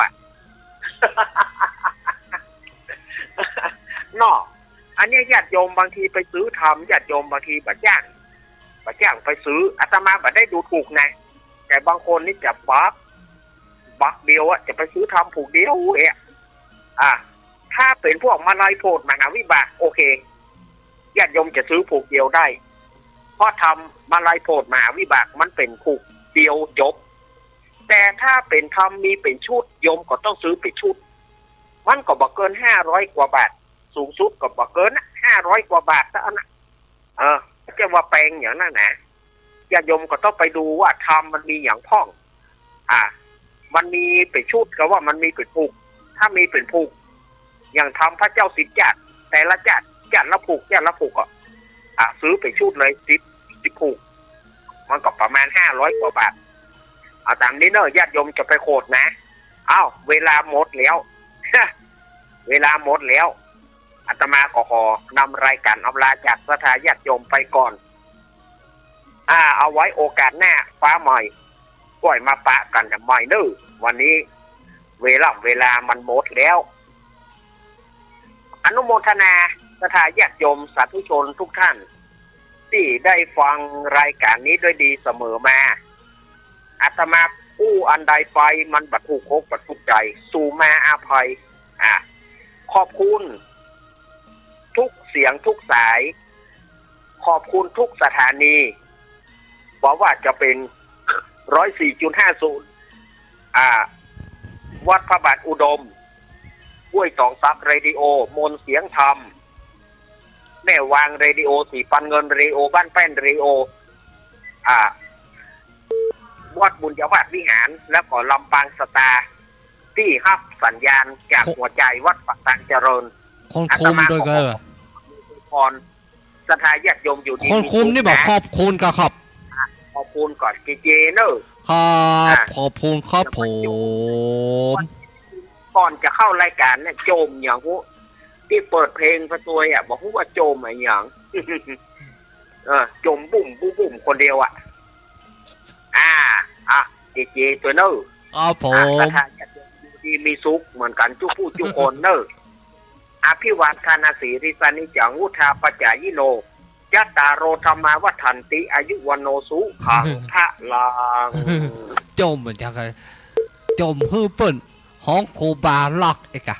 นอกอันนี้ญาติโยมบางทีไปซื้อทำญาติโยมบางทีบ่จ้างไปซื้ออาตมาบ่ได้ดูถูกนะแต่บางคนนี่จะบักเดียวจะไปซื้อทำผูกเดียวถ้าเป็นพวกมาลัยโพธิ์มหาวิบากโอเคญาติโยมจะซื้อผูกเดียวได้เพราะทำมาลัยโพธิ์มหาวิบากมันเป็นผูกเดียวจบแต่ถ้าเป็นทำมีเป็นชุดโยมก็ต้องซื้อเป็นชุดมันก็บ่เกิน500กว่าบาทสูงสุดก็บ่เกิน500กว่าบาทซะนะจะว่าแปลงอย่างนั้นนะญาติโยมก็ต้องไปดูว่าทำมันมีอย่างพ่องมันมีเป็นชุดก็ว่ามันมีเป็นผูกถ้ามีเป็นผูกอย่างทำพระเจ้าสิบจัดแต่ละจัดละผูกก็ซื้อไปชุดเลย10ผูกมันก็ประมาณ500กว่าบาทตามนี้เนอะญาติโยมจะไปโคดนะเวลาหมดแล้วอาตมาก็ขอนำรายการอำลาจากสถาญาติโยมไปก่อนเอาไว้โอกาสหน้าฟ้าใหม่ปล่อยมาปะกันใหม่เนอะวันนี้เวลามันหมดแล้วอนุโมทนาสถาญาติโยมสาธุชนทุกท่านที่ได้ฟังรายการนี้ด้วยดีเสมอมาอาตมาผู้อันใดไปมันบัดถูกอกบัดถูกใจสู่มาอาภัยขอบคุณทุกเสียงทุกสายขอบคุณทุกสถานีบอกว่าจะเป็น 104.50 วัดพระบาทอุดมห้วยตองซับเรดิโอมนเสียงธรรมแม่วางเรดิโอสีปันเงินเรดิโอบ้านแป้นเรดิโอวัดบุญญาวาสวิหารแล้วก็ลำปางสตาร์ที่ฮับสัญญาณจากหัวใจวัดปักตังเจริญคนคุมด้วยกันพรสถาญาติโยมอยู่ดีคนคุมนี่บอกขอบคุณครับ ขอบคุณก่อนเจเจเนอะ ครับขอบคุณครับผม ก่อนจะเข้ารายการเนี่ยโจมอย่างพวกที่เปิดเพลงประตัวอ่ะบอกว่าโจมอะไรอย่าง โจมบุ่มบุ่มคนเดียวอ่ะเจเจตัวเนอะ ครับผม ประธานจัดดีมีสุขเหมือนกันจุผู้จุคนเนอะอภิวัตคานาสีริสานิจังวุธาปจายิโนยัตตาโรธรรมาวัฏันติอายุวันโนสุขังพระลัง จมเหมือนกันจมฮือเปิ้นห้องโคบาล็อกเอกะ